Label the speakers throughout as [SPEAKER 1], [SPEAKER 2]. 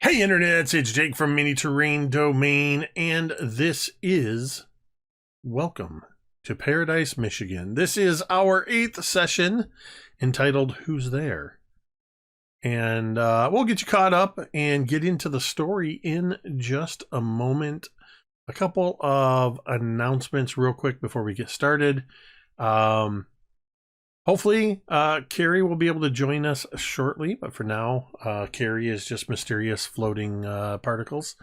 [SPEAKER 1] Hey internets, it's Jake from Mini Terrain Domain, and this is Welcome to Paradise, Michigan. This is our 8th session entitled Who's There? And we'll get you caught up and get into the story in just a moment. A couple of announcements real quick before we get started. Hopefully, Carrie will be able to join us shortly, but for now, Carrie is just mysterious floating particles.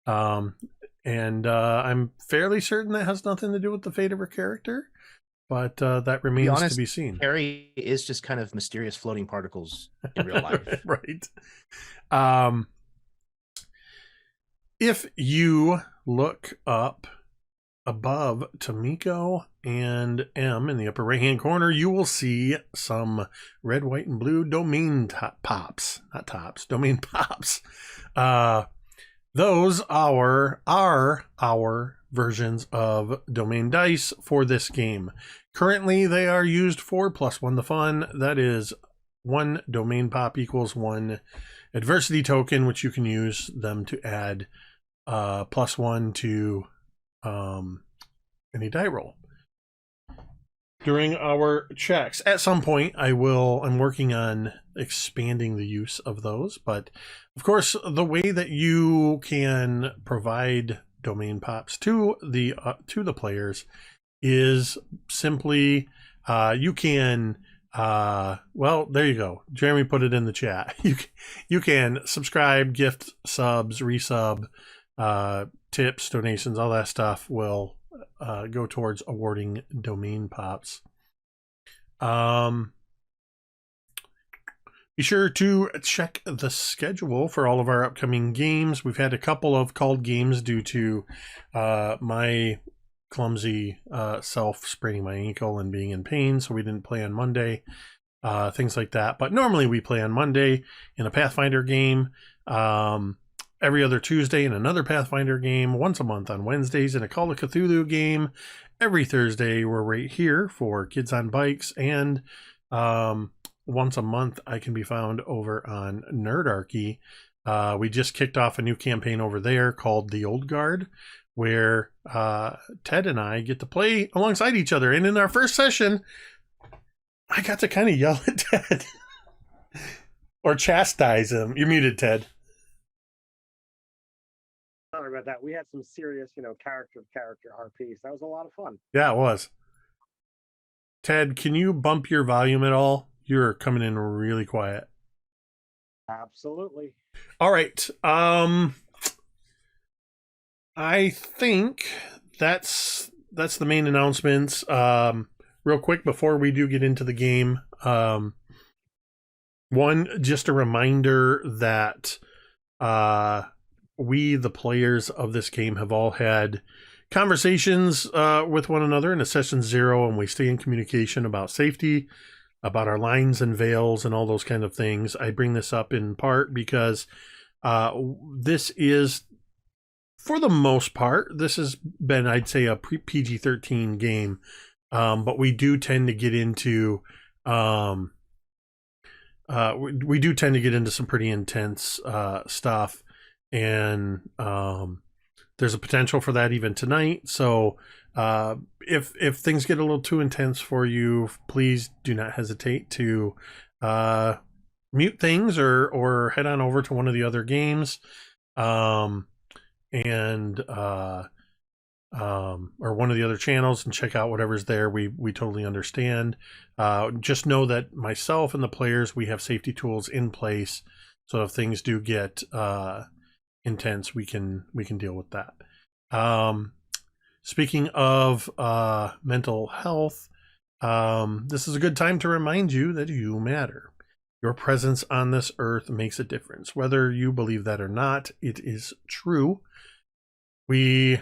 [SPEAKER 1] And I'm fairly certain that has nothing to do with the fate of her character, but that remains to be seen.
[SPEAKER 2] Carrie is just kind of mysterious floating particles in real life.
[SPEAKER 1] Right. If you look up above Tomiko and M in the upper right hand corner, you will see some red, white, and blue domain pops. Not tops, domain pops. Those are our versions of domain dice for this game. Currently, they are used for +1 the fun. That is 1 domain pop equals 1 adversity token, which you can use them to add +1 to any die roll. During our checks, at some point I'm working on expanding the use of those, but of course the way that you can provide domain pops to the players is simply you can well, there you go. Jeremy put it in the chat. You can subscribe, gift subs, resub, tips, donations, all that stuff will go towards awarding domain pops. Be sure to check the schedule for all of our upcoming games. We've had a couple of called games due to my clumsy self spraining my ankle and being in pain, so we didn't play on Monday. Things like that. But normally we play on Monday in a Pathfinder game. Every other Tuesday in another Pathfinder game, once a month on Wednesdays in a Call of Cthulhu game. Every Thursday we're right here for Kids on Bikes, and once a month I can be found over on Nerdarchy. We just kicked off a new campaign over there called The Old Guard, where Ted and I get to play alongside each other. And in our first session, I got to kind of yell at Ted or chastise him. You're muted, Ted.
[SPEAKER 3] Sorry about that. We had some serious, character RPs. That was a lot of fun.
[SPEAKER 1] Yeah, it was. Ted, can you bump your volume at all? You're coming in really quiet.
[SPEAKER 3] Absolutely.
[SPEAKER 1] All right. I think that's the main announcements. Real quick before we do get into the game, one, just a reminder that we, the players of this game, have all had conversations with one another in a session 0, and we stay in communication about safety, about our lines and veils and all those kind of things. I bring this up in part because this is, for the most part, this has been, I'd say, a PG-13 game, but we do tend to get into we do tend to get into some pretty intense stuff. And there's a potential for that even tonight. So if things get a little too intense for you, please do not hesitate to mute things or head on over to one of the other games, or one of the other channels and check out whatever's there. We totally understand. Just know that myself and the players, we have safety tools in place, so if things do get intense, we can deal with that. Speaking of mental health, this is a good time to remind you that you matter. Your presence on this earth makes a difference. Whether you believe that or not, it is true. We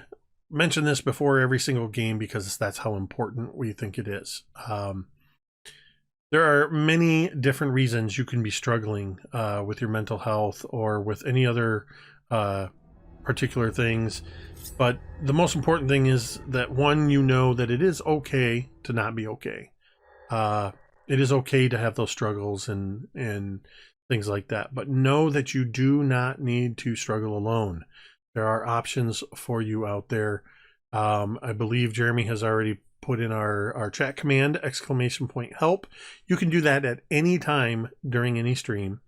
[SPEAKER 1] mention this before every single game because that's how important we think it is. There are many different reasons you can be struggling with your mental health or with any other particular things, but the most important thing is that, one, you know that it is okay to not be okay. It is okay to have those struggles and things like that. But know that you do not need to struggle alone. There are options for you out there. I believe Jeremy has already put in our chat command, !help. You can do that at any time during any stream.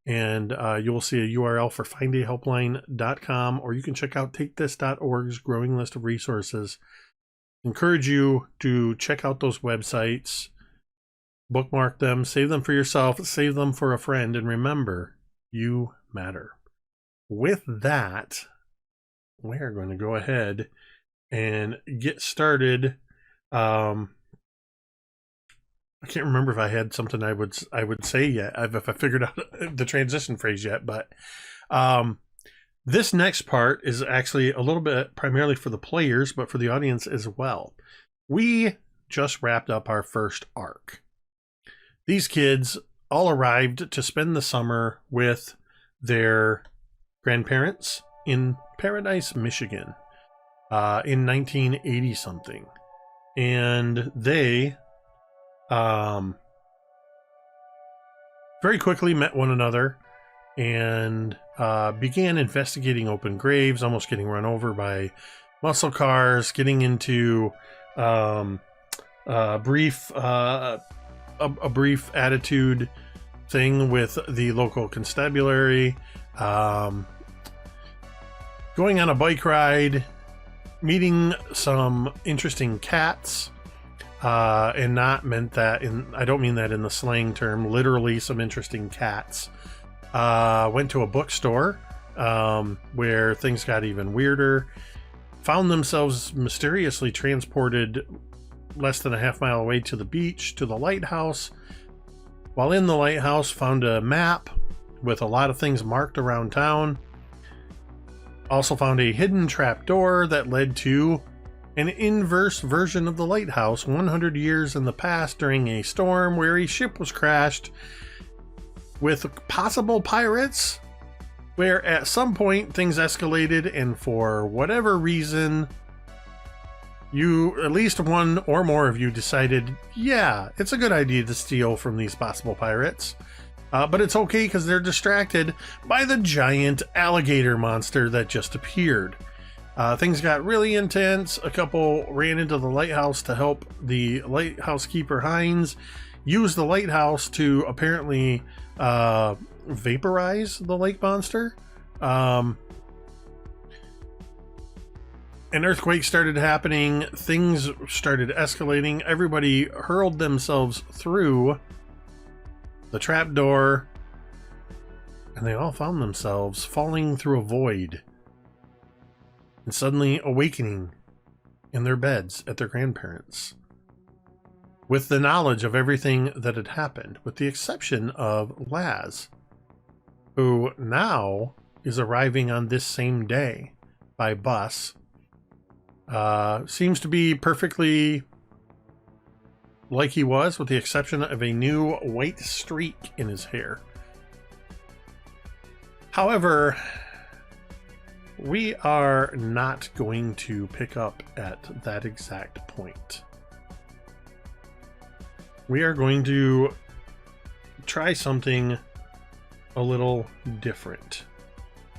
[SPEAKER 1] And you will see a URL for findahelpline.com, or you can check out takethis.org's growing list of resources. Encourage you to check out those websites, bookmark them, save them for yourself, save them for a friend, and remember, you matter. With that, we're going to go ahead and get started. I can't remember if I had something I would say yet, if I figured out the transition phrase yet, but this next part is actually a little bit primarily for the players, but for the audience as well. We just wrapped up our first arc. These kids all arrived to spend the summer with their grandparents in Paradise, Michigan, in 1980 something. And they very quickly met one another and began investigating open graves, almost getting run over by muscle cars, getting into a brief attitude thing with the local constabulary, going on a bike ride, meeting some interesting cats. And not meant that I don't mean that in the slang term, literally some interesting cats. Went to a bookstore where things got even weirder. Found themselves mysteriously transported less than a half-mile away to the beach, to the lighthouse. While in the lighthouse, found a map with a lot of things marked around town. Also found a hidden trapdoor that led to an inverse version of the lighthouse 100 years in the past during a storm where a ship was crashed with possible pirates, where at some point things escalated, and for whatever reason, at least one or more of you decided, yeah, it's a good idea to steal from these possible pirates. But it's okay because they're distracted by the giant alligator monster that just appeared. Things got really intense. A couple ran into the lighthouse to help the lighthouse keeper Hines use the lighthouse to apparently vaporize the lake monster. An earthquake started happening. Things started escalating. Everybody hurled themselves through the trapdoor, and they all found themselves falling through a void and suddenly awakening in their beds at their grandparents, with the knowledge of everything that had happened, with the exception of Laz, who now is arriving on this same day by bus. Seems to be perfectly like he was, with the exception of a new white streak in his hair. However, we are not going to pick up at that exact point. We are going to try something a little different.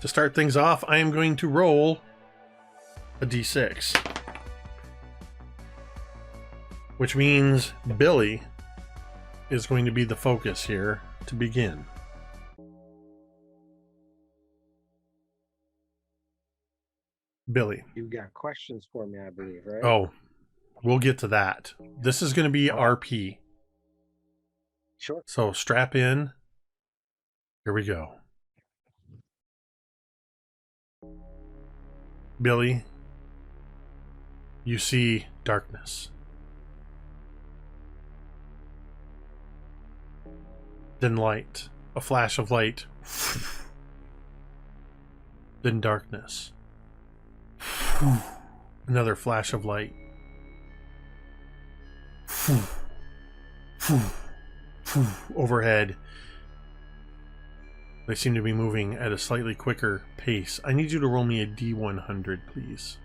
[SPEAKER 1] To start things off, I am going to roll a d6. Which means Billy is going to be the focus here to begin. Billy.
[SPEAKER 3] You got questions for me, I believe, right?
[SPEAKER 1] Oh, we'll get to that. This is going to be RP.
[SPEAKER 3] Sure.
[SPEAKER 1] So strap in. Here we go. Billy, you see darkness. Then light. A flash of light. Then darkness. Another flash of light. Overhead. They seem to be moving at a slightly quicker pace. I need you to roll me a D100, please.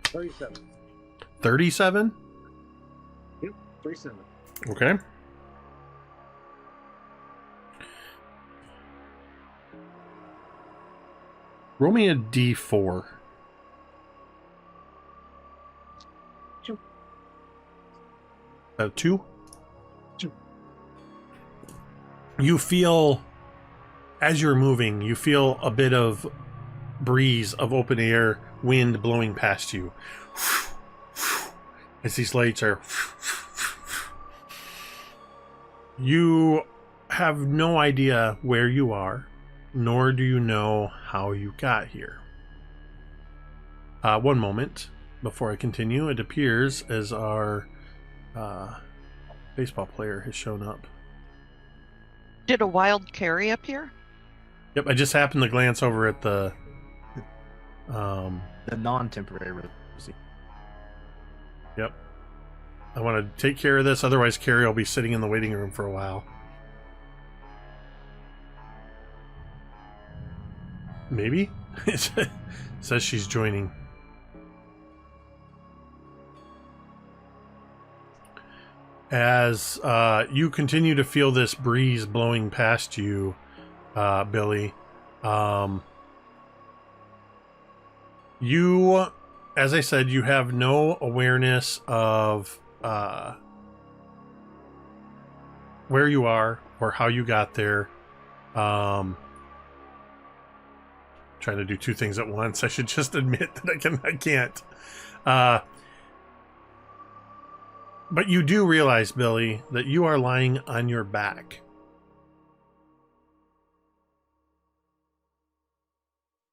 [SPEAKER 3] 37.
[SPEAKER 1] 37?
[SPEAKER 3] Yep, 37.
[SPEAKER 1] Okay. Roll me a d4.
[SPEAKER 3] 2.
[SPEAKER 1] 2?
[SPEAKER 3] 2.
[SPEAKER 1] You feel, as you're moving, you feel a bit of breeze of open air wind blowing past you. As these lights are... You have no idea where you are, nor do you know how you got here. One moment before I continue. It appears as our baseball player has shown up.
[SPEAKER 4] Did a wild carry up here?
[SPEAKER 1] Yep, I just happened to glance over at the
[SPEAKER 2] The non-temporary residency.
[SPEAKER 1] Yep. I want to take care of this, otherwise Carrie will be sitting in the waiting room for a while. Maybe? It says she's joining. As you continue to feel this breeze blowing past you, Billy, you, as I said, you have no awareness of where you are or how you got there. Trying to do two things at once. I should just admit that I can't. But you do realize, Billy, that you are lying on your back.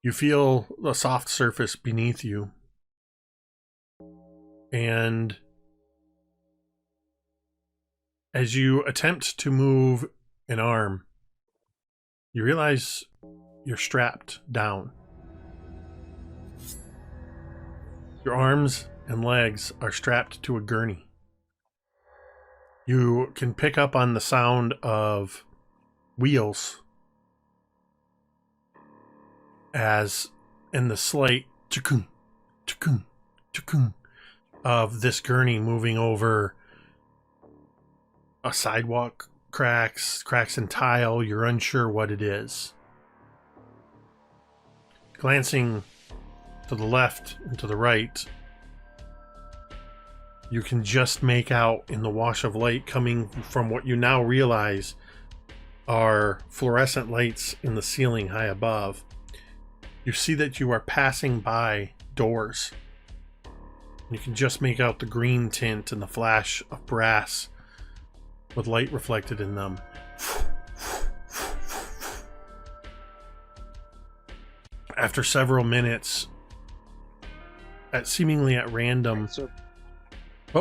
[SPEAKER 1] You feel a soft surface beneath you. And as you attempt to move an arm, you realize you're strapped down. Your arms and legs are strapped to a gurney. You can pick up on the sound of wheels as in the slight chukung, chukung, chukung of this gurney moving over a sidewalk, cracks in tile. You're unsure what it is. Glancing to the left and to the right, you can just make out in the wash of light coming from what you now realize are fluorescent lights in the ceiling high above. You see that you are passing by doors. You can just make out the green tint and the flash of brass with light reflected in them. After several minutes, seemingly at random...
[SPEAKER 3] So,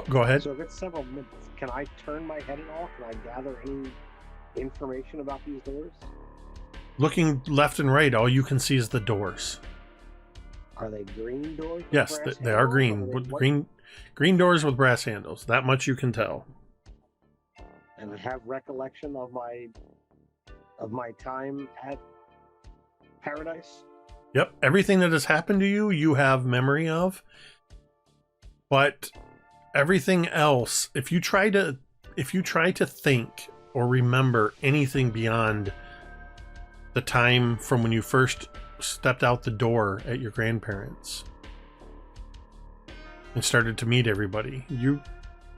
[SPEAKER 1] go ahead.
[SPEAKER 3] so if it's several minutes, can I turn my head at all? Can I gather any information about these doors?
[SPEAKER 1] Looking left and right, all you can see is the doors.
[SPEAKER 3] Are they green doors? with
[SPEAKER 1] Yes,
[SPEAKER 3] brass
[SPEAKER 1] they are
[SPEAKER 3] handles,
[SPEAKER 1] green.
[SPEAKER 3] or
[SPEAKER 1] With
[SPEAKER 3] what?
[SPEAKER 1] green doors with brass handles. That much you can tell.
[SPEAKER 3] And I have recollection of my time at Paradise.
[SPEAKER 1] Yep, everything that has happened to you, you have memory of. But everything else, if you try to think or remember anything beyond the time from when you first stepped out the door at your grandparents and started to meet everybody,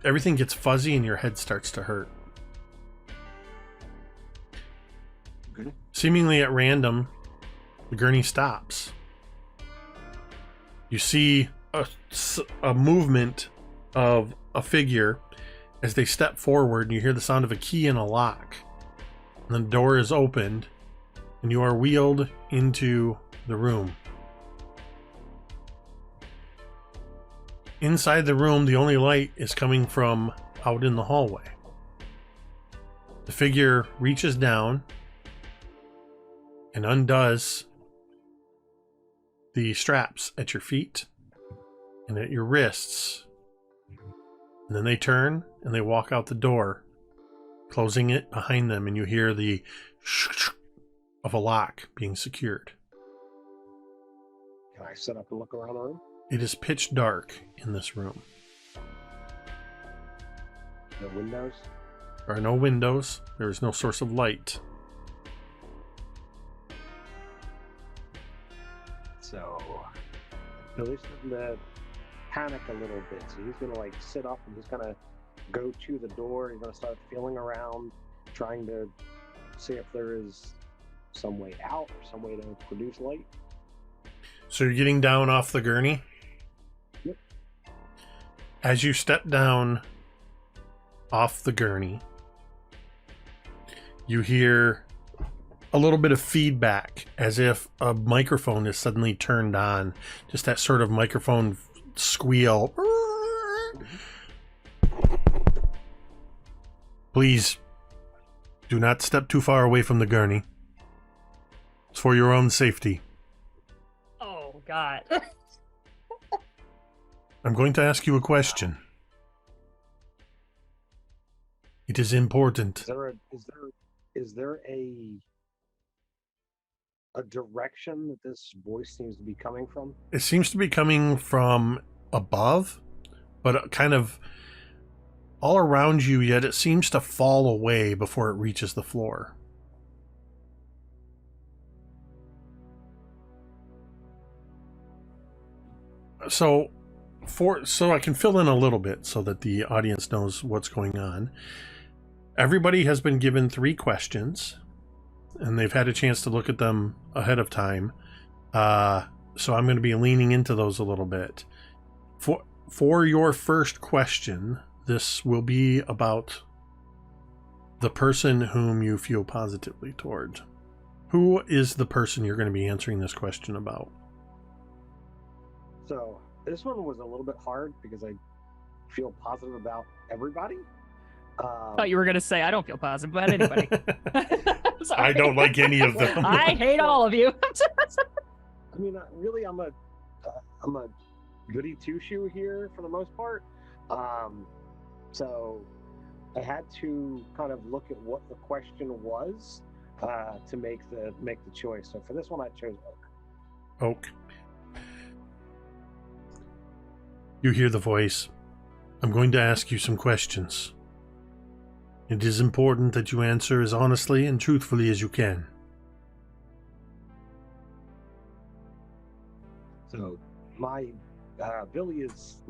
[SPEAKER 1] everything gets fuzzy and your head starts to hurt.
[SPEAKER 3] Okay.
[SPEAKER 1] Seemingly at random, the gurney stops. You see a movement of a figure as they step forward, and you hear the sound of a key in a lock. And the door is opened, and you are wheeled into the room. Inside the room, the only light is coming from out in the hallway. The figure reaches down and undoes the straps at your feet and at your wrists. And then they turn and they walk out the door, closing it behind them, and you hear the of a lock being secured.
[SPEAKER 3] Can I sit up and look around the room?
[SPEAKER 1] It is pitch dark in this room.
[SPEAKER 3] No windows.
[SPEAKER 1] There are no windows. There is no source of light.
[SPEAKER 3] So Billy's starting to panic a little bit. So he's gonna like sit up and he's gonna go to the door. He's gonna start feeling around, trying to see if there is some way out or some way to produce light.
[SPEAKER 1] So you're getting down off the gurney?
[SPEAKER 3] Yep.
[SPEAKER 1] As you step down off the gurney, you hear a little bit of feedback as if a microphone is suddenly turned on. Just that sort of microphone squeal. Please do not step too far away from the gurney. It's for your own safety.
[SPEAKER 5] Oh, God.
[SPEAKER 1] I'm going to ask you a question. It is important.
[SPEAKER 3] Is there a direction that this voice seems to be coming from?
[SPEAKER 1] It seems to be coming from above, but kind of all around you, yet it seems to fall away before it reaches the floor. So I can fill in a little bit so that the audience knows what's going on. Everybody has been given 3 questions, and they've had a chance to look at them ahead of time. So I'm going to be leaning into those a little bit. For your first question, this will be about the person whom you feel positively toward. Who is the person you're going to be answering this question about?
[SPEAKER 3] So this one was a little bit hard because I feel positive about everybody.
[SPEAKER 5] I thought you were going to say, I don't feel positive about anybody. Sorry.
[SPEAKER 1] I don't like any of them.
[SPEAKER 5] I hate all of you.
[SPEAKER 3] I mean, really, I'm a goody two-shoe here for the most part. So I had to kind of look at what the question was to make the choice. So for this one, I chose Oak.
[SPEAKER 1] Oak. You hear the voice. I'm going to ask you some questions. It is important that you answer as honestly and truthfully as you can.
[SPEAKER 3] So my Billy is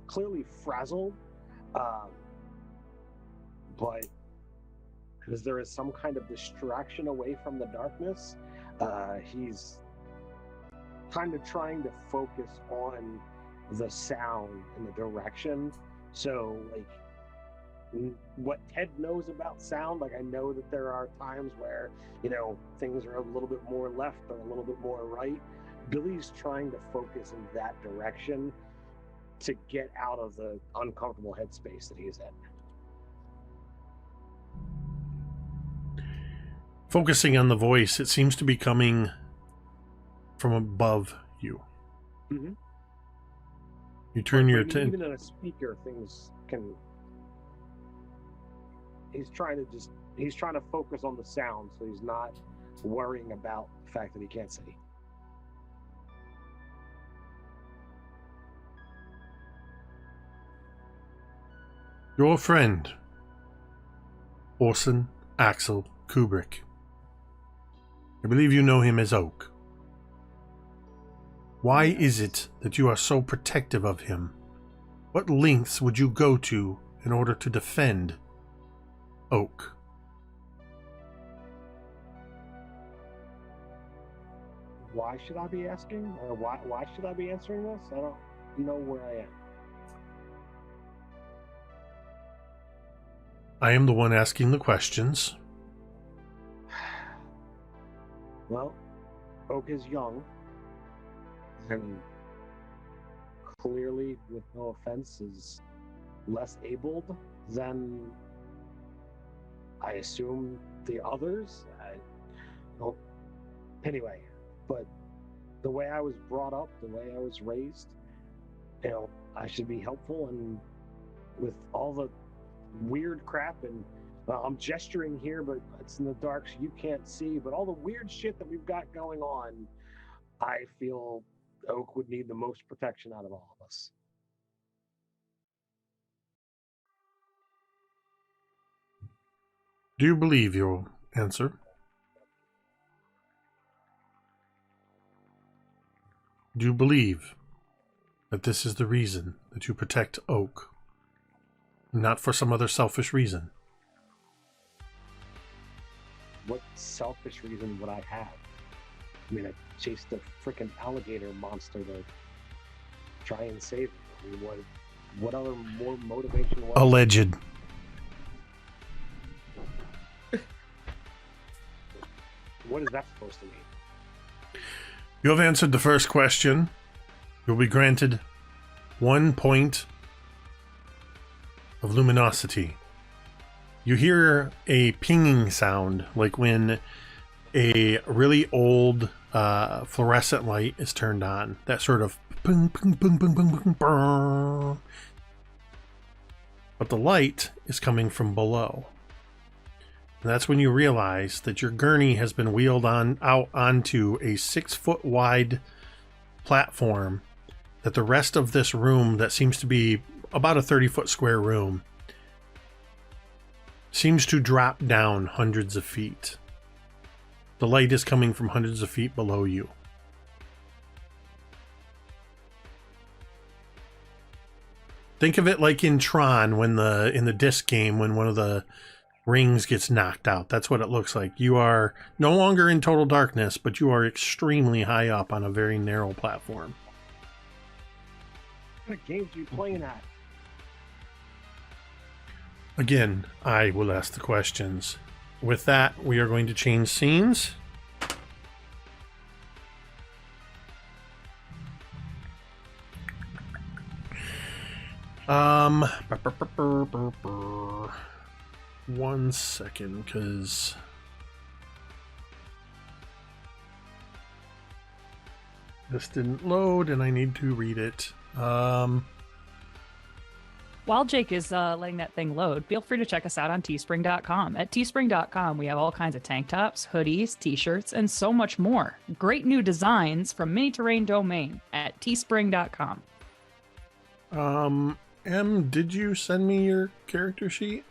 [SPEAKER 3] clearly frazzled, but because there is some kind of distraction away from the darkness, he's kind of trying to focus on the sound and the direction. So like what Ted knows about sound, like I know that there are times where, you know, things are a little bit more left or a little bit more right. Billy's trying to focus in that direction to get out of the uncomfortable headspace that he's in.
[SPEAKER 1] Focusing on the voice, it seems to be coming from above you.
[SPEAKER 3] Mm-hmm.
[SPEAKER 1] You turn your
[SPEAKER 3] even
[SPEAKER 1] attention.
[SPEAKER 3] in a speaker, things can. He's trying to focus on the sound, so he's not worrying about the fact that he can't see.
[SPEAKER 1] Your friend, Orson Axel Kubrick. I believe you know him as Oak. Why is it that you are so protective of him? What lengths would you go to in order to defend Oak?
[SPEAKER 3] Why should I be asking, or why should I be answering this? I don't know where I am.
[SPEAKER 1] I am the one asking the questions.
[SPEAKER 3] Well, Oak is young, and clearly, with no offense, is less abled than I assume the others. Anyway, but the way I was brought up, the way I was raised, you know, I should be helpful, and with all the weird crap, and I'm gesturing here, but it's in the dark, so you can't see, but all the weird shit that we've got going on, I feel Oak would need the most protection out of all of us.
[SPEAKER 1] Do you believe your answer? Do you believe that this is the reason that you protect Oak? Not for some other selfish reason?
[SPEAKER 3] What selfish reason would I have? I mean, I chased a freaking alligator monster to try and save him. I mean, what other more motivation was there?
[SPEAKER 1] Alleged.
[SPEAKER 3] What is that supposed to mean?
[SPEAKER 1] You have answered the first question. You'll be granted 1 point of luminosity. You hear a pinging sound, like when a really old fluorescent light is turned on. That sort of ping, ping, ping, ping, ping, ping, brrr. But the light is coming from below. And that's when you realize that your gurney has been wheeled out onto a 6-foot wide platform, that the rest of this room, that seems to be about a 30-foot square room, seems to drop down hundreds of feet. The light is coming from hundreds of feet below you. Think of it like in Tron, when in the disc game, when one of the rings gets knocked out. That's what it looks like. You are no longer in total darkness, but you are extremely high up on a very narrow platform.
[SPEAKER 3] What games are you playing at?
[SPEAKER 1] Again, I will ask the questions. With that, we are going to change scenes. One second, because this didn't load and I need to read it.
[SPEAKER 5] While Jake is letting that thing load, feel free to check us out on teespring.com. At teespring.com, we have all kinds of tank tops, hoodies, t-shirts, and so much more. Great new designs from Mini Terrain Domain at teespring.com.
[SPEAKER 1] Did you send me your character sheet?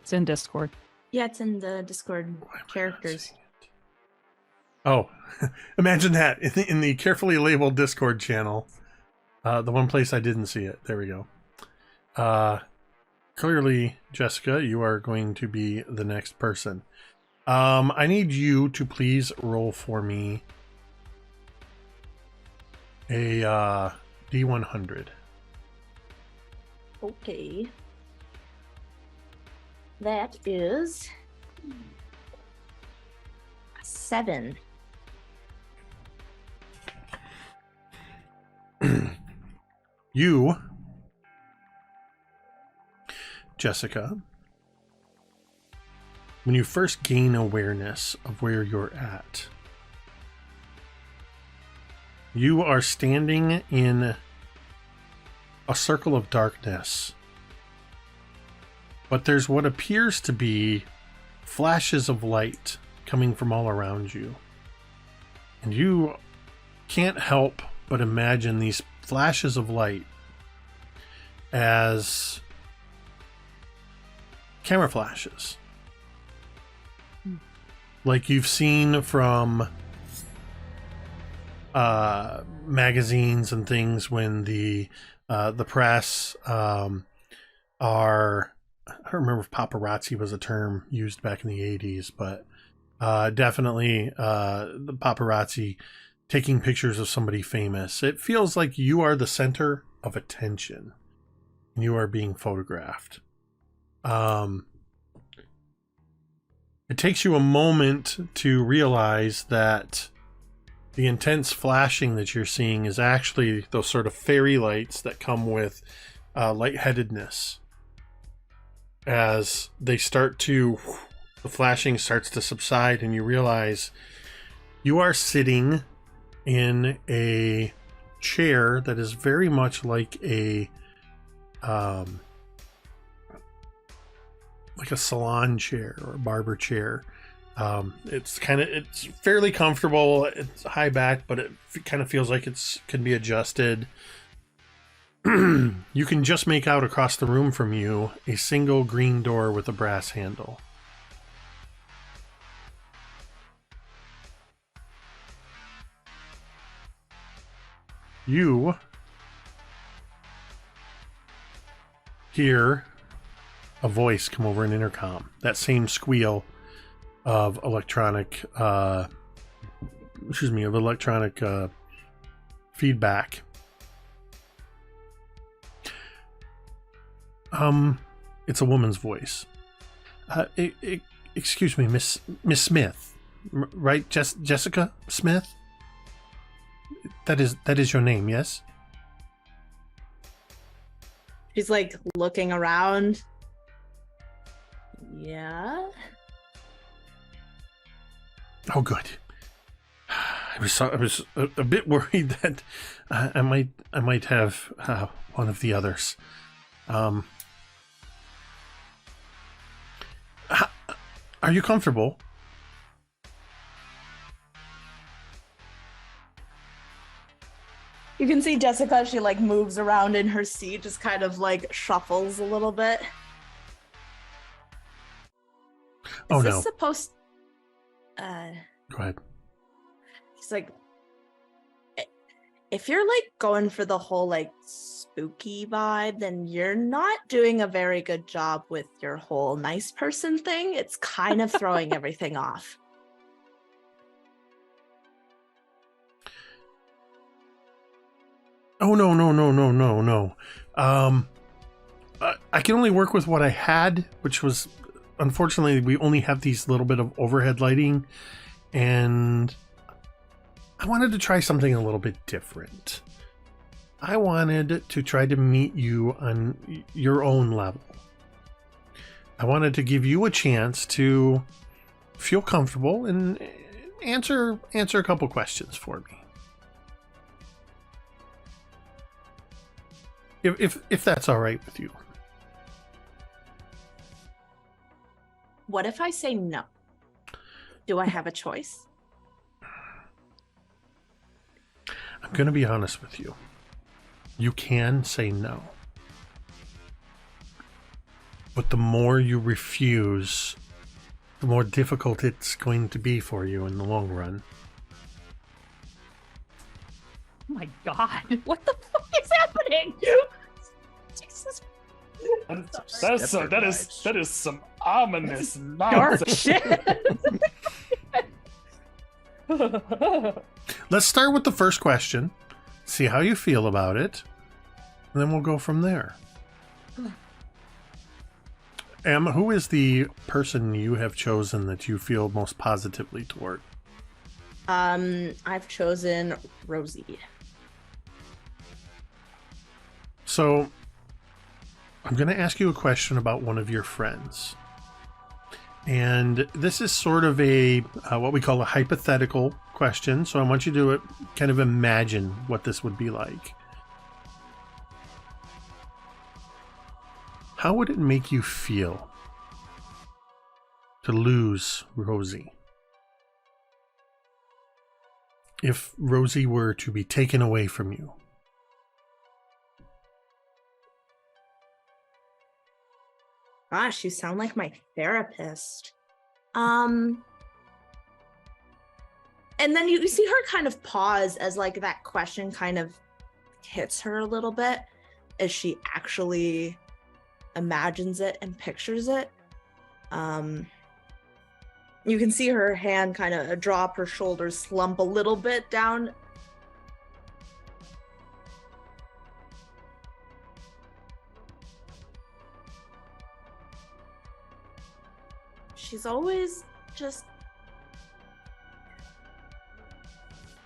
[SPEAKER 5] It's in Discord.
[SPEAKER 6] Yeah, it's in the Discord
[SPEAKER 1] Why am I not
[SPEAKER 6] characters.
[SPEAKER 1] seeing it? Oh, imagine that in the carefully labeled Discord channel. The one place I didn't see it. There we go. Clearly, Jessica, you are going to be the next person. I need you to please roll for me a D100.
[SPEAKER 6] Okay. That is 7.
[SPEAKER 1] You, Jessica, when you first gain awareness of where you're at, you are standing in a circle of darkness, but there's what appears to be flashes of light coming from all around you. And you can't help but imagine these flashes of light as camera flashes. Like you've seen from magazines and things when the press are, I don't remember if paparazzi was a term used back in the 80s, but definitely the paparazzi taking pictures of somebody famous. It feels like you are the center of attention and you are being photographed. It takes you a moment to realize that the intense flashing that you're seeing is actually those sort of fairy lights that come with lightheadedness. As they start to, the flashing starts to subside and you realize you are sitting in a chair that is very much like a salon chair or a barber chair. It's fairly comfortable. It's high back, but it kind of feels like it can be adjusted. You can just make out across the room from you a single green door with a brass handle. You hear a voice come over an intercom. That same squeal of electronic feedback. It's a woman's voice. Excuse me, Miss Smith, right? Jessica Smith. That is your name, yes?
[SPEAKER 6] She's like looking around. Yeah.
[SPEAKER 1] Oh, good. I was a bit worried that I might have one of the others. Are you comfortable?
[SPEAKER 6] You can see Jessica, she like moves around in her seat, just kind of like shuffles a little bit.
[SPEAKER 1] Oh,
[SPEAKER 6] Is
[SPEAKER 1] no.
[SPEAKER 6] this supposed
[SPEAKER 1] Go ahead.
[SPEAKER 6] He's like, if you're like going for the whole like spooky vibe, then you're not doing a very good job with your whole nice person thing. It's kind of throwing everything off.
[SPEAKER 1] Oh, no. I can only work with what I had, which was, unfortunately, we only have these little bit of overhead lighting, and I wanted to try something a little bit different. I wanted to try to meet you on your own level. I wanted to give you a chance to feel comfortable and answer a couple questions for me. If that's all right with you.
[SPEAKER 6] What if I say no? Do I have a choice?
[SPEAKER 1] I'm going to be honest with you. You can say no. But the more you refuse, the more difficult it's going to be for you in the long run.
[SPEAKER 5] Oh my god. What the fuck is happening? Jesus.
[SPEAKER 7] That is some ominous
[SPEAKER 5] Dark
[SPEAKER 7] nonsense.
[SPEAKER 5] shit.
[SPEAKER 1] Let's start with the first question, see how you feel about it, and then we'll go from there. Em, who is the person you have chosen that you feel most positively toward?
[SPEAKER 6] I've chosen Rosie.
[SPEAKER 1] So, I'm going to ask you a question about one of your friends. And this is sort of a, what we call a hypothetical question. So I want you to kind of imagine what this would be like. How would it make you feel to lose Rosie? If Rosie were to be taken away from you?
[SPEAKER 6] Gosh, you sound like my therapist. And then you see her kind of pause as like that question kind of hits her a little bit as she actually imagines it and pictures it. You can see her hand kind of drop, her shoulders slump a little bit down. She's always just...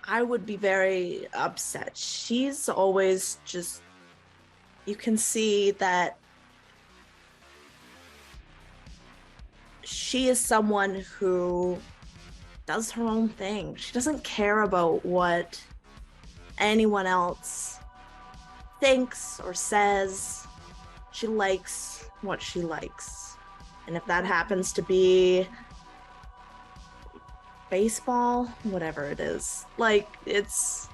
[SPEAKER 6] I would be very upset. She's always just... You can see that she is someone who does her own thing. She doesn't care about what anyone else thinks or says. She likes what she likes. And if that happens to be baseball, whatever it is, like, it's...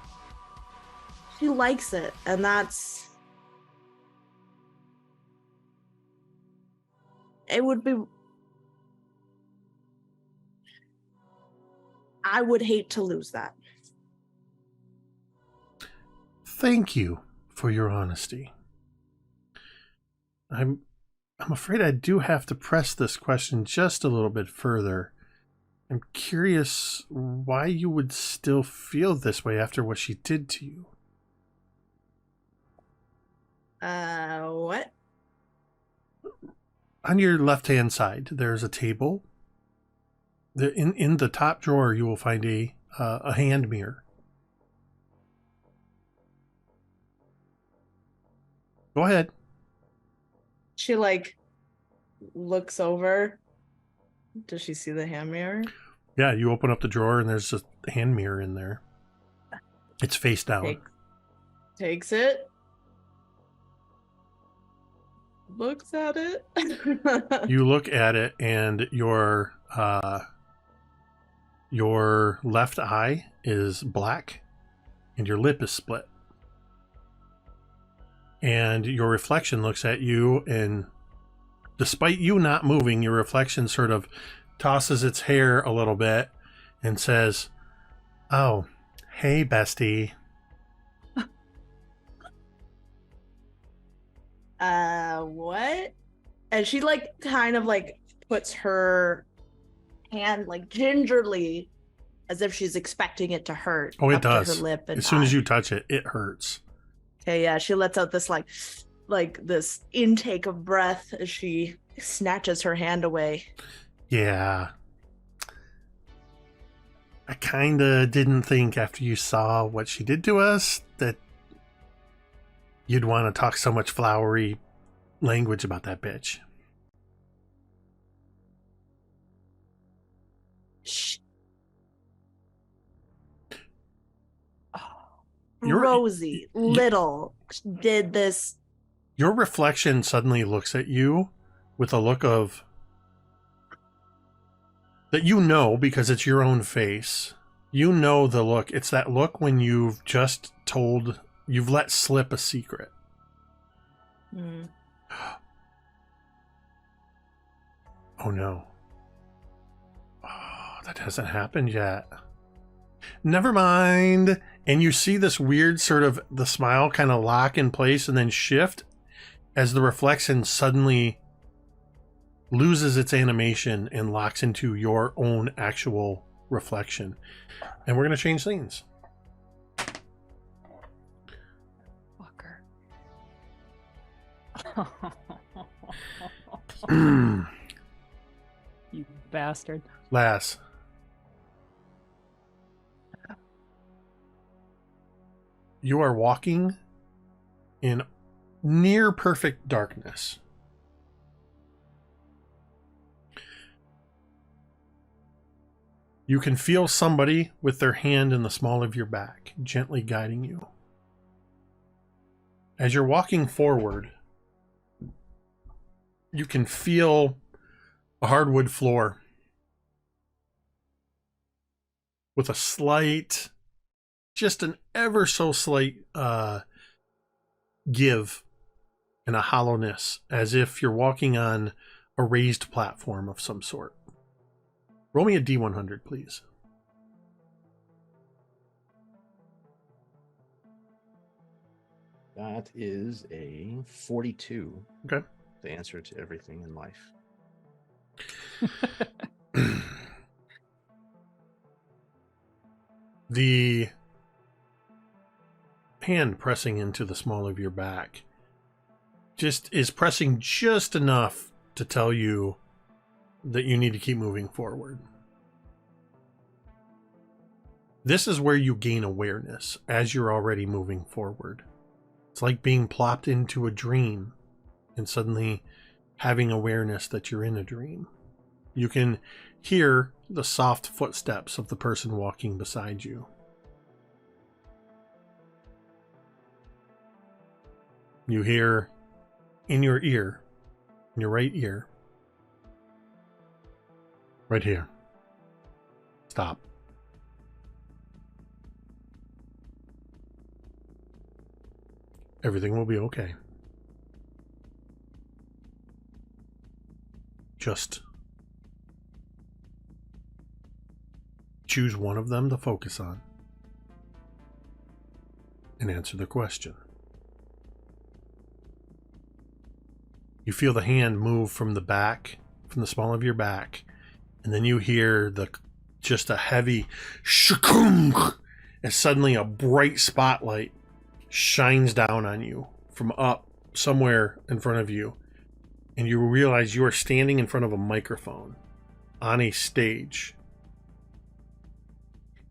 [SPEAKER 6] She likes it, and that's... It would be... I would hate to lose that.
[SPEAKER 1] thank you for your honesty. I'm afraid I do have to press this question just a little bit further. I'm curious why you would still feel this way after what she did to you.
[SPEAKER 6] What?
[SPEAKER 1] On your left-hand side, there's a table. In the top drawer, you will find a hand mirror. Go ahead.
[SPEAKER 6] She like looks over. Does she see the hand mirror?
[SPEAKER 1] Yeah, you open up the drawer and there's a hand mirror in there. It's face down.
[SPEAKER 6] Takes it. Looks at it.
[SPEAKER 1] You look at it and your left eye is black and your lip is split. And your reflection looks at you, and despite you not moving, your reflection sort of tosses its hair a little bit and says, "Oh, hey, bestie."
[SPEAKER 6] What? And she like kind of like puts her hand like gingerly as if she's expecting it to hurt.
[SPEAKER 1] Oh, it
[SPEAKER 6] up to
[SPEAKER 1] does.
[SPEAKER 6] her lip and
[SPEAKER 1] As soon as
[SPEAKER 6] eye.
[SPEAKER 1] you touch it, it hurts.
[SPEAKER 6] Okay, yeah, she lets out this like this intake of breath as she snatches her hand away.
[SPEAKER 1] Yeah. I kind of didn't think after you saw what she did to us that you'd want to talk so much flowery language about that bitch.
[SPEAKER 6] Shh.
[SPEAKER 1] You're-
[SPEAKER 6] Rosie Little did this.
[SPEAKER 1] Your reflection suddenly looks at you with a look of that you know because it's your own face. You know the look. It's that look when you've let slip a secret.
[SPEAKER 6] Hmm.
[SPEAKER 1] Oh no. Oh, that hasn't happened yet. Never mind. And you see this weird sort of the smile kind of lock in place and then shift as the reflection suddenly loses its animation and locks into your own actual reflection. And we're going to change scenes.
[SPEAKER 5] Fucker. You bastard.
[SPEAKER 1] Lass. You are walking in near perfect darkness. You can feel somebody with their hand in the small of your back, gently guiding you. As you're walking forward, you can feel a hardwood floor with a slight, just an ever so slight give and a hollowness, as if you're walking on a raised platform of some sort. Roll me a D100, please.
[SPEAKER 2] That is a 42.
[SPEAKER 1] Okay.
[SPEAKER 2] The answer to everything in life.
[SPEAKER 1] The hand pressing into the small of your back just is pressing just enough to tell you that you need to keep moving forward. This is where you gain awareness as you're already moving forward. It's like being plopped into a dream and suddenly having awareness that you're in a dream. You can hear the soft footsteps of the person walking beside you. You hear in your ear, in your right ear, right here, stop. Everything will be okay. Just choose one of them to focus on and answer the question. You feel the hand move from the back, from the small of your back, and then you hear just a heavy shakung as suddenly a bright spotlight shines down on you from up somewhere in front of you, and you realize you are standing in front of a microphone on a stage.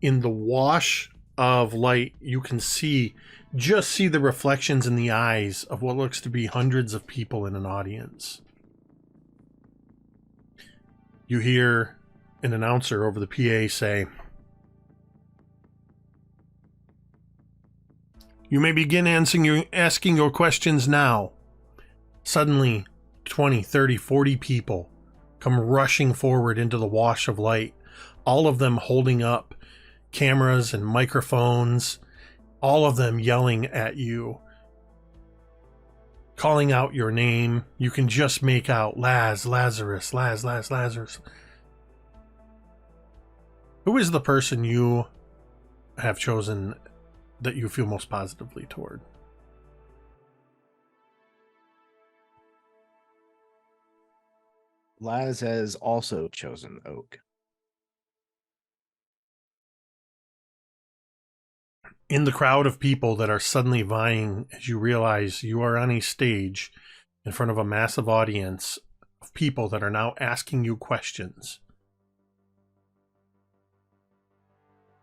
[SPEAKER 1] In the wash of light, you can just see the reflections in the eyes of what looks to be hundreds of people in an audience. You hear an announcer over the PA say, "You may begin asking your questions now." Suddenly, 20, 30, 40 people come rushing forward into the wash of light, all of them holding up cameras and microphones, all of them yelling at you, calling out your name. You can just make out Lazarus. Who is the person you have chosen that you feel most positively toward?
[SPEAKER 2] Laz has also chosen Oak.
[SPEAKER 1] In the crowd of people that are suddenly vying, as you realize you are on a stage in front of a massive audience of people that are now asking you questions,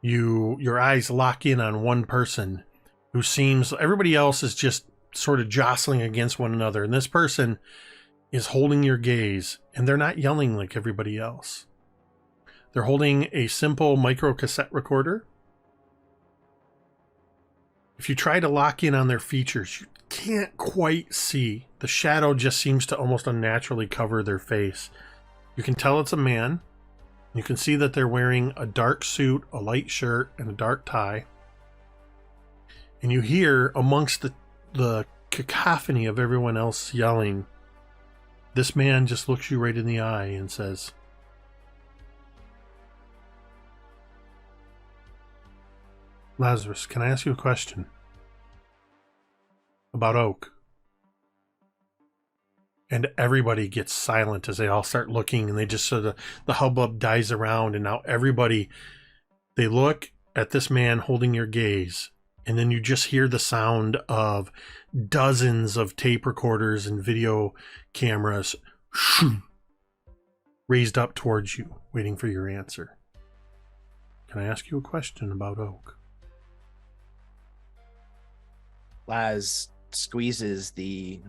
[SPEAKER 1] your eyes lock in on one person who seems, everybody else is just sort of jostling against one another, and this person is holding your gaze, and they're not yelling like everybody else. They're holding a simple micro cassette recorder. If you try to lock in on their features, you can't quite see. The shadow just seems to almost unnaturally cover their face. You can tell it's a man. You can see that they're wearing a dark suit, a light shirt, and a dark tie. And you hear amongst the cacophony of everyone else yelling, this man just looks you right in the eye and says, "Lazarus, can I ask you a question about Oak?" And everybody gets silent as they all start looking, and they just sort of, the hubbub dies around, and now everybody, they look at this man holding your gaze, and then you just hear the sound of dozens of tape recorders and video cameras raised up towards you, waiting for your answer. Can I ask you a question about Oak?
[SPEAKER 2] Laz squeezes the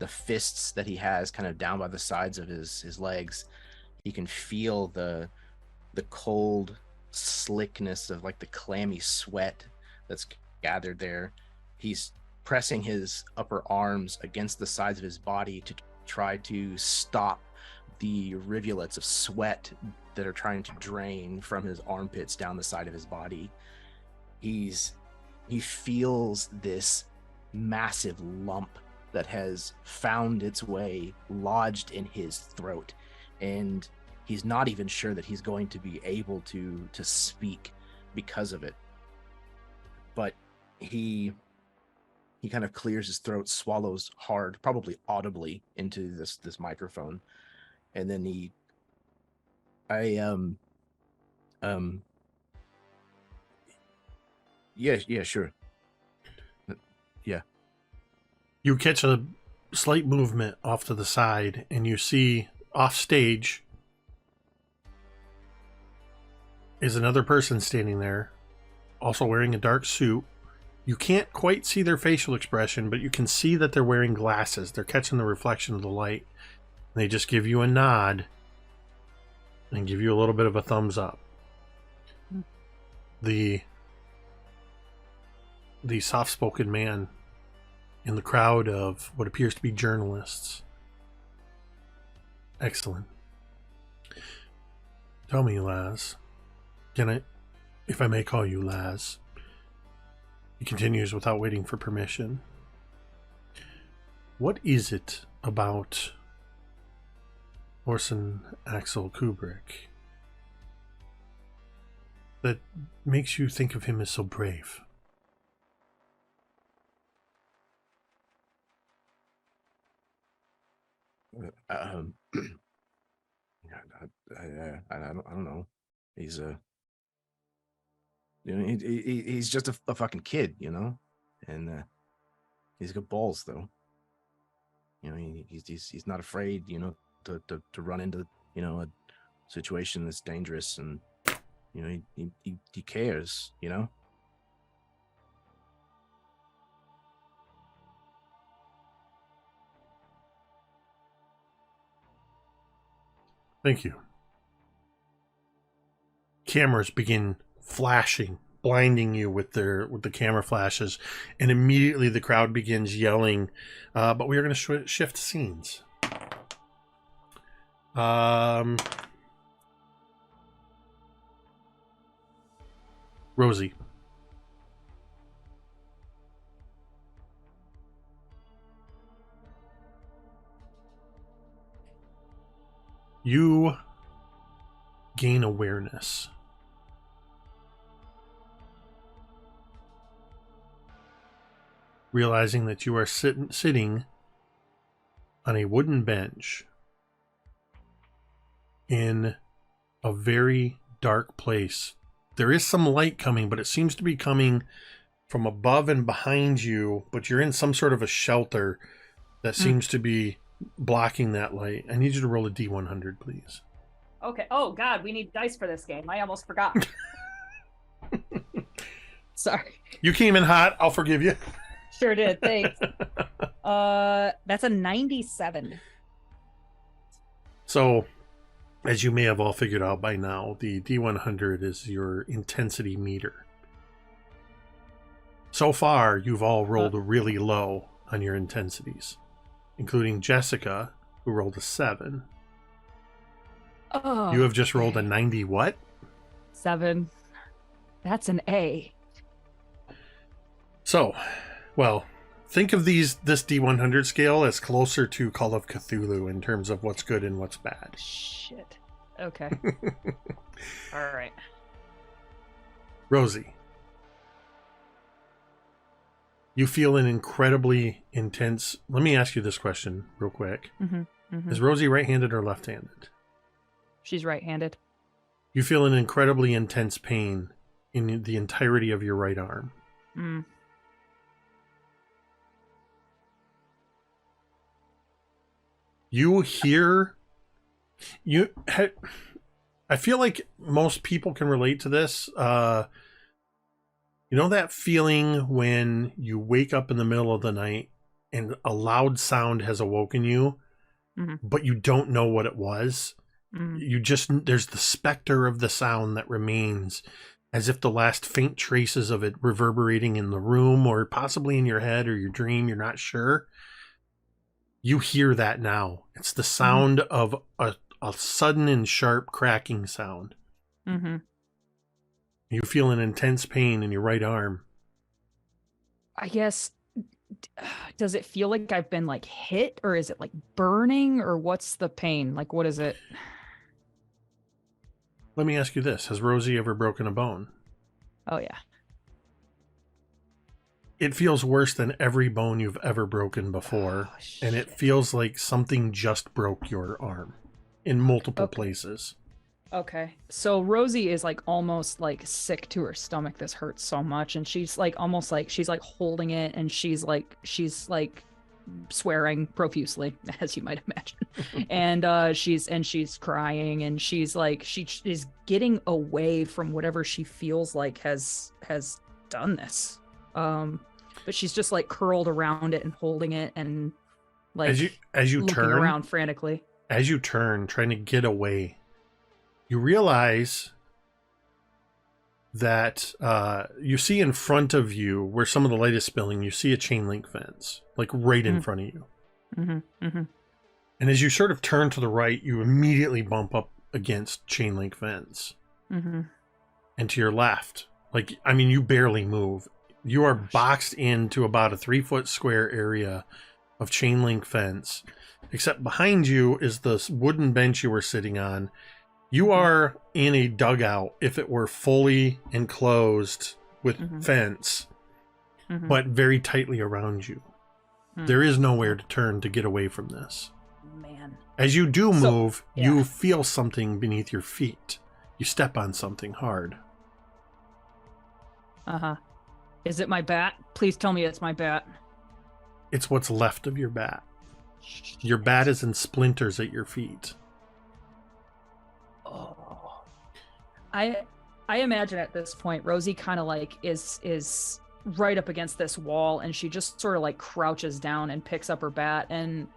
[SPEAKER 2] fists that he has kind of down by the sides of his legs. You can feel the cold slickness of like the clammy sweat that's gathered there. He's pressing his upper arms against the sides of his body to try to stop the rivulets of sweat that are trying to drain from his armpits down the side of his body. He feels this massive lump that has found its way lodged in his throat, and he's not even sure that he's going to be able to speak because of it. But he kind of clears his throat, swallows hard, probably audibly, into this microphone, and then yeah, sure. Yeah.
[SPEAKER 1] You catch a slight movement off to the side, and you see off stage is another person standing there, also wearing a dark suit. You can't quite see their facial expression, but you can see that they're wearing glasses. They're catching the reflection of the light. They just give you a nod and give you a little bit of a thumbs up. The soft-spoken man in the crowd of what appears to be journalists. Excellent. Tell me, Laz. If I may call you Laz? He continues without waiting for permission. What is it about Orson Axel Kubrick that makes you think of him as so brave?
[SPEAKER 2] I don't know. He's he's just a fucking kid, and he's got balls though. He's not afraid, to run into a situation that's dangerous, and he cares,
[SPEAKER 1] Thank you. Cameras begin flashing, blinding you with the camera flashes, and immediately the crowd begins yelling. But we are going to shift scenes. Rosie. You gain awareness. Realizing that you are sitting on a wooden bench in a very dark place. There is some light coming, but it seems to be coming from above and behind you, but you're in some sort of a shelter that seems to be blocking that light. I need you to roll a D100, please.
[SPEAKER 5] Okay. Oh, God, we need dice for this game. I almost forgot. Sorry.
[SPEAKER 1] You came in hot. I'll forgive you.
[SPEAKER 5] Sure did. Thanks. That's a 97.
[SPEAKER 1] So, as you may have all figured out by now, the D100 is your intensity meter. So far, you've all rolled really low on your intensities, including Jessica, who rolled a 7.
[SPEAKER 5] Oh,
[SPEAKER 1] You have just rolled a 90 what?
[SPEAKER 5] 7. That's an A.
[SPEAKER 1] So, well, think of this D100 scale as closer to Call of Cthulhu in terms of what's good and what's bad.
[SPEAKER 5] Shit. Okay. All right.
[SPEAKER 1] Rosie, you feel an incredibly intense... Let me ask you this question real quick. Is Rosie right-handed or left-handed?
[SPEAKER 5] She's right-handed.
[SPEAKER 1] You feel an incredibly intense pain in the entirety of your right arm. You hear... I feel like most people can relate to this. You know that feeling when you wake up in the middle of the night and a loud sound has awoken you, but you don't know what it was? There's the specter of the sound that remains, as if the last faint traces of it reverberating in the room or possibly in your head or your dream, you're not sure. You hear that now. It's the sound of a sudden and sharp cracking sound. You feel an intense pain in your right arm.
[SPEAKER 5] I guess, does it feel like I've been like hit, or is it like burning, or what's the pain? Like, what is it?
[SPEAKER 1] Let me ask you this. Has Rosie ever broken a bone?
[SPEAKER 5] Oh, yeah.
[SPEAKER 1] It feels worse than every bone you've ever broken before. And it feels like something just broke your arm in multiple places.
[SPEAKER 5] Okay. So Rosie is like almost like sick to her stomach. This hurts so much. And she's like almost like she's like holding it, and she's like swearing profusely, as you might imagine. And she's crying, and she's like she is getting away from whatever she feels like has done this. But she's just like curled around it and holding it, and like as you looking turn around frantically.
[SPEAKER 1] As you turn, trying to get away, you realize that you see in front of you, where some of the light is spilling, you see a chain link fence, like right in front of you. And as you sort of turn to the right, you immediately bump up against chain link fence. And to your left, like, I mean, you barely move. You are boxed into about a 3-foot square area of chain link fence, except behind you is the wooden bench you were sitting on. You are in a dugout if it were fully enclosed with fence, but very tightly around you. There is nowhere to turn to get away from this.
[SPEAKER 5] Man.
[SPEAKER 1] As you do
[SPEAKER 5] So,
[SPEAKER 1] move,
[SPEAKER 5] yeah.
[SPEAKER 1] you feel something beneath your feet. You step on something hard.
[SPEAKER 5] Uh-huh. Is it my bat? Please tell me it's my bat.
[SPEAKER 1] It's what's left of your bat. Your bat is in splinters at your feet.
[SPEAKER 5] Oh. I imagine at this point Rosie kind of like is right up against this wall, and she just sort of like crouches down and picks up her bat, and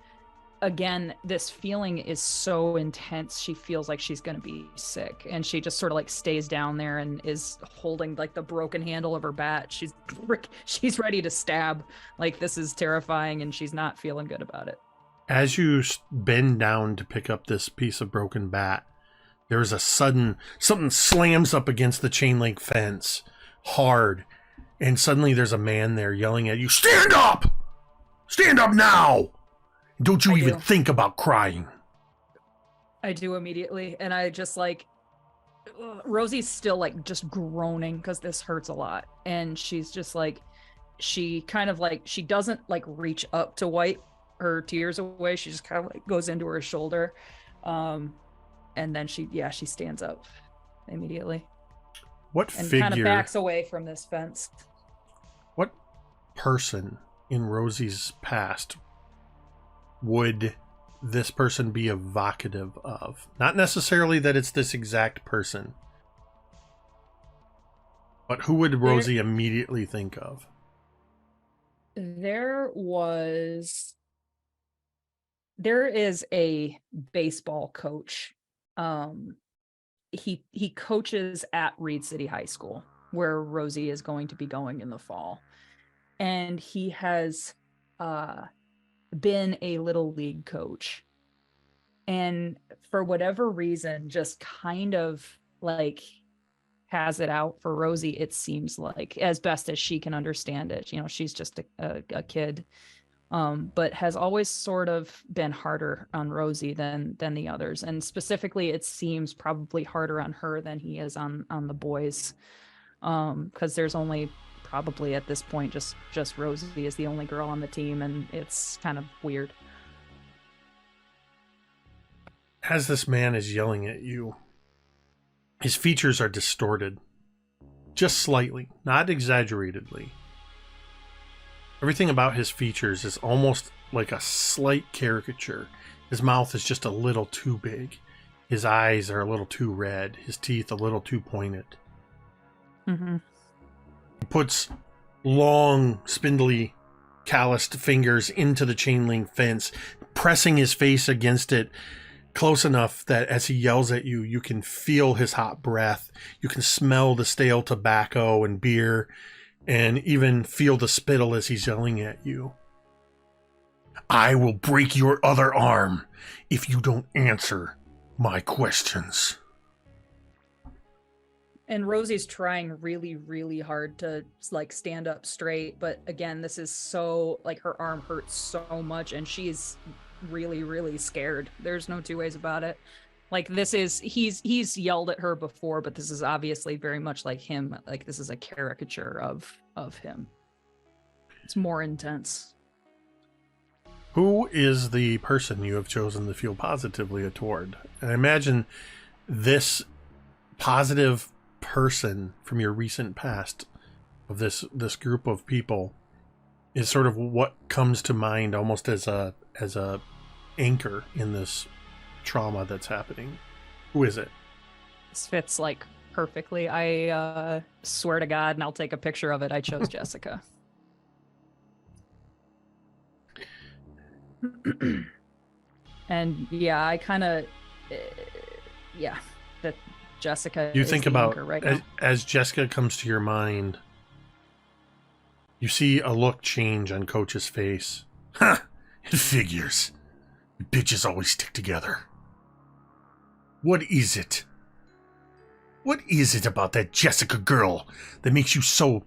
[SPEAKER 5] again this feeling is so intense she feels like she's going to be sick, and she just sort of like stays down there and is holding like the broken handle of her bat. She's ready to stab. Like, this is terrifying, and she's not feeling good about it.
[SPEAKER 1] As you bend down to pick up this piece of broken bat, there is a sudden, something slams up against the chain link fence hard, and suddenly there's a man there yelling at you, "Stand up! Stand up now! Don't you
[SPEAKER 5] I
[SPEAKER 1] even
[SPEAKER 5] do.
[SPEAKER 1] think about crying."
[SPEAKER 5] I do immediately, and I just like, Rosie's still like just groaning because this hurts a lot, and she's just like, she kind of like, she doesn't like reach up to wipe her tears away. She just kind of like goes into her shoulder, and then she stands up immediately
[SPEAKER 1] What
[SPEAKER 5] and
[SPEAKER 1] figure,
[SPEAKER 5] kind of backs away from this fence.
[SPEAKER 1] what person in Rosie's past would this person be evocative of? Not necessarily that it's this exact person, but who would Rosie immediately think of?
[SPEAKER 5] There is a baseball coach. He coaches at Reed City High School, where Rosie is going to be going in the fall. And he has been a little league coach. And for whatever reason, just kind of like has it out for Rosie, it seems like, as best as she can understand it. You know, she's just a kid. But has always sort of been harder on Rosie than the others, and specifically, it seems probably harder on her than he is on the boys, because there's only probably at this point just Rosie is the only girl on the team, and it's kind of weird.
[SPEAKER 1] As this man is yelling at you, his features are distorted, just slightly, not exaggeratedly. Everything about his features is almost like a slight caricature. His mouth is just a little too big. His eyes are a little too red. His teeth a little too pointed.
[SPEAKER 5] Mm-hmm.
[SPEAKER 1] He puts long, spindly, calloused fingers into the chain link fence, pressing his face against it close enough that as he yells at you, you can feel his hot breath. You can smell the stale tobacco and beer, and even feel the spittle as he's yelling at you. "I will break your other arm if you don't answer my questions."
[SPEAKER 5] And Rosie's trying really, really hard to like stand up straight, but again, this is so like, her arm hurts so much, and she's really, really scared. There's no two ways about it. Like, this is, he's yelled at her before, but this is obviously very much like him. Like, this is a caricature of him. It's more intense.
[SPEAKER 1] Who is the person you have chosen to feel positively toward? And I imagine this positive person from your recent past of this group of people is sort of what comes to mind almost as a anchor in this trauma that's happening. Who is it?
[SPEAKER 5] This fits like perfectly. I swear to God, and I'll take a picture of it, I chose Jessica. And yeah, I kind of that Jessica
[SPEAKER 1] You
[SPEAKER 5] is
[SPEAKER 1] think
[SPEAKER 5] the
[SPEAKER 1] about
[SPEAKER 5] anchor right now.
[SPEAKER 1] as Jessica comes to your mind, you see a look change on Coach's face. "Huh, it figures. You bitches always stick together. What is it? What is it about that Jessica girl that makes you so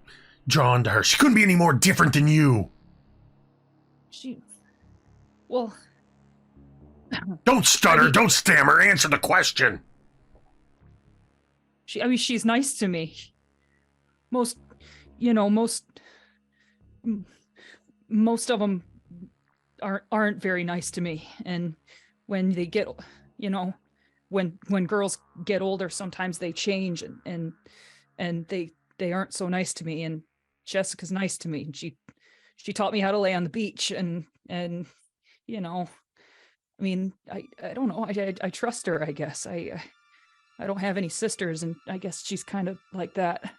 [SPEAKER 1] drawn to her? She couldn't be any more different than you."
[SPEAKER 5] Well,
[SPEAKER 1] Don't stutter,
[SPEAKER 5] I mean-
[SPEAKER 1] don't stammer, answer the question.
[SPEAKER 5] she's nice to me. Most of them aren't very nice to me. And when they get, you know, when girls get older, sometimes they change and they aren't so nice to me. And Jessica's nice to me. And she taught me how to lay on the beach and you know, I mean, I don't know. I trust her, I guess. I don't have any sisters, and I guess she's kind of like that.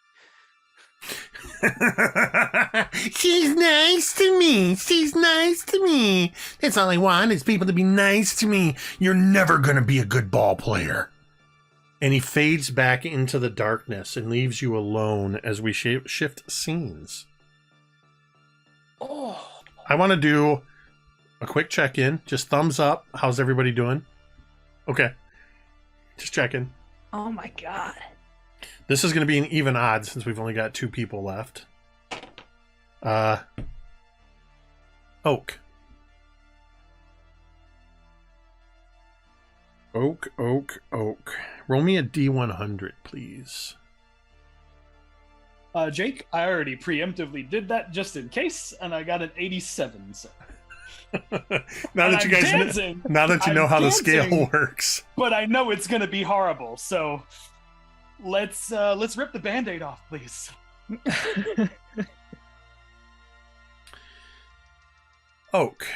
[SPEAKER 1] She's nice to me. She's nice to me. That's all I want is people to be nice to me. You're never going to be a good ball player. And he fades back into the darkness and leaves you alone as we shift scenes.
[SPEAKER 7] Oh,
[SPEAKER 1] I want to do a quick check-in. Just thumbs up. How's everybody doing? Okay. Just checking.
[SPEAKER 5] Oh my God.
[SPEAKER 1] This is going to be an even odds since we've only got 2 people left. Oak. Oak. Roll me a D100, please.
[SPEAKER 7] Jake, I already preemptively did that just in case, and I got an 87. So.
[SPEAKER 1] now that you know how the scale works.
[SPEAKER 7] But I know it's going to be horrible, so let's rip the Band-Aid off, please.
[SPEAKER 1] Oak.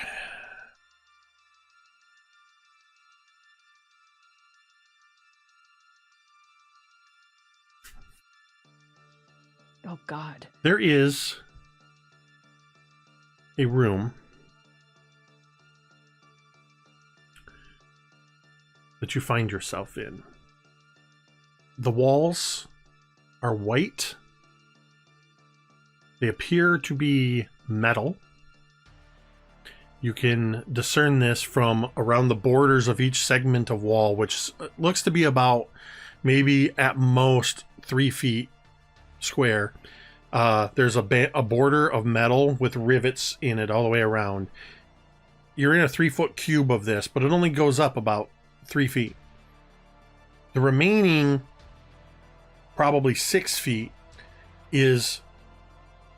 [SPEAKER 5] Oh God.
[SPEAKER 1] There is a room that you find yourself in. The walls are white. They appear to be metal. You can discern this from around the borders of each segment of wall, which looks to be about maybe at most 3 feet square. There's a border of metal with rivets in it all the way around. You're in a 3-foot cube of this, but it only goes up about 3 feet. The remaining probably 6 feet is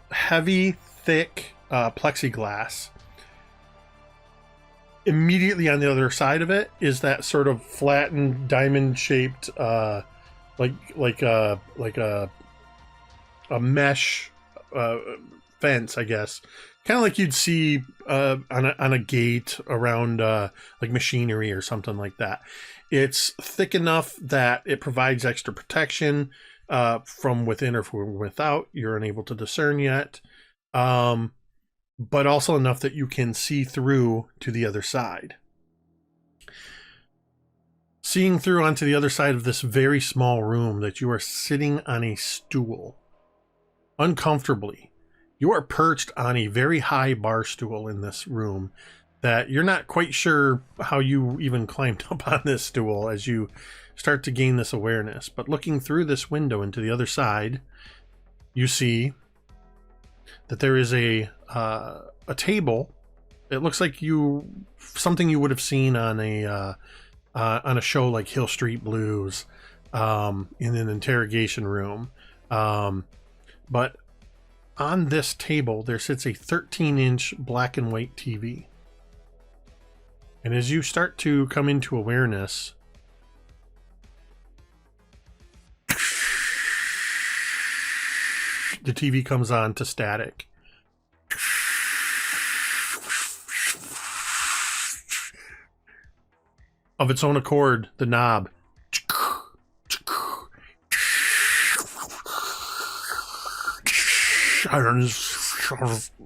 [SPEAKER 1] heavy, thick plexiglass. Immediately on the other side of it is that sort of flattened diamond-shaped, like a mesh fence, I guess, kind of like you'd see on a gate around like machinery or something like that. It's thick enough that it provides extra protection from within or from without. You're unable to discern yet, but also enough that you can see through to the other side. Seeing through onto the other side of this very small room, that you are sitting on a stool uncomfortably. You are perched on a very high bar stool in this room that you're not quite sure how you even climbed up on this stool as you start to gain this awareness. But looking through this window into the other side, you see that there is a table. It looks like something you would have seen on a show like Hill Street Blues, in an interrogation room. But on this table, there sits a 13-inch black and white TV. And as you start to come into awareness, the TV comes on to static. Of its own accord, the knob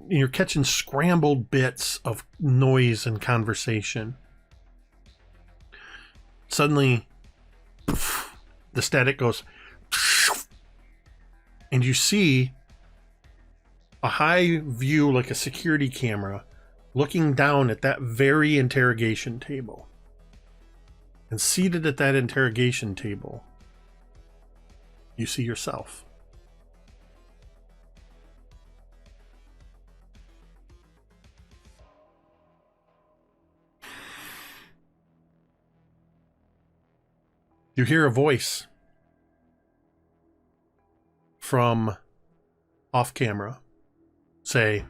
[SPEAKER 1] you're catching scrambled bits of noise and conversation. Suddenly, the static goes, and you see a high view, like a security camera, looking down at that very interrogation table. And seated at that interrogation table, you see yourself. You hear a voice from off camera say,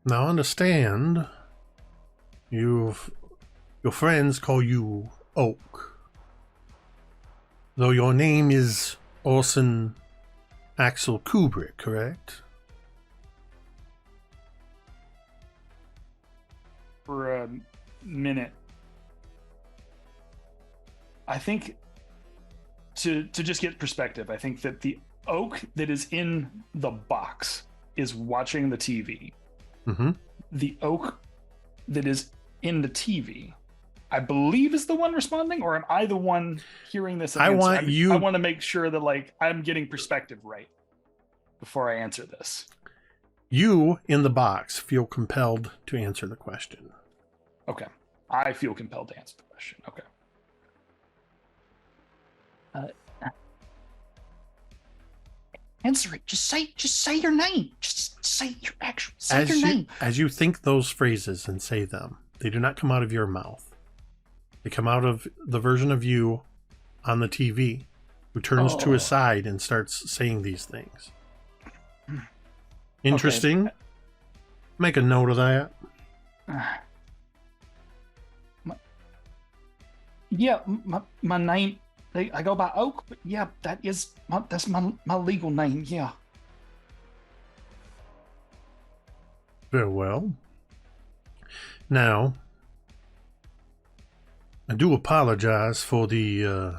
[SPEAKER 1] Now understand, your friends call you Oak. Though your name is Orson Axel Kubrick, correct?
[SPEAKER 7] For a minute, I think to just get perspective, I think that the oak that is in the box is watching the TV.
[SPEAKER 1] Mm-hmm.
[SPEAKER 7] The oak that is in the TV, I believe, is the one responding, or am I the one hearing this?
[SPEAKER 1] I want you.
[SPEAKER 7] I want to make sure that I'm getting perspective right before I answer this.
[SPEAKER 1] You in the box feel compelled to answer the question.
[SPEAKER 7] Okay, I feel compelled to answer the question. Okay. Answer it. Just say your name. Just say your actual. Say your name.
[SPEAKER 1] As you think those phrases and say them, they do not come out of your mouth. They come out of the version of you on the TV, who turns to his side and starts saying these things. Interesting. Okay. Make a note of that.
[SPEAKER 7] My name. I go by Oak, but yeah, that's my legal name. Yeah.
[SPEAKER 1] Very well. Now, I do apologize for the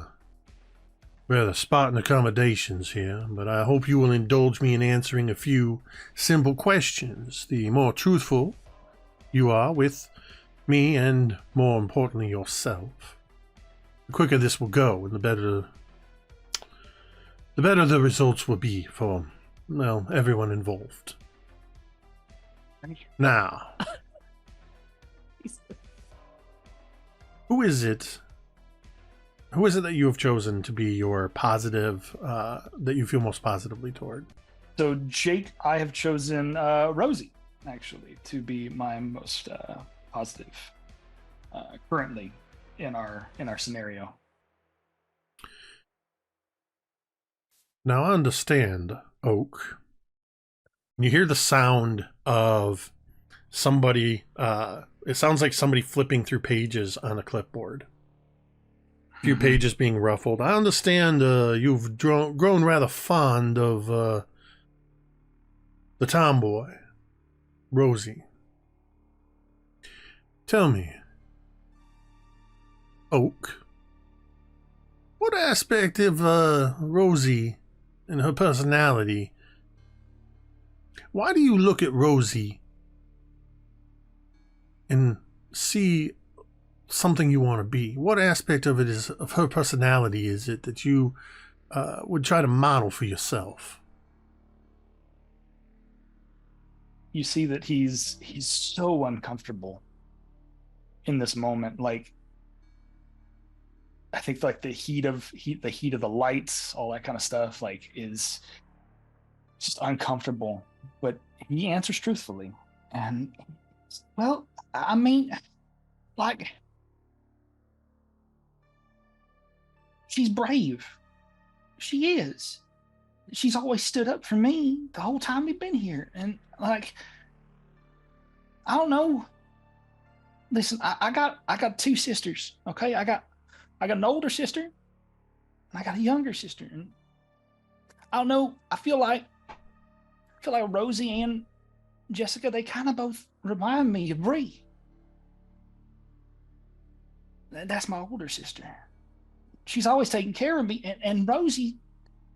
[SPEAKER 1] rather Spartan accommodations here, but I hope you will indulge me in answering a few simple questions. The more truthful you are with me, and more importantly yourself, the quicker this will go, and the better the results will be for, well, everyone involved. Now, who is it that you have chosen to be your positive, that you feel most positively toward?
[SPEAKER 7] So, Jake, I have chosen Rosie, actually, to be my most positive currently in our scenario.
[SPEAKER 1] Now I understand, Oak. You hear the sound of somebody, it sounds like somebody flipping through pages on a clipboard. A few pages being ruffled. I understand you've grown rather fond of the tomboy, Rosie. Tell me, Oak, what aspect of Rosie and her personality, why do you look at Rosie and see something you want to be? What aspect of it is, of her personality, is it that you would try to model for yourself?
[SPEAKER 7] You see that he's so uncomfortable in this moment. Like, I think like the heat of the lights, all that kind of stuff, like, is just uncomfortable. But he answers truthfully, and well, I mean, like, she's brave. She is. She's always stood up for me the whole time we've been here, and like, I don't know. Listen, I got two sisters. Okay, I got an older sister, and I got a younger sister, and I don't know. I feel like Rosie and Jessica, they kind of both remind me of Bree. That's my older sister. She's always taking care of me, and Rosie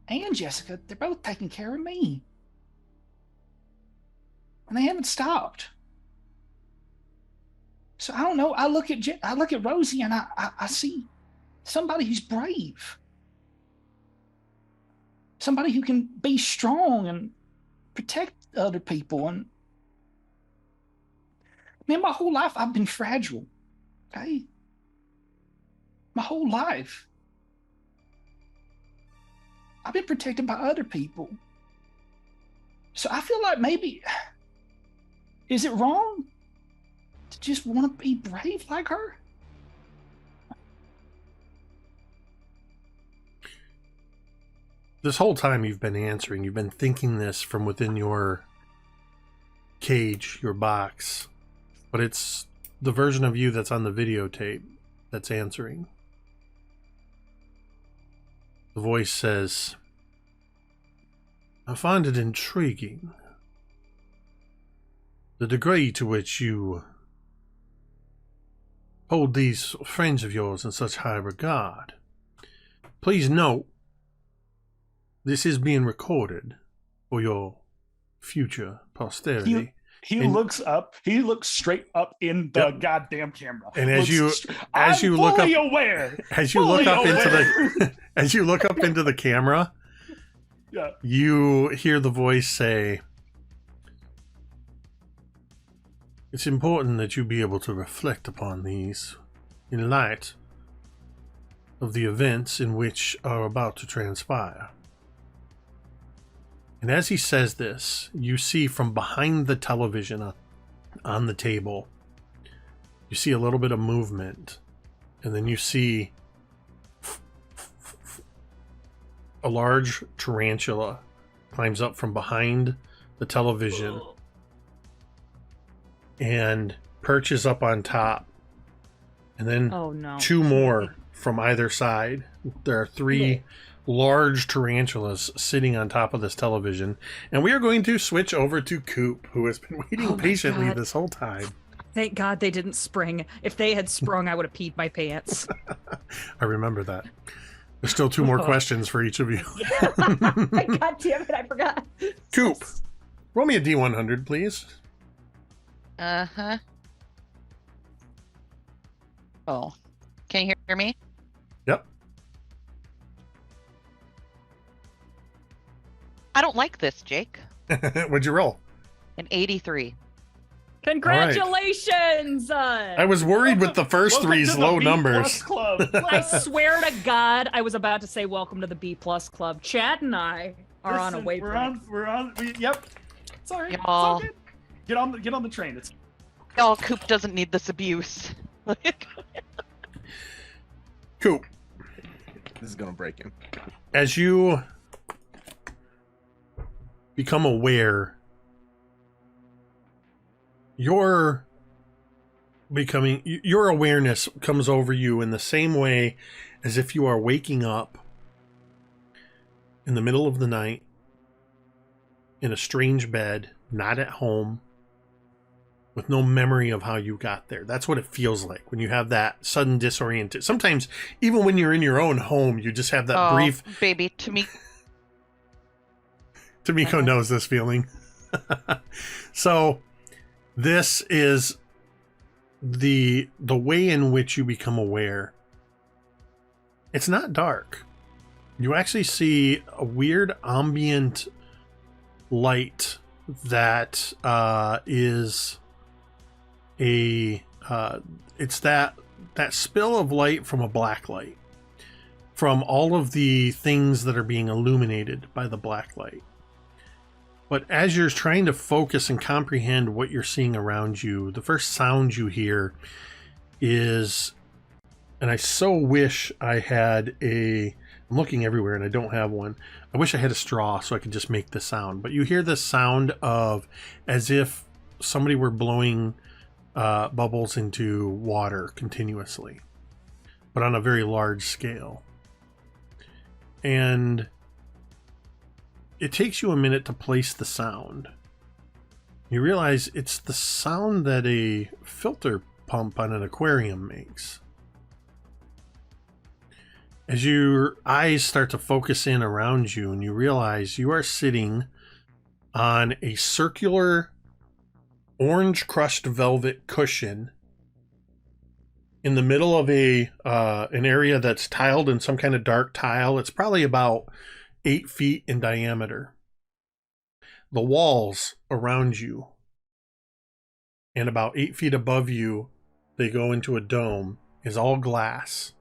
[SPEAKER 7] and Jessica, they're both taking care of me, and they haven't stopped. So I don't know. I look at Rosie, and I see somebody who's brave, somebody who can be strong and protect other people. And man, my whole life I've been fragile. Okay, my whole life I've been protected by other people. So I feel like maybe, is it wrong to just want to be brave like her?
[SPEAKER 1] This whole time you've been answering, you've been thinking this from within your cage, your box, but it's the version of you that's on the videotape that's answering. The voice says, I find it intriguing the degree to which you hold these friends of yours in such high regard. Please note, this is being recorded for your future posterity.
[SPEAKER 7] He
[SPEAKER 1] And-
[SPEAKER 7] looks up. He looks straight up in the goddamn camera.
[SPEAKER 1] And as
[SPEAKER 7] Looks
[SPEAKER 1] you-
[SPEAKER 7] str-
[SPEAKER 1] as
[SPEAKER 7] I'm
[SPEAKER 1] you look
[SPEAKER 7] fully
[SPEAKER 1] up-
[SPEAKER 7] aware.
[SPEAKER 1] As you look
[SPEAKER 7] Fully
[SPEAKER 1] up into
[SPEAKER 7] aware.
[SPEAKER 1] the as you look up into the camera,
[SPEAKER 7] Yeah.
[SPEAKER 1] you hear the voice say, it's important that you be able to reflect upon these in light of the events in which are about to transpire. And as he says this, you see from behind the television on the table, you see a little bit of movement, and then you see a large tarantula climbs up from behind the television and perches up on top, and then
[SPEAKER 5] Oh no.
[SPEAKER 1] two more from either side. There are three large tarantulas sitting on top of this television, and we are going to switch over to Coop, who has been waiting
[SPEAKER 5] Oh my
[SPEAKER 1] patiently
[SPEAKER 5] God.
[SPEAKER 1] this whole time.
[SPEAKER 5] Thank God they didn't spring. If they had sprung, I would have peed my pants.
[SPEAKER 1] I remember that. There's still two more questions for each of you.
[SPEAKER 5] God damn it, I forgot.
[SPEAKER 1] Coop, roll me a D100, please.
[SPEAKER 4] Uh-huh. Oh. Can you hear me?
[SPEAKER 1] Yep.
[SPEAKER 4] I don't like this, Jake.
[SPEAKER 1] What'd you roll?
[SPEAKER 4] An 83.
[SPEAKER 5] Congratulations!
[SPEAKER 1] I was worried with the first
[SPEAKER 7] Welcome
[SPEAKER 1] three
[SPEAKER 7] to the
[SPEAKER 1] slow
[SPEAKER 7] B+
[SPEAKER 1] numbers.
[SPEAKER 7] Club.
[SPEAKER 5] I swear to God, I was about to say welcome to the B+ Club. Chad and I are on a
[SPEAKER 7] Listen,
[SPEAKER 5] wavelength.
[SPEAKER 7] Yep. It's all right. It's
[SPEAKER 4] Y'all.
[SPEAKER 7] all good. Get on the train. It's
[SPEAKER 4] Oh, Coop doesn't need this abuse.
[SPEAKER 1] Coop,
[SPEAKER 2] This is gonna break him.
[SPEAKER 1] as you become aware, your awareness comes over you in the same way as if you are waking up in the middle of the night in a strange bed, not at home, with no memory of how you got there. That's what it feels like when you have that sudden disorientation. Sometimes, even when you're in your own home, you just have that
[SPEAKER 4] Oh,
[SPEAKER 1] brief.
[SPEAKER 4] baby, to me.
[SPEAKER 1] Tamiko knows this feeling. So, this is the way in which you become aware. It's not dark. You actually see a weird ambient light that is it's that spill of light from a black light, from all of the things that are being illuminated by the black light. But as you're trying to focus and comprehend what you're seeing around you, the first sound you hear is, and I so wish I had I'm looking everywhere and I don't have one. I wish I had a straw so I could just make this sound. But you hear this sound of as if somebody were blowing bubbles into water continuously, but on a very large scale. And it takes you a minute to place the sound. You realize it's the sound that a filter pump on an aquarium makes. As your eyes start to focus in around you and you realize you are sitting on a circular orange crushed velvet cushion in the middle of an area that's tiled in some kind of dark tile. It's probably about 8 feet in diameter. The walls around you and about 8 feet above you, they go into a dome, is all glass.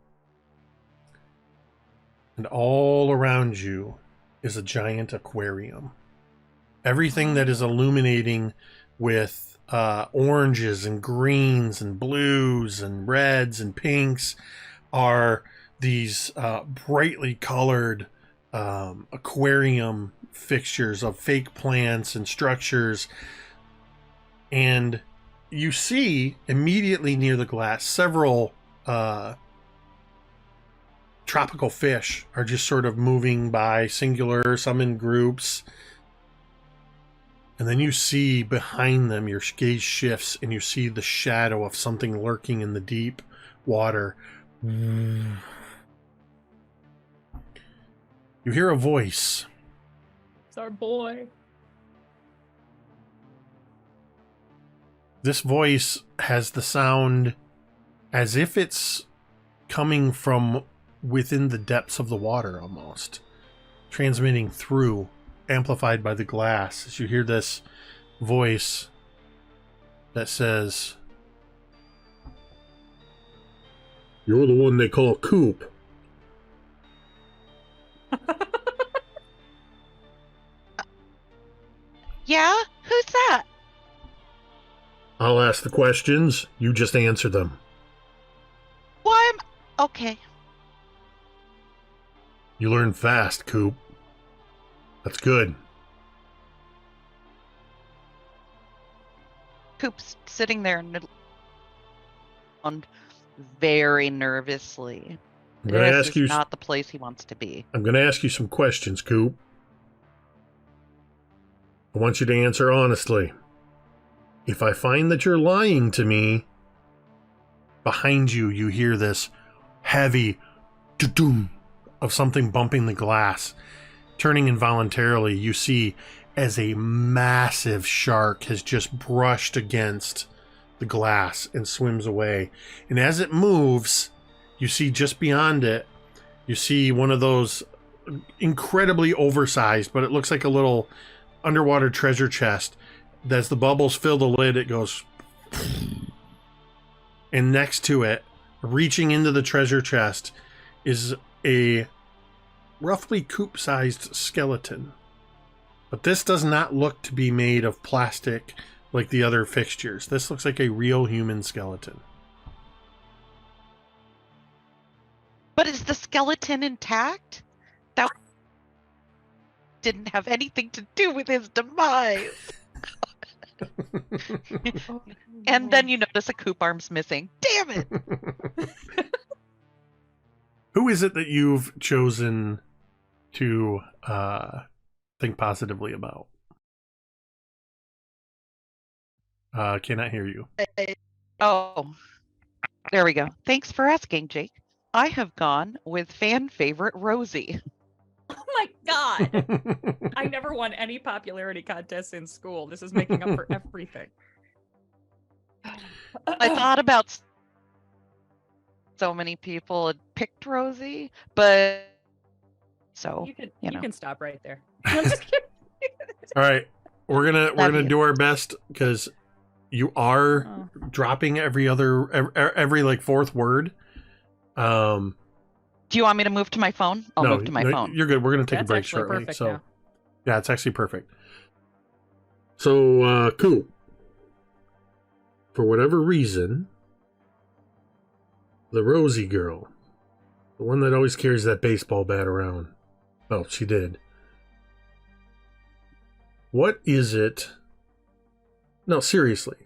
[SPEAKER 1] And all around you is a giant aquarium. Everything that is illuminating with oranges and greens and blues and reds and pinks are these brightly colored aquarium fixtures of fake plants and structures And you see immediately near the glass several tropical fish are just sort of moving by, singular, some in groups. And then you see behind them, your gaze shifts, and you see the shadow of something lurking in the deep water. You hear a voice.
[SPEAKER 5] It's our boy.
[SPEAKER 1] This voice has the sound as if it's coming from within the depths of the water almost, transmitting through, amplified by the glass. As you hear this voice that says, "You're the one they call Coop."
[SPEAKER 4] Yeah? Who's that?
[SPEAKER 1] I'll ask the questions, you just answer them.
[SPEAKER 4] Why am... Okay.
[SPEAKER 1] You learn fast, Coop. That's good.
[SPEAKER 4] Coop's sitting there and very nervously.
[SPEAKER 1] I'm gonna
[SPEAKER 4] This
[SPEAKER 1] ask
[SPEAKER 4] is
[SPEAKER 1] you.
[SPEAKER 4] not the place he wants to be.
[SPEAKER 1] I'm gonna ask you some questions, Coop. I want you to answer honestly. If I find that you're lying to me, behind you, you hear this heavy doo-doom of something bumping the glass. Turning involuntarily, you see as a massive shark has just brushed against the glass and swims away. And as it moves, you see just beyond it, you see one of those incredibly oversized, but it looks like a little underwater treasure chest. As the bubbles fill the lid, it goes, and next to it, reaching into the treasure chest, is a roughly Coop-sized skeleton. But this does not look to be made of plastic like the other fixtures. This looks like a real human skeleton.
[SPEAKER 4] But is the skeleton intact? That didn't have anything to do with his demise. And then you notice a Coop arm's missing. Damn it!
[SPEAKER 1] Who is it that you've chosen to think positively about? Cannot hear you.
[SPEAKER 4] Oh, there we go. Thanks for asking, Jake. I have gone with fan favorite Rosie.
[SPEAKER 5] Oh my god! I never won any popularity contests in school. This is making up for everything.
[SPEAKER 4] I thought about so many people had picked Rosie, but so
[SPEAKER 5] you can stop right there. I'm just kidding.
[SPEAKER 1] All right, we're
[SPEAKER 4] Love
[SPEAKER 1] gonna
[SPEAKER 4] you.
[SPEAKER 1] do our best because you are dropping every like fourth word.
[SPEAKER 4] Do you want me to move to my phone? I'll move to my phone.
[SPEAKER 1] You're good. We're gonna take
[SPEAKER 5] That's
[SPEAKER 1] a break
[SPEAKER 5] actually
[SPEAKER 1] shortly.
[SPEAKER 5] perfect
[SPEAKER 1] So
[SPEAKER 5] now.
[SPEAKER 1] yeah, it's actually perfect. So Coop, for whatever reason, the Rosie girl, the one that always carries that baseball bat around. Oh, she did. What is it? No, seriously.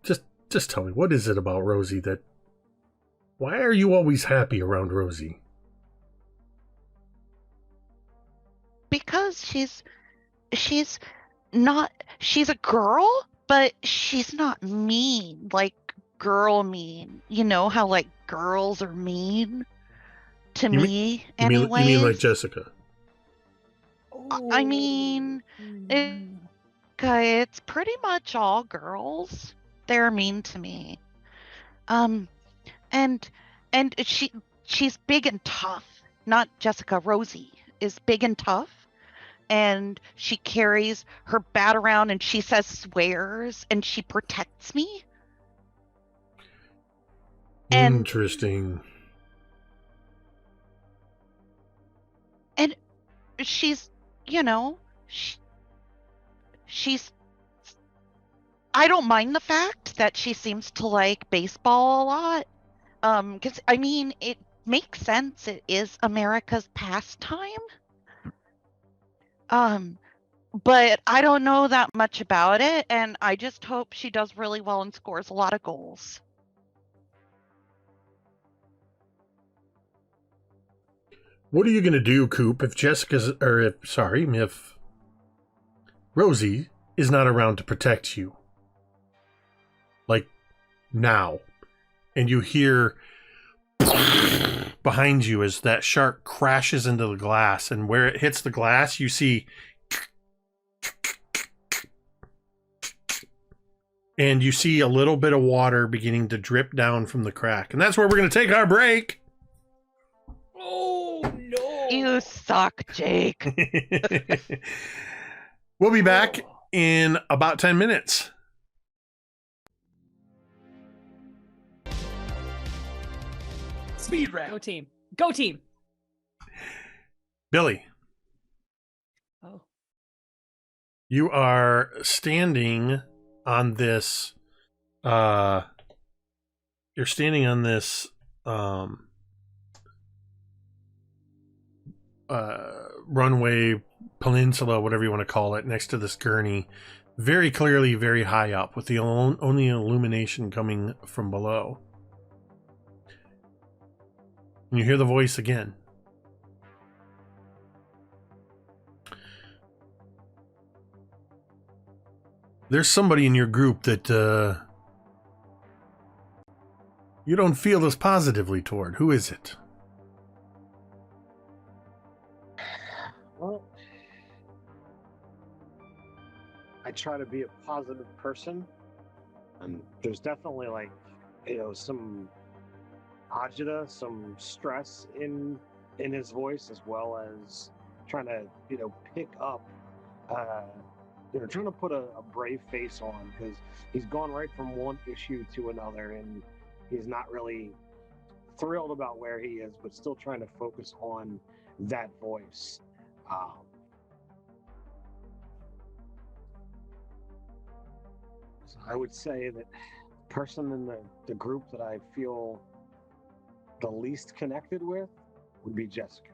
[SPEAKER 1] Just tell me, what is it about Rosie that... Why are you always happy around Rosie?
[SPEAKER 4] Because she's a girl, but she's not mean, like girl mean. You know how like girls are mean to me
[SPEAKER 1] You mean like
[SPEAKER 4] anyways?
[SPEAKER 1] Jessica?
[SPEAKER 4] I mean, it's pretty much all girls. They're mean to me. And she's big and tough. Not Jessica, Rosie is big and tough. And she carries her bat around and she says swears and she protects me. And
[SPEAKER 1] Interesting.
[SPEAKER 4] and she's, you know, she's I don't mind the fact that she seems to like baseball a lot. Because I mean, it makes sense. It is America's pastime. but I don't know that much about it, and I just hope she does really well and scores a lot of goals.
[SPEAKER 1] What are you going to do, Coop, if if Rosie is not around to protect you? Like, now. And you hear behind you as that shark crashes into the glass, and where it hits the glass, you see... And you see a little bit of water beginning to drip down from the crack. And that's where we're going to take our break.
[SPEAKER 5] Oh no!
[SPEAKER 4] You suck, Jake.
[SPEAKER 1] We'll be back in about 10 minutes.
[SPEAKER 7] Speed round.
[SPEAKER 5] Go team! Go team!
[SPEAKER 1] Billy,
[SPEAKER 5] Oh.
[SPEAKER 1] you are standing on this runway peninsula, whatever you want to call it, next to this gurney, very clearly very high up, with the only illumination coming from below. And you hear the voice again. There's somebody in your group that you don't feel as positively toward. Who is it?
[SPEAKER 3] Well, I try to be a positive person, and there's definitely some agita, some stress in his voice, as well as trying to pick up, trying to put a brave face on, because he's gone right from one issue to another, and he's not really thrilled about where he is, but still trying to focus on that voice. So I would say that the person in the group that I feel the least connected with would be Jessica.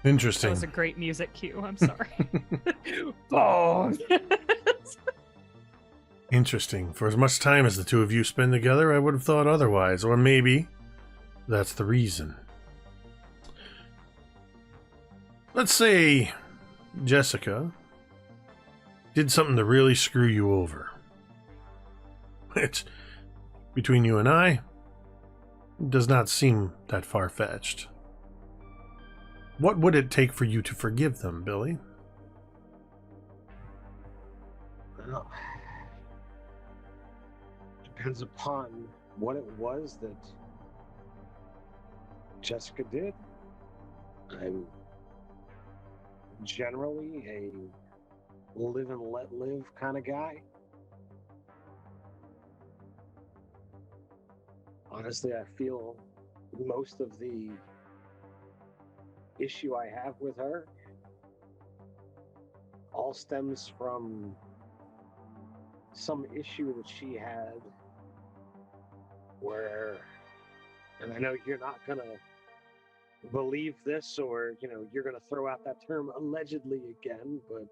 [SPEAKER 5] That
[SPEAKER 1] Interesting.
[SPEAKER 5] was a great music cue. I'm sorry. Oh.
[SPEAKER 1] Interesting. For as much time as the two of you spend together, I would have thought otherwise. Or maybe that's the reason. Let's say Jessica did something to really screw you over. Which, between you and I, does not seem that far-fetched. What would it take for you to forgive them, Billy?
[SPEAKER 3] Well, depends upon what it was that Jessica did. I'm generally a live and let live kind of guy. Honestly, I feel most of the issue I have with her all stems from some issue that she had where, and I know you're not gonna believe this, or you're gonna throw out that term allegedly again, but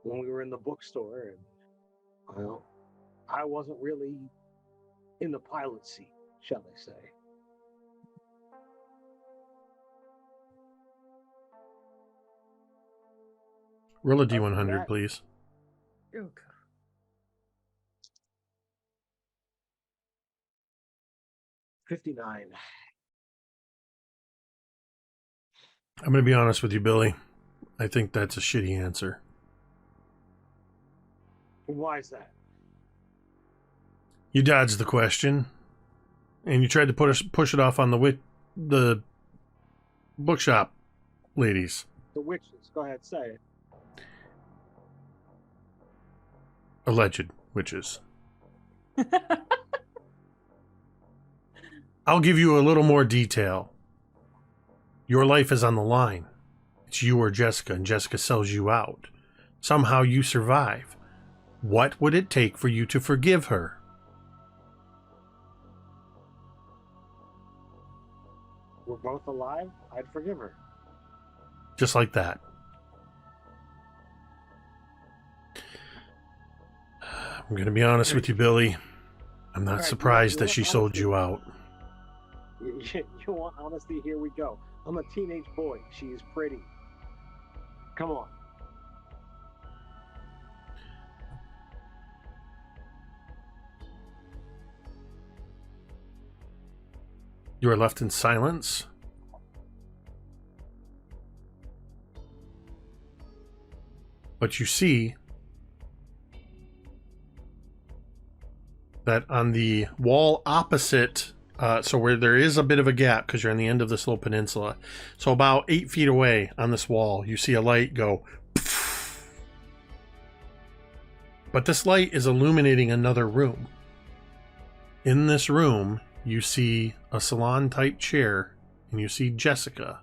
[SPEAKER 3] when we were in the bookstore, and well, I wasn't really in the pilot seat, shall I say.
[SPEAKER 1] Roll a D100, please.
[SPEAKER 5] Oh,
[SPEAKER 3] 59.
[SPEAKER 1] I'm going to be honest with you, Billy. I think that's a shitty answer.
[SPEAKER 3] Why is that?
[SPEAKER 1] You dodged the question, and you tried to push it off on the bookshop ladies.
[SPEAKER 3] The witches. Go ahead, say it.
[SPEAKER 1] Alleged witches. I'll give you a little more detail. Your life is on the line. It's you or Jessica, and Jessica sells you out. Somehow you survive. What would it take for you to forgive her?
[SPEAKER 3] We're both alive. I'd forgive her.
[SPEAKER 1] Just like that. I'm going to be honest with you, Billy. I'm not
[SPEAKER 3] Alright,
[SPEAKER 1] surprised
[SPEAKER 3] you
[SPEAKER 1] that
[SPEAKER 3] want
[SPEAKER 1] she sold
[SPEAKER 3] honesty?
[SPEAKER 1] you out.
[SPEAKER 3] You want honesty? Here we go. I'm a teenage boy. She is pretty. Come on.
[SPEAKER 1] You are left in silence. But you see that on the wall opposite, so where there is a bit of a gap because you're on the end of this little peninsula, so about 8 feet away on this wall, you see a light go. But this light is illuminating another room. In this room, you see a salon-type chair, and you see Jessica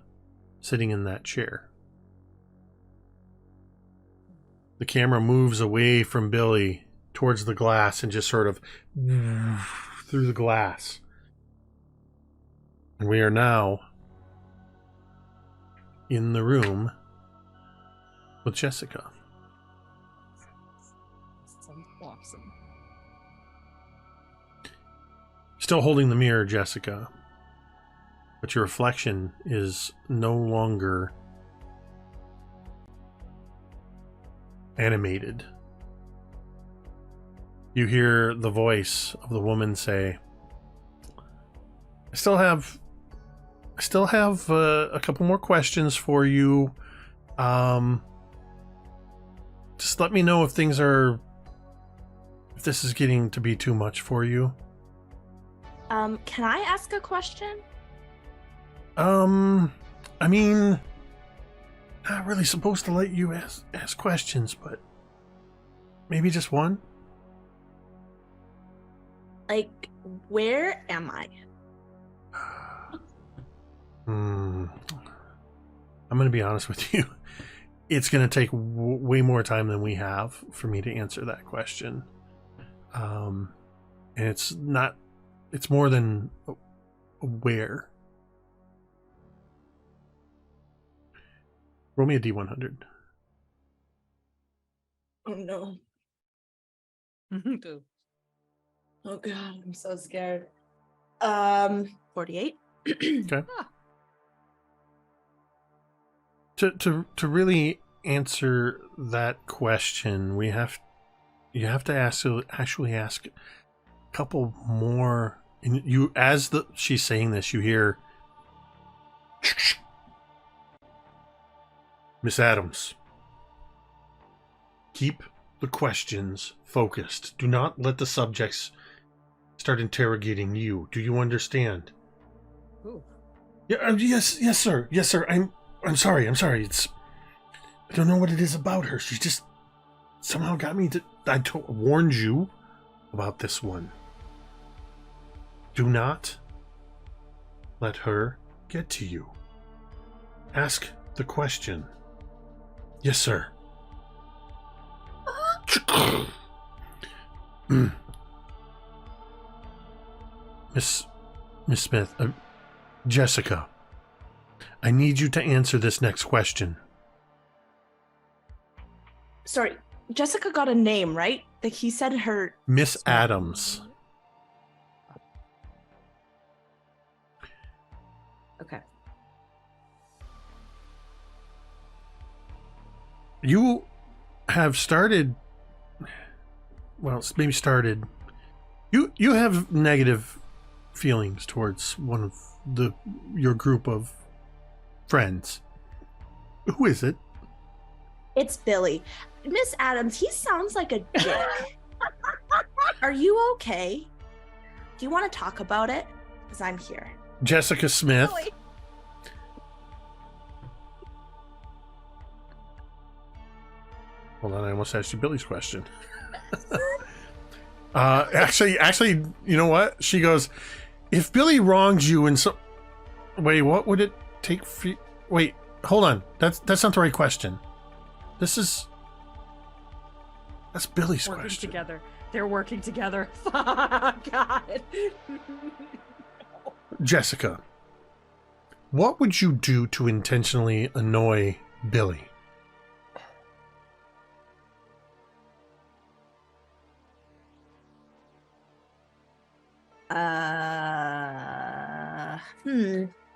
[SPEAKER 1] sitting in that chair. The camera moves away from Billy towards the glass and just sort of through the glass. And we are now in the room with Jessica.
[SPEAKER 5] Sounds awesome.
[SPEAKER 1] Still holding the mirror, Jessica. But your reflection is no longer animated. You hear the voice of the woman say, I still have a couple more questions for you. Just let me know if if this is getting to be too much for you.
[SPEAKER 6] Can I ask a question?
[SPEAKER 1] I mean, not really supposed to let you ask questions, but maybe just one.
[SPEAKER 6] Like, where am I?
[SPEAKER 1] I'm going to be honest with you. It's going to take way more time than we have for me to answer that question. And it's more than where. Roll me a D100.
[SPEAKER 6] Oh no. Oh god, I'm so scared. 48.
[SPEAKER 1] Okay. To really answer that question, you have to actually ask a couple more. And she's saying this, you hear, Miss Adams, keep the questions focused. Do not let the subjects start interrogating you. Do you understand?
[SPEAKER 5] Ooh.
[SPEAKER 1] Yeah. Yes, sir. Yes, sir. I'm sorry. I don't know what it is about her. She just somehow got me to. Warned you about this one. Do not let her get to you. Ask the question. Yes, sir. Miss Smith, Jessica, I need you to answer this next question.
[SPEAKER 6] Sorry, Jessica got a name, right? Like he said her.
[SPEAKER 1] Miss Adams.
[SPEAKER 6] Okay.
[SPEAKER 1] You have started. Well, maybe started. You have negative feelings towards one of your group of friends. Who is it?
[SPEAKER 6] It's Billy. Miss Adams, he sounds like a dick. Are you okay? Do you want to talk about it? Because I'm here.
[SPEAKER 1] Jessica Smith.
[SPEAKER 6] Billy.
[SPEAKER 1] Hold on, I almost asked you Billy's question. Actually, you know what? She goes, if Billy wrongs you in some... Wait, what would it take for... Wait, hold on. That's not the right question. That's Billy's
[SPEAKER 5] Working
[SPEAKER 1] question.
[SPEAKER 5] together. They're working together. God.
[SPEAKER 1] Jessica, What would you do to intentionally annoy Billy?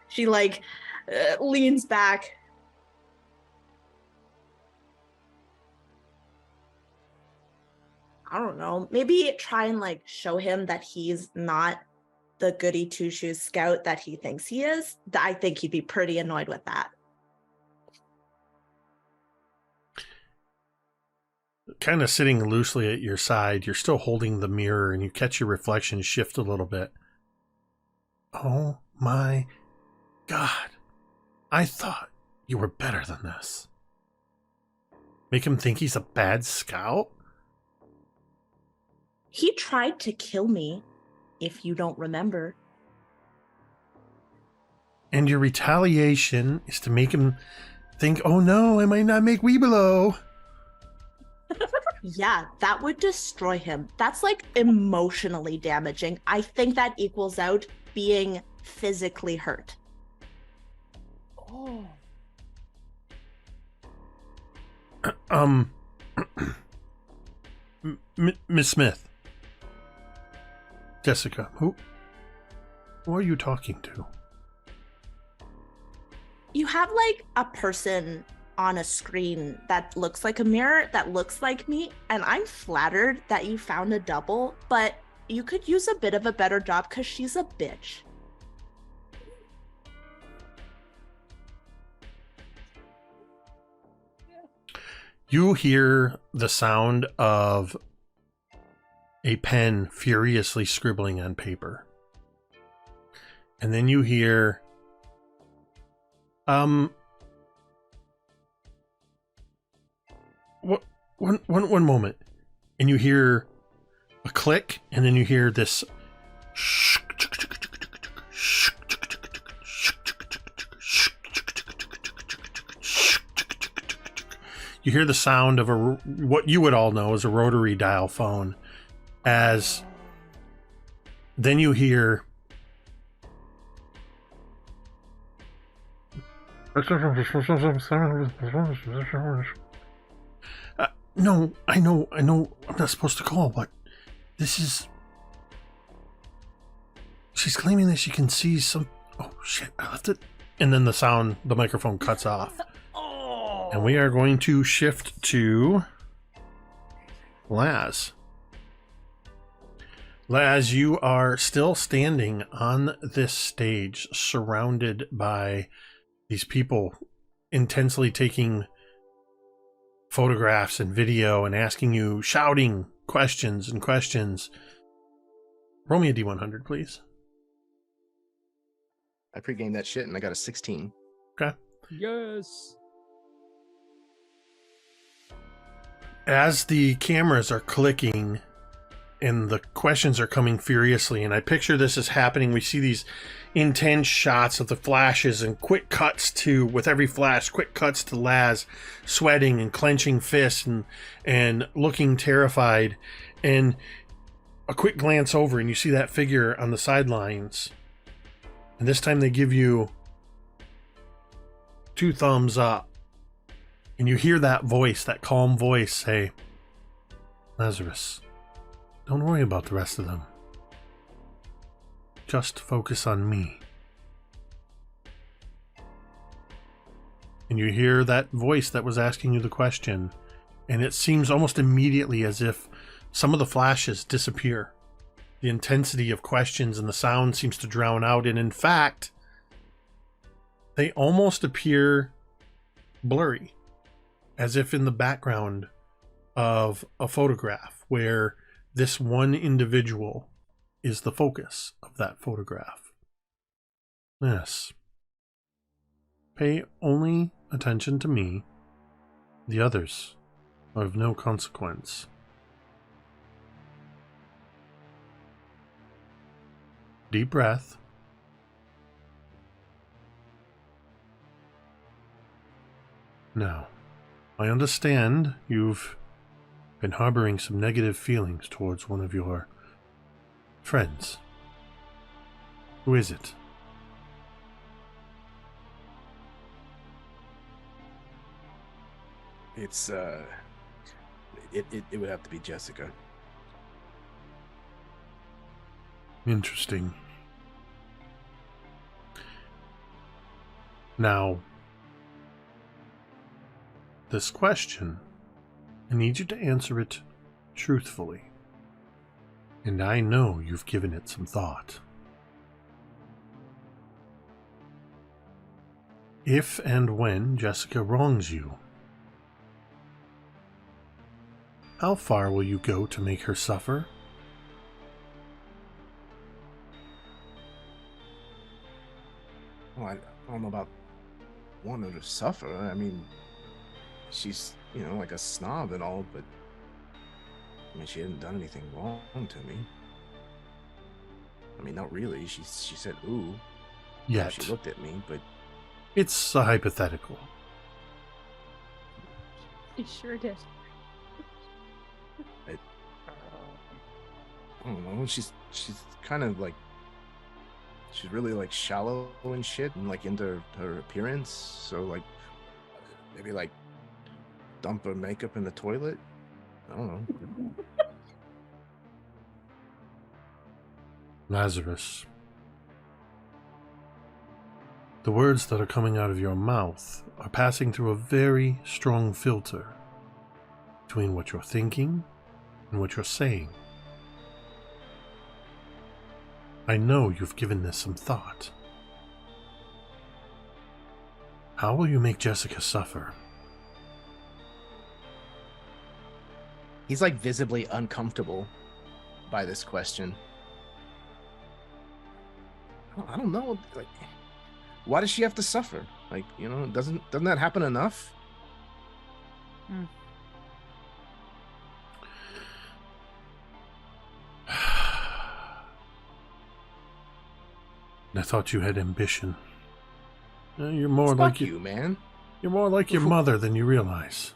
[SPEAKER 6] She like leans back. I don't know. Maybe try and like show him that he's not the goody two shoes scout that he thinks he is. I think he'd be pretty annoyed with that.
[SPEAKER 1] Kind of sitting loosely at your side, you're still holding the mirror and you catch your reflection shift a little bit. Oh my God. I thought you were better than this. Make him think he's a bad scout?
[SPEAKER 6] He tried to kill me, if you don't remember.
[SPEAKER 1] And your retaliation is to make him think, oh no, I might not make Weebelo.
[SPEAKER 6] Yeah, that would destroy him. That's like emotionally damaging. I think that equals out being physically hurt.
[SPEAKER 5] Oh.
[SPEAKER 1] Miss Smith. Jessica, who are you talking to?
[SPEAKER 6] You have like a person on a screen that looks like a mirror, that looks like me, and I'm flattered that you found a double, but you could use a bit of a better job because she's a bitch.
[SPEAKER 1] You hear the sound of a pen furiously scribbling on paper. And then you hear one moment. And you hear a click, and then you hear this you hear the sound of what you would all know as a rotary dial phone. As then you hear no, I know I'm not supposed to call, but this is, she's claiming that she can see some, oh shit, I left it, and then the microphone cuts off. And we are going to shift to Laz. Laz, you are still standing on this stage, surrounded by these people intensely taking photographs and video and asking you, shouting questions and questions. Roll me a D100, please.
[SPEAKER 2] I pre-gamed that shit and I got a 16.
[SPEAKER 1] Okay.
[SPEAKER 5] Yes.
[SPEAKER 1] As the cameras are clicking and the questions are coming furiously, and I picture this as happening, we see these intense shots of the flashes and quick cuts to, with every flash, quick cuts to Laz sweating and clenching fists and looking terrified, and a quick glance over and you see that figure on the sidelines, and this time they give you 2 thumbs up. And you hear that voice, that calm voice, say, Lazarus, don't worry about the rest of them. Just focus on me. And you hear that voice that was asking you the question, and it seems almost immediately as if some of the flashes disappear. The intensity of questions and the sound seems to drown out, and in fact, they almost appear blurry. As if in the background of a photograph where this one individual is the focus of that photograph. Yes. Pay only attention to me. The others are of no consequence. Deep breath. Now, I understand you've been harboring some negative feelings towards one of your friends. Who is it?
[SPEAKER 2] It's it would have to be Jessica.
[SPEAKER 1] Interesting. Now, this question, I need you to answer it truthfully. And I know you've given it some thought. If and when Jessica wrongs you, how far will you go to make her suffer?
[SPEAKER 2] Well, I don't know about wanting her to suffer. I mean, she's, like a snob and all, but I mean, she hadn't done anything wrong to me. I mean, not really. She said, ooh.
[SPEAKER 1] Yet.
[SPEAKER 2] She looked at me, but...
[SPEAKER 1] It's a hypothetical.
[SPEAKER 5] He sure did.
[SPEAKER 2] I don't know. She's kind of like... She's really, like, shallow and shit and, like, into her appearance. So, like, maybe, like, dump her makeup in the toilet? I don't know.
[SPEAKER 1] Lazarus, the words that are coming out of your mouth are passing through a very strong filter between what you're thinking and what you're saying. I know you've given this some thought. How will you make Jessica suffer?
[SPEAKER 2] He's, like, visibly uncomfortable by this question. I don't know. Like, why does she have to suffer? Like, doesn't that happen enough?
[SPEAKER 1] I thought you had ambition. You're more
[SPEAKER 2] Fuck
[SPEAKER 1] like
[SPEAKER 2] you, man.
[SPEAKER 1] You're more like your mother than you realize.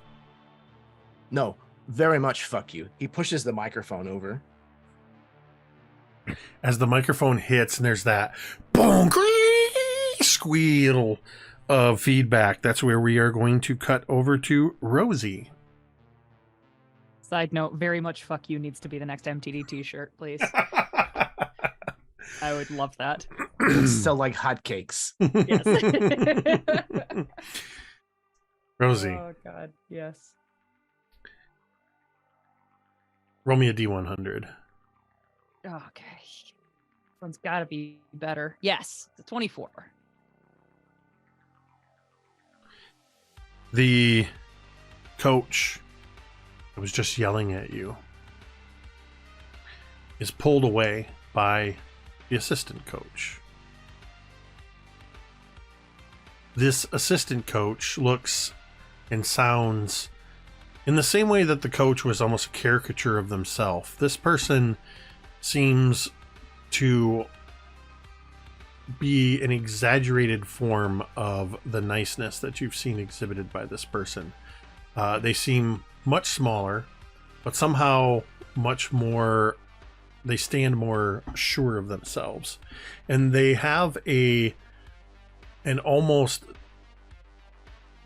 [SPEAKER 2] No, very much fuck you. He pushes the microphone over.
[SPEAKER 1] As the microphone hits and there's that boom squeal of feedback, that's where we are going to cut over to Rosie.
[SPEAKER 5] Side note, very much fuck you needs to be the next MTD t-shirt, please. I would love that.
[SPEAKER 2] Sell like hotcakes.
[SPEAKER 5] Yes.
[SPEAKER 1] Rosie.
[SPEAKER 5] Oh god, yes.
[SPEAKER 1] Roll me a D100.
[SPEAKER 5] Okay. This one's gotta be better. Yes, it's a 24.
[SPEAKER 1] The coach that was just yelling at you is pulled away by the assistant coach. This assistant coach looks and sounds in the same way that the coach was almost a caricature of themselves. This person seems to be an exaggerated form of the niceness that you've seen exhibited by this person. They seem much smaller, but somehow much more, they stand more sure of themselves. And they have an almost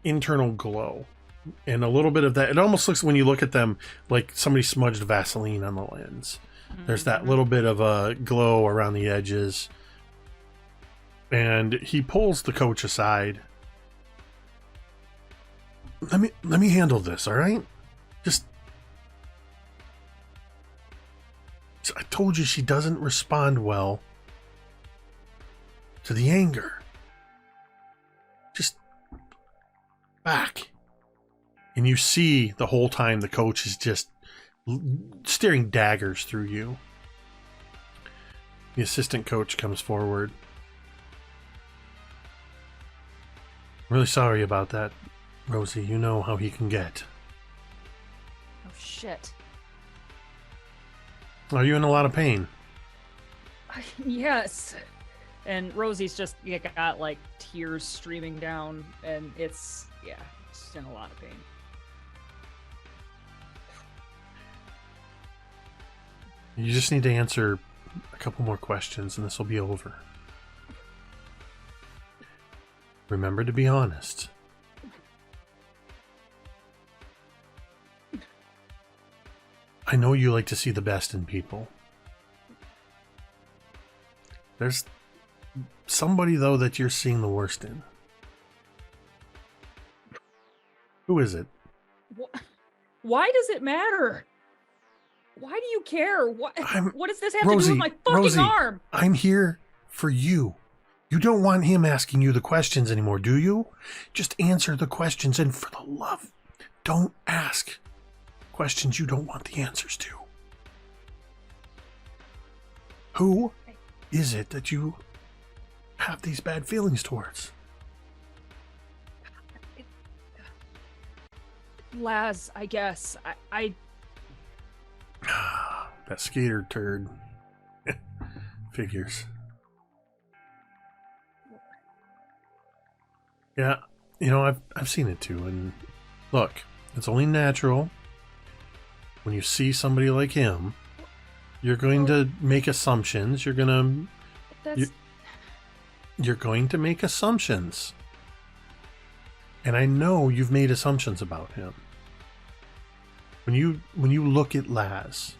[SPEAKER 1] internal glow. And a little bit of that, it almost looks, when you look at them, like somebody smudged Vaseline on the lens. There's that little bit of a glow around the edges. And he pulls the coach aside. Let me handle this, all right? Just I told you she doesn't respond well to the anger. Just back. And you see the whole time the coach is just staring daggers through you. The assistant coach comes forward. Really sorry about that, Rosie. You know how he can get.
[SPEAKER 5] Oh shit.
[SPEAKER 1] Are you in a lot of pain?
[SPEAKER 5] Yes. And Rosie's just got like tears streaming down, and it's she's in a lot of pain.
[SPEAKER 1] You just need to answer a couple more questions and this will be over. Remember to be honest. I know you like to see the best in people. There's somebody, though, that you're seeing the worst in. Who is it?
[SPEAKER 5] Why does it matter? Why do you care? What does this have to do with my fucking
[SPEAKER 1] Rosie,
[SPEAKER 5] arm?
[SPEAKER 1] I'm here for you. You don't want him asking you the questions anymore, do you? Just answer the questions, and for the love, don't ask questions you don't want the answers to. Who is it that you have these bad feelings towards?
[SPEAKER 5] Laz, I guess. I
[SPEAKER 1] That skater turd. Figures. Yeah, you know, I've seen it too, and look, it's only natural when you see somebody like him, you're going to make assumptions. You're going to make assumptions. And I know you've made assumptions about him. When you look at Laz,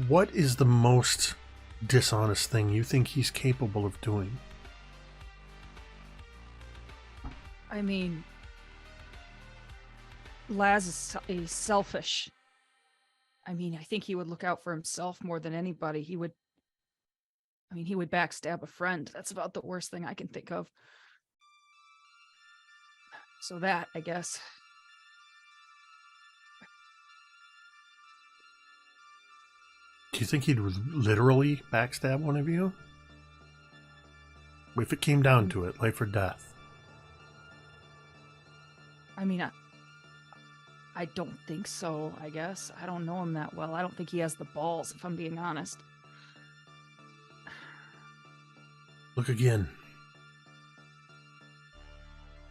[SPEAKER 1] what is the most dishonest thing you think he's capable of doing?
[SPEAKER 5] I mean, Laz is selfish. I mean, I think he would look out for himself more than anybody. He would backstab a friend. That's about the worst thing I can think of. So that, I guess.
[SPEAKER 1] Do you think he'd literally backstab one of you? If it came down to it, life or death?
[SPEAKER 5] I mean, I don't think so, I guess. I don't know him that well. I don't think he has the balls, if I'm being honest.
[SPEAKER 1] Look again.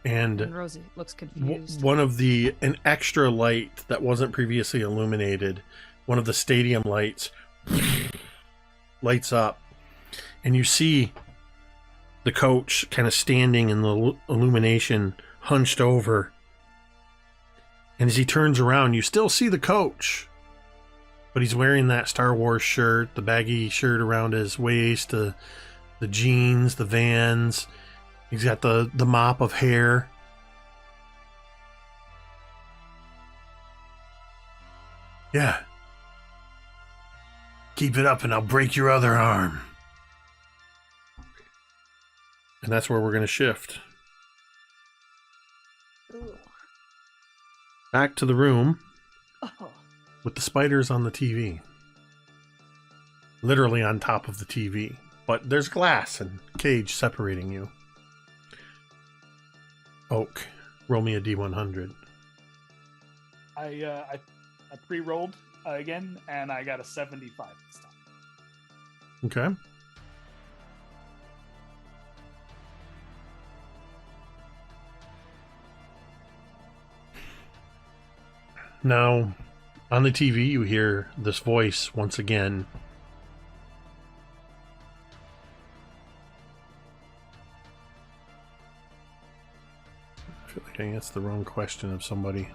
[SPEAKER 1] And
[SPEAKER 5] Rosie looks confused.
[SPEAKER 1] An extra light that wasn't previously illuminated, one of the stadium lights lights up, and you see the coach kind of standing in the illumination, hunched over. And as he turns around, you still see the coach, but he's wearing that Star Wars shirt, the baggy shirt around his waist, the jeans, the Vans. He's got the mop of hair. Yeah. Keep it up and I'll break your other arm. And that's where we're going to shift.
[SPEAKER 6] Ooh.
[SPEAKER 1] Back to the room
[SPEAKER 5] Oh.
[SPEAKER 1] with the spiders on the TV. Literally on top of the TV. But there's glass and cage separating you. Oak, roll me a D100.
[SPEAKER 7] I pre-rolled again, and I got a 75 this time.
[SPEAKER 1] Okay. Now, on the TV, you hear this voice once again. I feel like I answered the wrong question of somebody.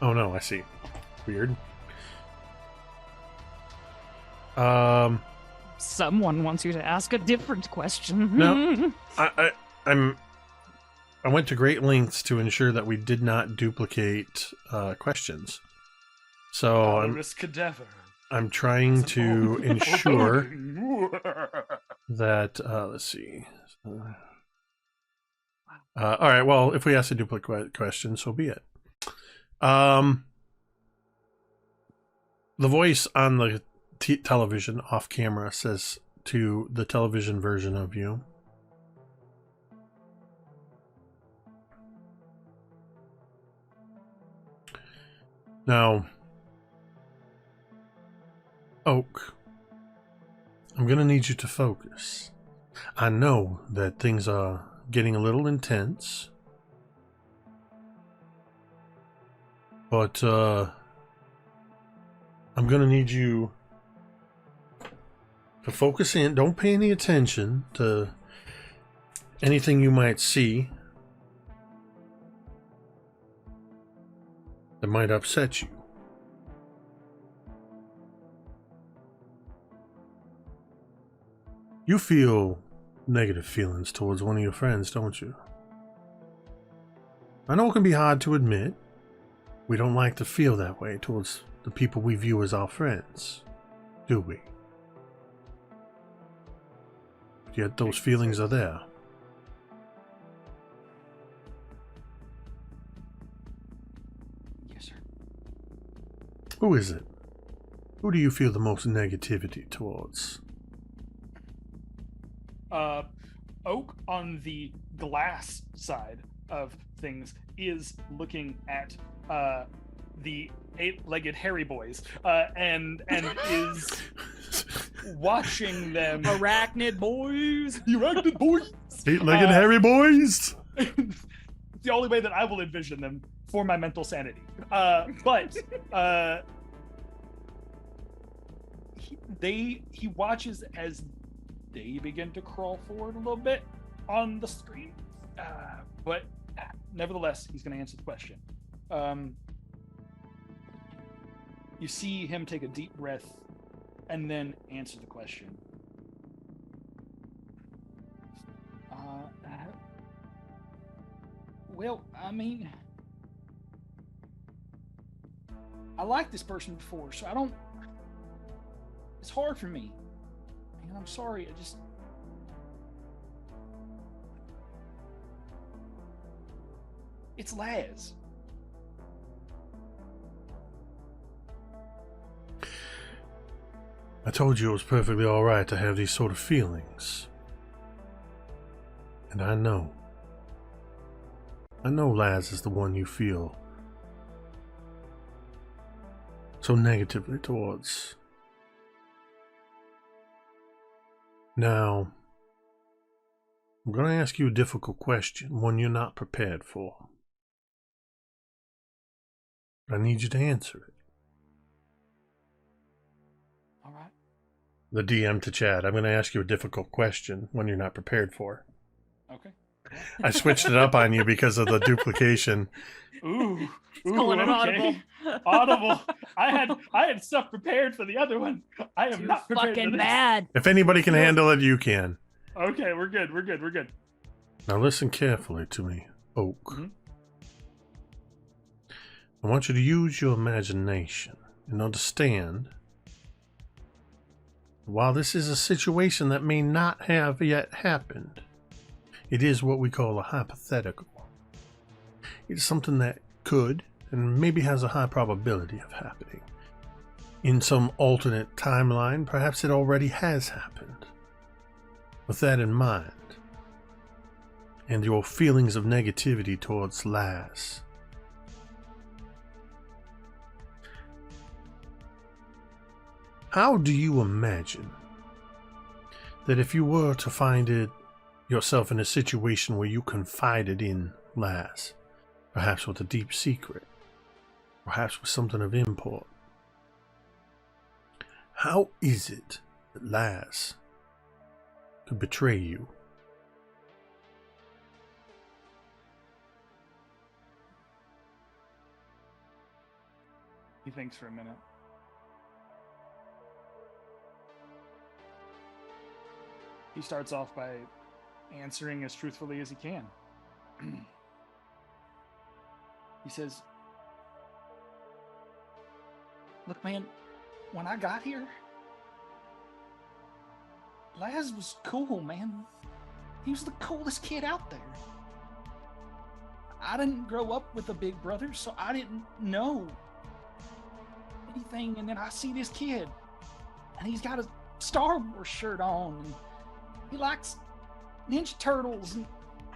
[SPEAKER 1] Oh no, I see. Weird.
[SPEAKER 5] Someone wants you to ask a different question.
[SPEAKER 1] No. I went to great lengths to ensure that we did not duplicate questions. So I'm trying to ensure that let's see. All right, well, if we ask a duplicate question, so be it. The voice on the television off camera says to the television version of you, now, Oak, I'm going to need you to focus. I know that things are getting a little intense, but I'm going to need you So focus in. Don't pay any attention to anything you might see that might upset you. You feel negative feelings towards one of your friends, don't you? I know it can be hard to admit. We don't like to feel that way towards the people we view as our friends, do we? Yet those feelings are there.
[SPEAKER 7] Yes, sir.
[SPEAKER 1] Who is it? Who do you feel the most negativity towards?
[SPEAKER 7] Oak on the glass side of things is looking at the eight-legged hairy boys and is watching them.
[SPEAKER 5] Arachnid boys.
[SPEAKER 7] Arachnid boys.
[SPEAKER 1] Eight-legged hairy boys.
[SPEAKER 7] The only way that I will envision them for my mental sanity. But he watches as they begin to crawl forward a little bit on the screen. But nevertheless, he's going to answer the question. You see him take a deep breath and then answer the question. Well, I mean, I liked this person before, so I don't. It's hard for me. And I'm sorry, it's Laz.
[SPEAKER 1] I told you it was perfectly alright to have these sort of feelings. And I know Laz is the one you feel so negatively towards. Now, I'm going to ask you a difficult question, one you're not prepared for. But I need you to answer it.
[SPEAKER 7] All right.
[SPEAKER 1] The DM to Chad, I'm going to ask you a difficult question, one you're not prepared for.
[SPEAKER 7] Okay.
[SPEAKER 1] I switched it up on you because of the duplication.
[SPEAKER 7] Ooh,
[SPEAKER 5] Calling an audible.
[SPEAKER 7] Audible. I had stuff prepared for the other one. I am
[SPEAKER 5] Too
[SPEAKER 7] not prepared
[SPEAKER 5] fucking
[SPEAKER 7] for this.
[SPEAKER 5] bad.
[SPEAKER 1] If anybody can handle it, you can.
[SPEAKER 7] Okay, we're good.
[SPEAKER 1] Now listen carefully to me, Oak.
[SPEAKER 7] Mm-hmm.
[SPEAKER 1] I want you to use your imagination and understand, while this is a situation that may not have yet happened, it is what we call a hypothetical. It's something that could and maybe has a high probability of happening. In some alternate timeline, perhaps it already has happened. With that in mind, and your feelings of negativity towards Laz, how do you imagine that if you were to find yourself in a situation where you confided in Laz, perhaps with a deep secret, perhaps with something of import, how is it that Laz could betray you?
[SPEAKER 7] He thinks for a minute. He starts off by answering as truthfully as he can. He says, "Look, man, when I got here, Laz was cool, man. He was the coolest kid out there. I didn't grow up with a big brother, so I didn't know anything. And then I see this kid, and he's got a Star Wars shirt on, and he likes Ninja Turtles, and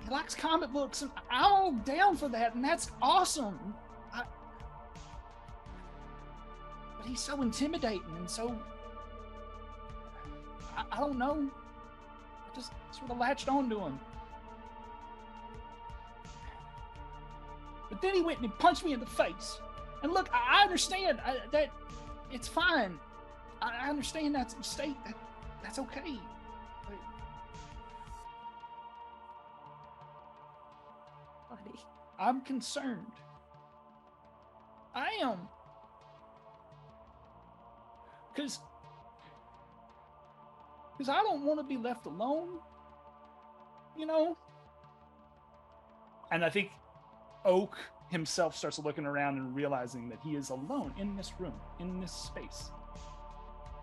[SPEAKER 7] he likes comic books, and I'm all down for that, and that's awesome. But he's so intimidating, and so I don't know. I just sort of latched on to him. But then he went and he punched me in the face. And look, I understand that it's fine. I understand that's a mistake. That's okay. Like,
[SPEAKER 5] Buddy.
[SPEAKER 7] I'm concerned. I am. Because I don't want to be left alone, you know? And I think Oak himself starts looking around and realizing that he is alone in this room, in this space,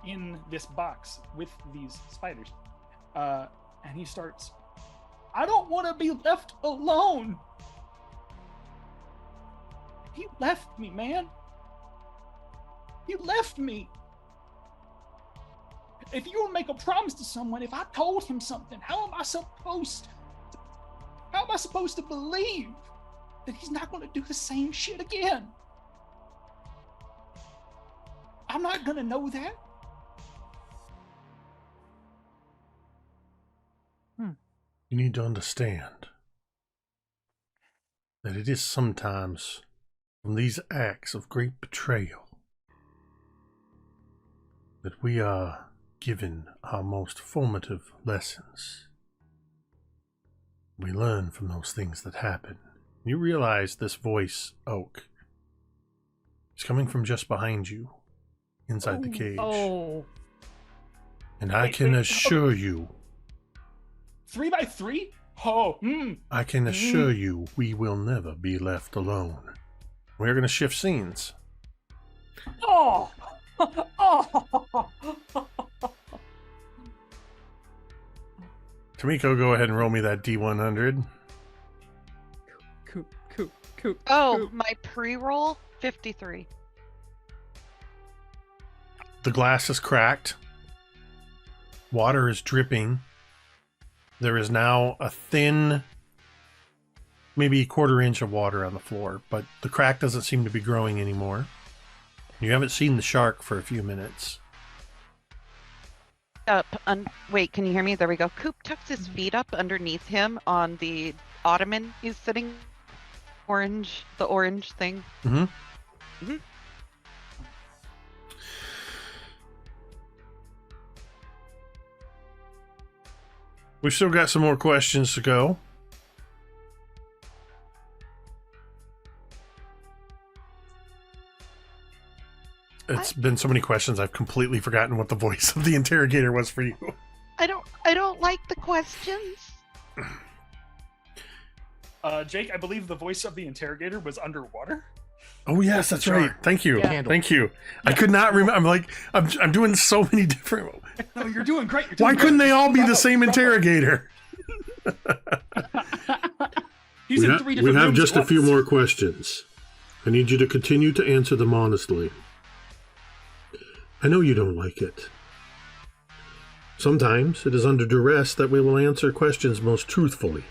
[SPEAKER 7] in this box with these spiders. And he starts, I don't want to be left alone. He left me, man. He left me. If you make a promise to someone, if I told him something, how am I supposed to believe that he's not going to do the same shit again? I'm not going to know that.
[SPEAKER 1] You need to understand that it is sometimes from these acts of great betrayal that we are given our most formative lessons. We learn from those things that happen. You realize this voice, Oak, is coming from just behind you, inside the cage.
[SPEAKER 5] Oh.
[SPEAKER 1] And I can assure you,
[SPEAKER 7] 3x3? Oh,
[SPEAKER 1] I can assure you we will never be left alone. We're going to shift scenes.
[SPEAKER 5] Oh. Oh.
[SPEAKER 1] Tamiko, go ahead and roll me that D100.
[SPEAKER 5] Coop.
[SPEAKER 4] Oh, my pre-roll 53.
[SPEAKER 1] The glass is cracked. Water is dripping. There is now a thin, maybe a quarter inch of water on the floor, but the crack doesn't seem to be growing anymore. You haven't seen the shark for a few minutes.
[SPEAKER 4] Wait, can you hear me? There we go. Coop tucks his feet up underneath him on the ottoman he's sitting. The orange thing.
[SPEAKER 1] We've still got some more questions to go. It's been so many questions, I've completely forgotten what the voice of the interrogator was for you.
[SPEAKER 4] I don't like the questions.
[SPEAKER 7] Jake, I believe the voice of the interrogator was underwater.
[SPEAKER 1] Oh yes, that's right. Thank you.
[SPEAKER 2] Yeah.
[SPEAKER 1] Thank you. I could not remember. I'm doing so many different.
[SPEAKER 7] No, you're doing great.
[SPEAKER 1] Why couldn't they all be the same interrogator?
[SPEAKER 7] He's in 3 different
[SPEAKER 8] We have
[SPEAKER 7] rooms
[SPEAKER 8] just
[SPEAKER 7] at
[SPEAKER 8] a few
[SPEAKER 7] once.
[SPEAKER 8] more questions. I need you to continue to answer them honestly. I know you don't like it. Sometimes it is under duress that we will answer questions most truthfully.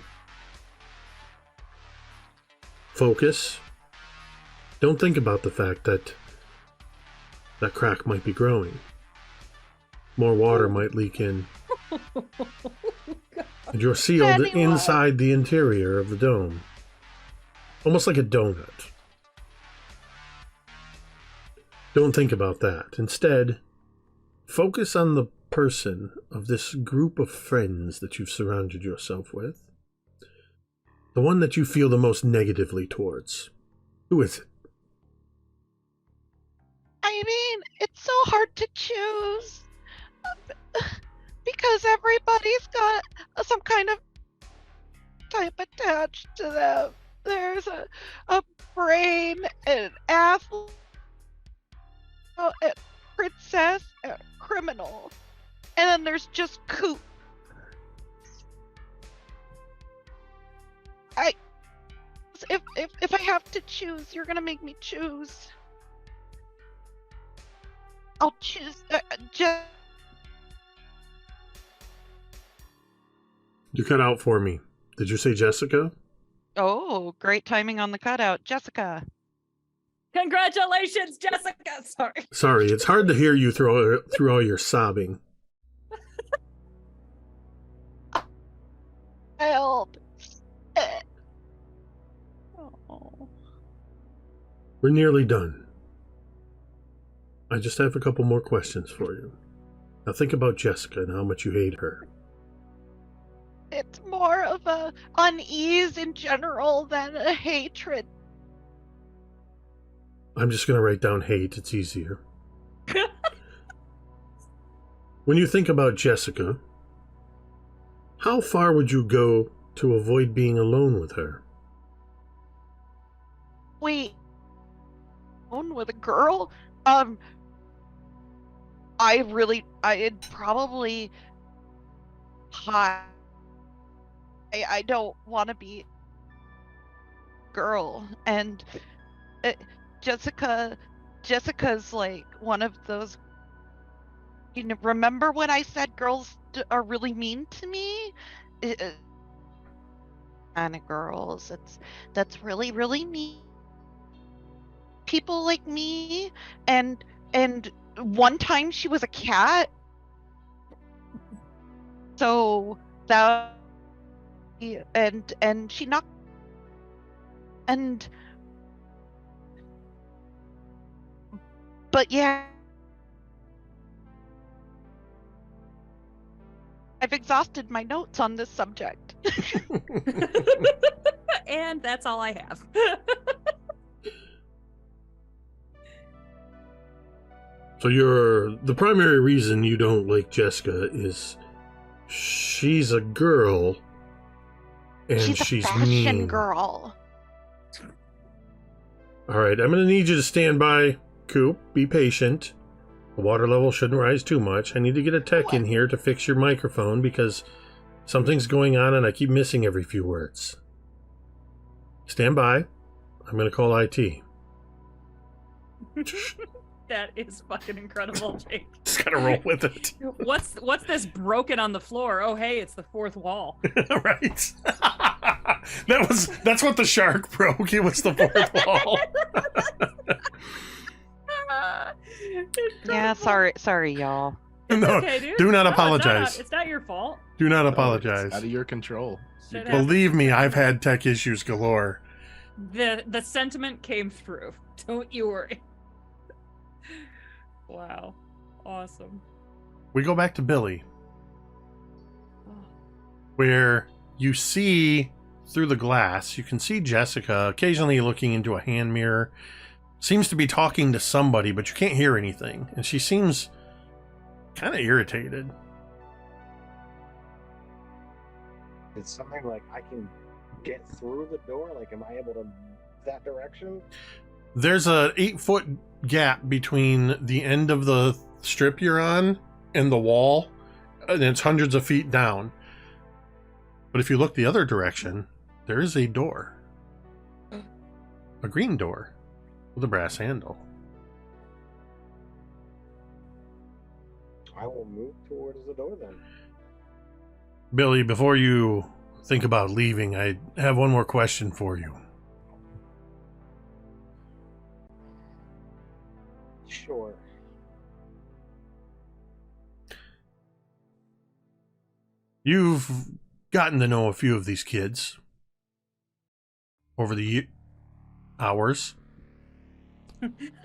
[SPEAKER 8] Focus. Don't think about the fact that that crack might be growing. More water might leak in. And you're sealed inside the interior of the dome. Almost like a donut. Don't think about that. Instead, focus on the person of this group of friends that you've surrounded yourself with. The one that you feel the most negatively towards. Who is it?
[SPEAKER 4] I mean, it's so hard to choose because everybody's got some kind of type attached to them. There's a brain, an athlete, a princess, a criminal, and then there's just Coop. If I have to choose, you're gonna make me choose. I'll choose
[SPEAKER 8] You cut out for me. Did you say Jessica?
[SPEAKER 4] Oh, great timing on the cutout, Jessica.
[SPEAKER 5] Congratulations, Jessica. Sorry.
[SPEAKER 8] Sorry, it's hard to hear you through all your sobbing.
[SPEAKER 4] Help.
[SPEAKER 5] Oh.
[SPEAKER 8] We're nearly done. I just have a couple more questions for you. Now think about Jessica and how much you hate her.
[SPEAKER 4] It's more of a unease in general than a hatred.
[SPEAKER 8] I'm just going to write down hate. It's easier. When you think about Jessica, how far would you go to avoid being alone with her?
[SPEAKER 4] Wait, alone with a girl? I'd probably hide. I don't want to be a girl, and Jessica's like one of those. You know, remember when I said girls are really mean to me? Kind of girls. That's really really mean. People like me, and one time she was a cat, so that and she knocked and but yeah. I've exhausted my notes on this subject.
[SPEAKER 5] And that's all I have.
[SPEAKER 8] So the primary reason you don't like Jessica is she's a girl and
[SPEAKER 4] She's a fashion
[SPEAKER 8] mean.
[SPEAKER 4] girl.
[SPEAKER 8] All right, I'm going to need you to stand by, Coop. Be patient. The water level shouldn't rise too much. I need to get a tech in here to fix your microphone because something's going on and I keep missing every few words. Stand by. I'm going to call IT.
[SPEAKER 5] That is fucking incredible, Jake.
[SPEAKER 8] Just gotta roll with it.
[SPEAKER 5] What's this broken on the floor? Oh, hey, it's the fourth wall.
[SPEAKER 8] Right. That's what the shark broke. It was the fourth wall.
[SPEAKER 4] Yeah, sorry, y'all.
[SPEAKER 8] No,
[SPEAKER 5] Okay, dude.
[SPEAKER 8] do not
[SPEAKER 5] No,
[SPEAKER 8] apologize.
[SPEAKER 5] It's not your fault.
[SPEAKER 8] Do not
[SPEAKER 2] No,
[SPEAKER 8] apologize.
[SPEAKER 2] it's out of your control.
[SPEAKER 5] Shit
[SPEAKER 8] Believe me, I've had tech issues galore.
[SPEAKER 5] The sentiment came through. Don't you worry. Wow. Awesome.
[SPEAKER 1] We go back to Billy, where you see through the glass, you can see Jessica occasionally looking into a hand mirror. Seems to be talking to somebody, but you can't hear anything. And she seems kind of irritated.
[SPEAKER 3] It's something like I can get through the door. Like, am I able to move that direction?
[SPEAKER 1] There's a 8-foot gap between the end of the strip you're on and the wall, and it's hundreds of feet down. But if you look the other direction, there is a door. A green door with a brass handle.
[SPEAKER 3] I will move towards the door then.
[SPEAKER 1] Billy, before you think about leaving, I have one more question for you.
[SPEAKER 3] Sure.
[SPEAKER 1] You've gotten to know a few of these kids over the hours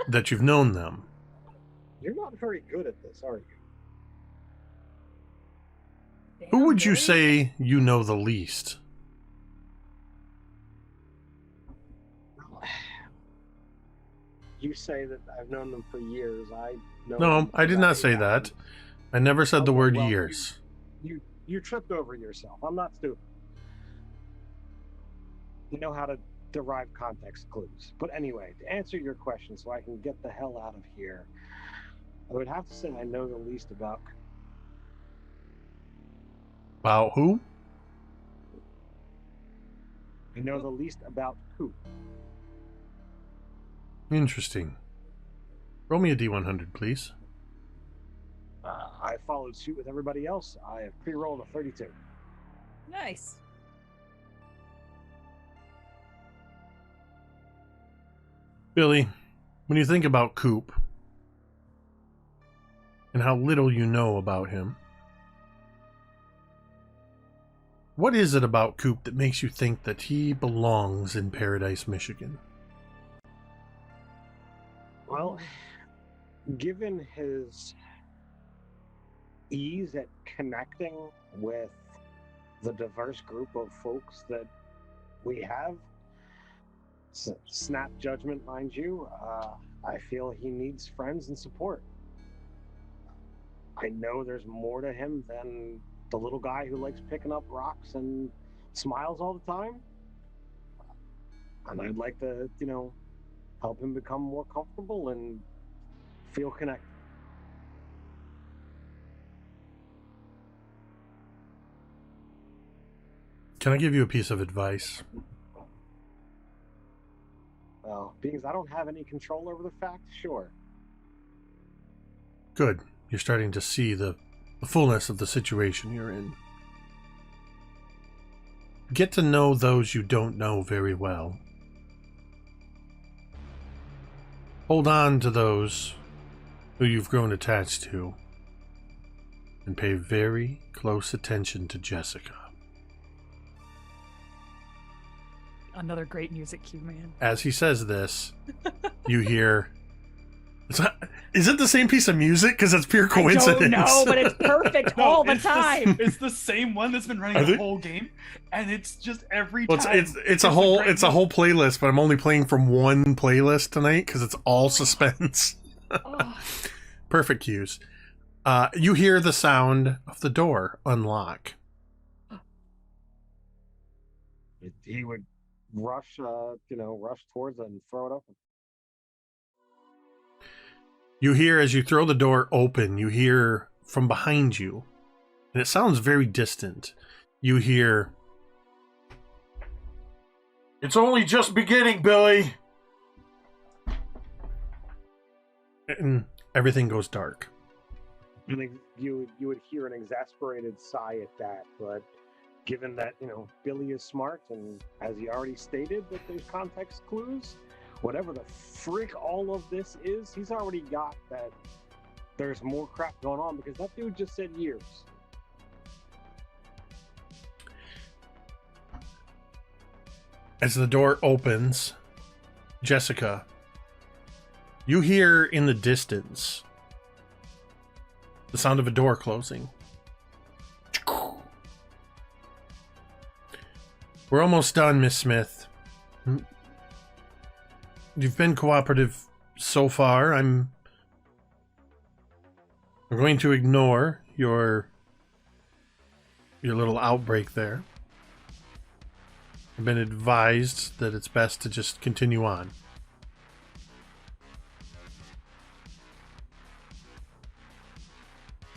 [SPEAKER 1] that you've known them.
[SPEAKER 3] You're not very good at this, are you?
[SPEAKER 1] Who would you say you know the least?
[SPEAKER 3] You say that I've known them for years. I know.
[SPEAKER 1] No,
[SPEAKER 3] them
[SPEAKER 1] I did
[SPEAKER 3] for
[SPEAKER 1] not say that. I never said the word years.
[SPEAKER 3] You tripped over yourself. I'm not stupid. You know how to derive context clues. But anyway, to answer your question so I can get the hell out of here, I would have to say I know the least about...
[SPEAKER 1] About who?
[SPEAKER 3] I know the least about Coop.
[SPEAKER 1] Interesting. Roll me a D100, please.
[SPEAKER 3] I followed suit with everybody else. I have pre-rolled a 32.
[SPEAKER 5] Nice.
[SPEAKER 1] Billy, when you think about Coop and how little you know about him, what is it about Coop that makes you think that he belongs in Paradise, Michigan?
[SPEAKER 3] Well, given his ease at connecting with the diverse group of folks that we have. Snap judgment, mind you. I feel he needs friends and support. I know there's more to him than the little guy who likes picking up rocks and smiles all the time. And I'd like to, help him become more comfortable and feel connected.
[SPEAKER 1] Can I give you a piece of advice?
[SPEAKER 3] Well, being as I don't have any control over the fact, sure.
[SPEAKER 1] Good. You're starting to see the fullness of the situation you're in. Get to know those you don't know very well. Hold on to those who you've grown attached to, and pay very close attention to Jessica.
[SPEAKER 5] Another great music cue, man.
[SPEAKER 1] As he says this, you hear... Is it the same piece of music? Because it's pure coincidence.
[SPEAKER 5] I don't know, but it's perfect all the time.
[SPEAKER 7] It's the same one that's been running the whole game, and it's just every
[SPEAKER 1] Well,
[SPEAKER 7] time.
[SPEAKER 1] it's a whole playlist, but I'm only playing from one playlist tonight because it's all suspense. Perfect cues. You hear the sound of the door unlock.
[SPEAKER 3] He would rush towards it and throw it open.
[SPEAKER 1] You hear, as you throw the door open, you hear from behind you, and it sounds very distant. You hear, "It's only just beginning, Billy." And everything goes dark.
[SPEAKER 3] I think you would hear an exasperated sigh at that, but given that, Billy is smart, and as he already stated that there's context clues, whatever the frick all of this is, he's already got that there's more crap going on, because that dude just said years.
[SPEAKER 1] As the door opens, Jessica, you hear in the distance the sound of a door closing. We're almost done, Miss Smith. You've been cooperative so far. I'm going to ignore your little outbreak there. I've been advised that it's best to just continue on.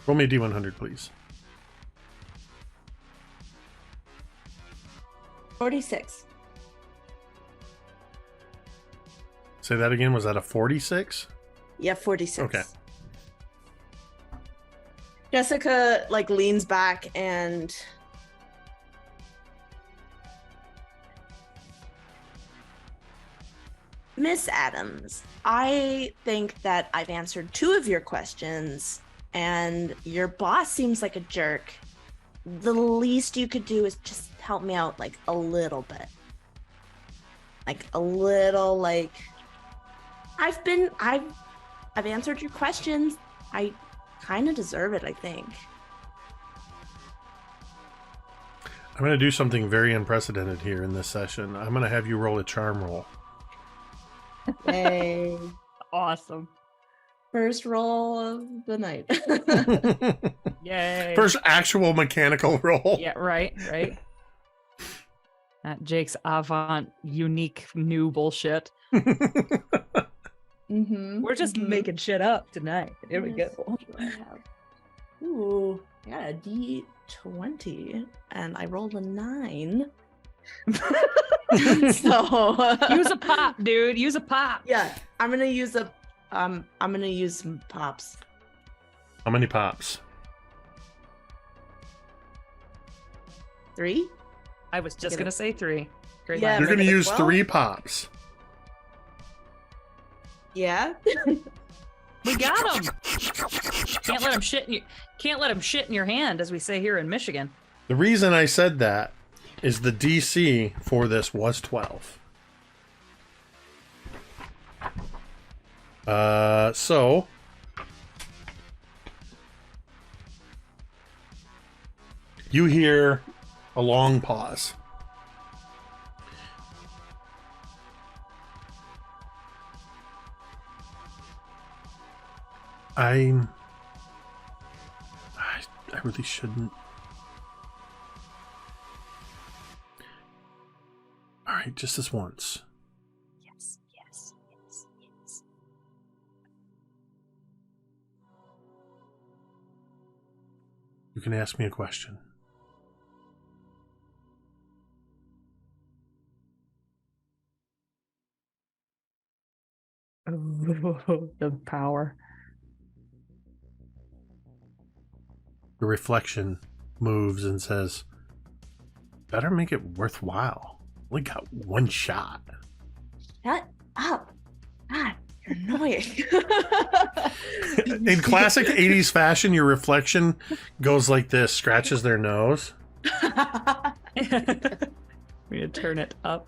[SPEAKER 1] Roll me a D100, please.
[SPEAKER 6] 46.
[SPEAKER 1] Say that again. Was that a 46?
[SPEAKER 6] Yeah, 46.
[SPEAKER 1] Okay.
[SPEAKER 6] Jessica leans back and Miss Adams, I think that I've answered 2 of your questions, and your boss seems like a jerk. The least you could do is just help me out a little bit. I've answered your questions. I kind of deserve it, I think.
[SPEAKER 1] I'm going to do something very unprecedented here in this session. I'm going to have you roll a charm roll.
[SPEAKER 6] Yay.
[SPEAKER 5] Awesome.
[SPEAKER 6] First roll of the night.
[SPEAKER 5] Yay.
[SPEAKER 1] First actual mechanical roll.
[SPEAKER 5] Yeah, right. That Jake's avant unique new bullshit. We're just making shit up tonight. Here we go.
[SPEAKER 6] Ooh, I got a D20 and I rolled a 9. So
[SPEAKER 5] use a pop, dude. Use a pop.
[SPEAKER 6] Yeah, I'm gonna use some pops.
[SPEAKER 1] How many pops?
[SPEAKER 6] 3?
[SPEAKER 5] I was just gonna say 3. Great.
[SPEAKER 6] Yeah,
[SPEAKER 1] You're going to use
[SPEAKER 6] 12?
[SPEAKER 1] 3 pops.
[SPEAKER 6] Yeah.
[SPEAKER 5] We got him. Can't let him shit in your hand, as we say here in Michigan.
[SPEAKER 1] The reason I said that is the DC for this was 12. So You hear a long pause. I really shouldn't. All right, just this once.
[SPEAKER 5] Yes, yes, yes, yes.
[SPEAKER 1] You can ask me a question.
[SPEAKER 5] Oh, the power.
[SPEAKER 1] The reflection moves and says, better make it worthwhile. Only got one shot.
[SPEAKER 6] Shut up. God, you're annoying.
[SPEAKER 1] In classic 80s fashion, your reflection goes like this, scratches their nose.
[SPEAKER 5] We're gonna turn it up.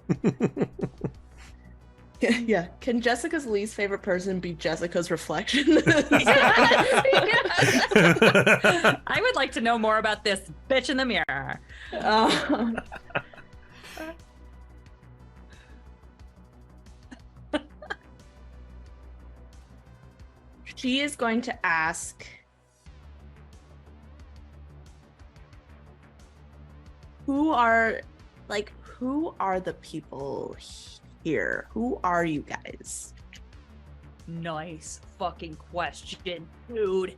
[SPEAKER 6] Yeah. Can Jessica's least favorite person be Jessica's reflection?
[SPEAKER 5] I would like to know more about this bitch in the mirror.
[SPEAKER 6] She is going to ask, who are the people here? Who are you guys?
[SPEAKER 5] Nice fucking question, dude.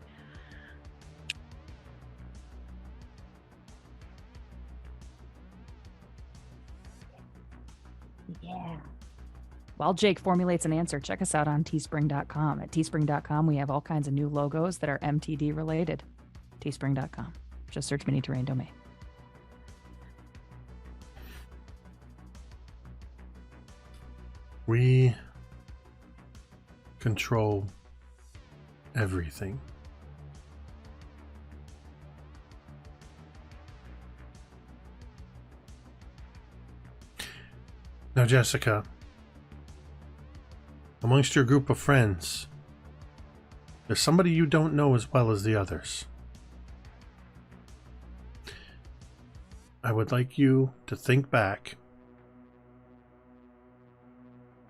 [SPEAKER 5] Yeah. While Jake formulates an answer, check us out on teespring.com. At teespring.com, we have all kinds of new logos that are MTD related. Teespring.com. Just search Mini Terrain Domain.
[SPEAKER 1] We control everything. Now, Jessica, amongst your group of friends, there's somebody you don't know as well as the others. I would like you to think back,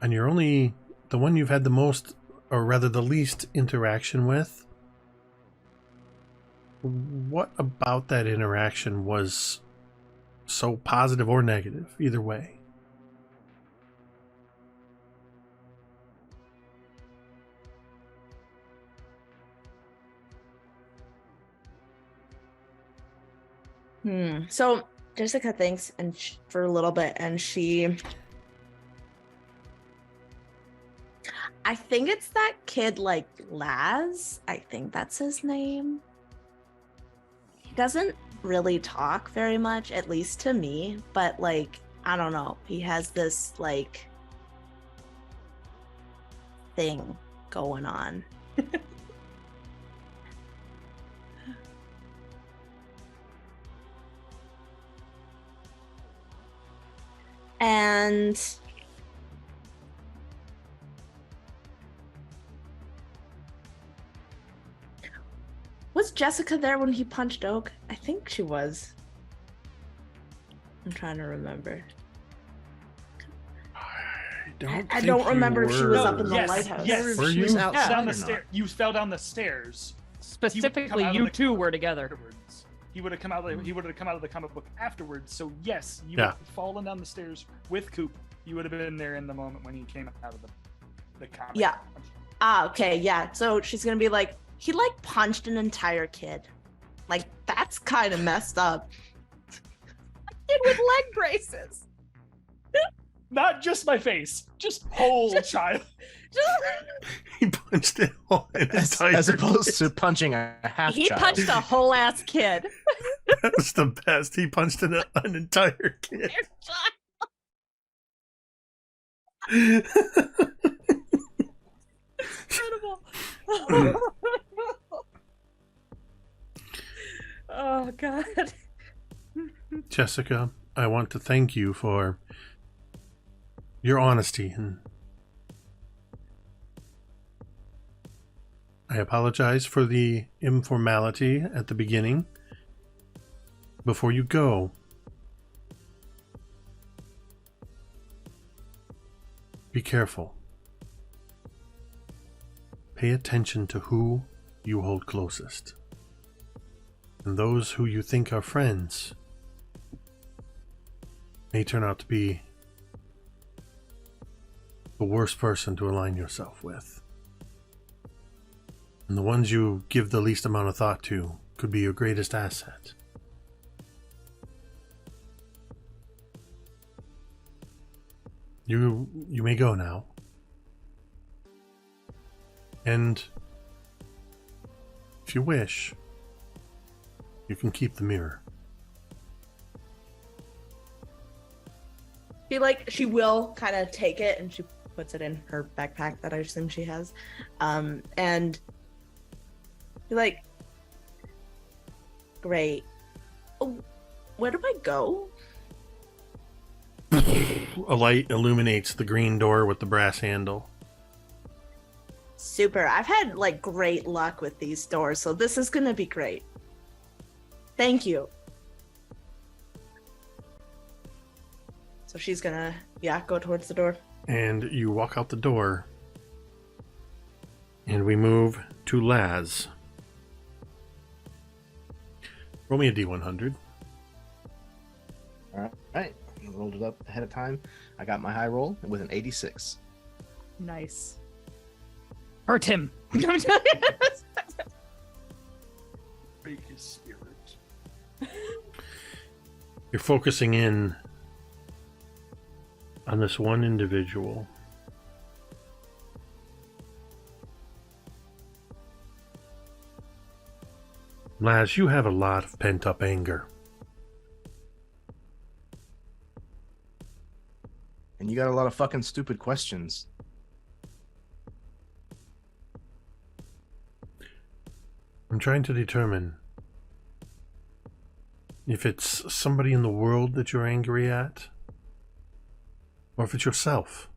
[SPEAKER 1] and you're only the one you've had the most, or rather the least interaction with. What about that interaction was so positive or negative, either way?
[SPEAKER 6] So Jessica thinks for a little bit, and I think it's that kid, like Laz. I think that's his name. He doesn't really talk very much, at least to me, but like, I don't know. He has this like thing going on. And was Jessica there when he punched Oak? I think she was. I'm trying to remember. I don't remember if she was up in the lighthouse.
[SPEAKER 7] Yes,
[SPEAKER 1] Were
[SPEAKER 7] she
[SPEAKER 1] you?
[SPEAKER 7] was
[SPEAKER 2] outside
[SPEAKER 7] down
[SPEAKER 2] or
[SPEAKER 7] the
[SPEAKER 2] not?
[SPEAKER 7] stair. You fell down the stairs.
[SPEAKER 5] Specifically, you two were together.
[SPEAKER 7] Afterwards. He would have come out. He would have come out of the comic book afterwards. So yes, you
[SPEAKER 1] Yeah.
[SPEAKER 7] would have fallen down the stairs with Coop. You would have been there in the moment when he came out of the comic.
[SPEAKER 6] Yeah. Okay, yeah. So she's gonna be like, he like punched an entire kid. Like, that's kind of messed up. A kid with leg braces.
[SPEAKER 7] Not just my face, just whole child.
[SPEAKER 1] He punched it all an entire
[SPEAKER 2] As opposed to punching a half
[SPEAKER 5] He
[SPEAKER 2] child.
[SPEAKER 5] punched a whole ass kid.
[SPEAKER 1] That was the best. He punched an entire kid.
[SPEAKER 5] Incredible. Oh God.
[SPEAKER 1] Jessica, I want to thank you for your honesty, and I apologize for the informality at the beginning. before you go, be careful. Pay attention to who you hold closest. And those who you think are friends may turn out to be the worst person to align yourself with. And the ones you give the least amount of thought to could be your greatest asset. You may go now. And if you wish, you can keep the mirror.
[SPEAKER 6] She will kind of take it and she puts it in her backpack that I assume she has. And be like, great. Oh, where do I go?
[SPEAKER 1] A light illuminates the green door with the brass handle.
[SPEAKER 6] Super. I've had great luck with these doors, so this is gonna be great. Thank you. So she's gonna, go towards the door.
[SPEAKER 1] And you walk out the door. And we move to Laz. Roll me a D100.
[SPEAKER 2] All right. I rolled it up ahead of time. I got my high roll with an 86.
[SPEAKER 5] Nice. Hurt him.
[SPEAKER 7] Break his spirit.
[SPEAKER 1] You're focusing in on this one individual. Laz, you have a lot of pent-up anger.
[SPEAKER 2] And you got a lot of fucking stupid questions.
[SPEAKER 1] I'm trying to determine if it's somebody in the world that you're angry at, or if it's yourself.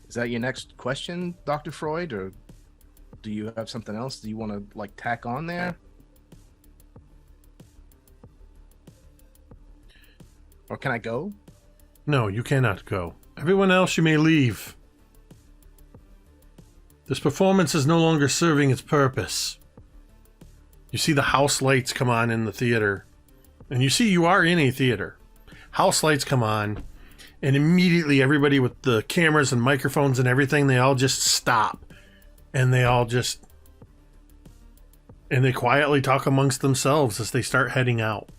[SPEAKER 2] Is that your next question, Dr. Freud, or do you have something else that you want to tack on there? Or can I go?
[SPEAKER 1] No, you cannot go. Everyone else, you may leave. This performance is no longer serving its purpose. You see the house lights come on in the theater. And you see you are in a theater. House lights come on. And immediately everybody with the cameras and microphones and everything, they all just stop. And they all just... And they quietly talk amongst themselves as they start heading out.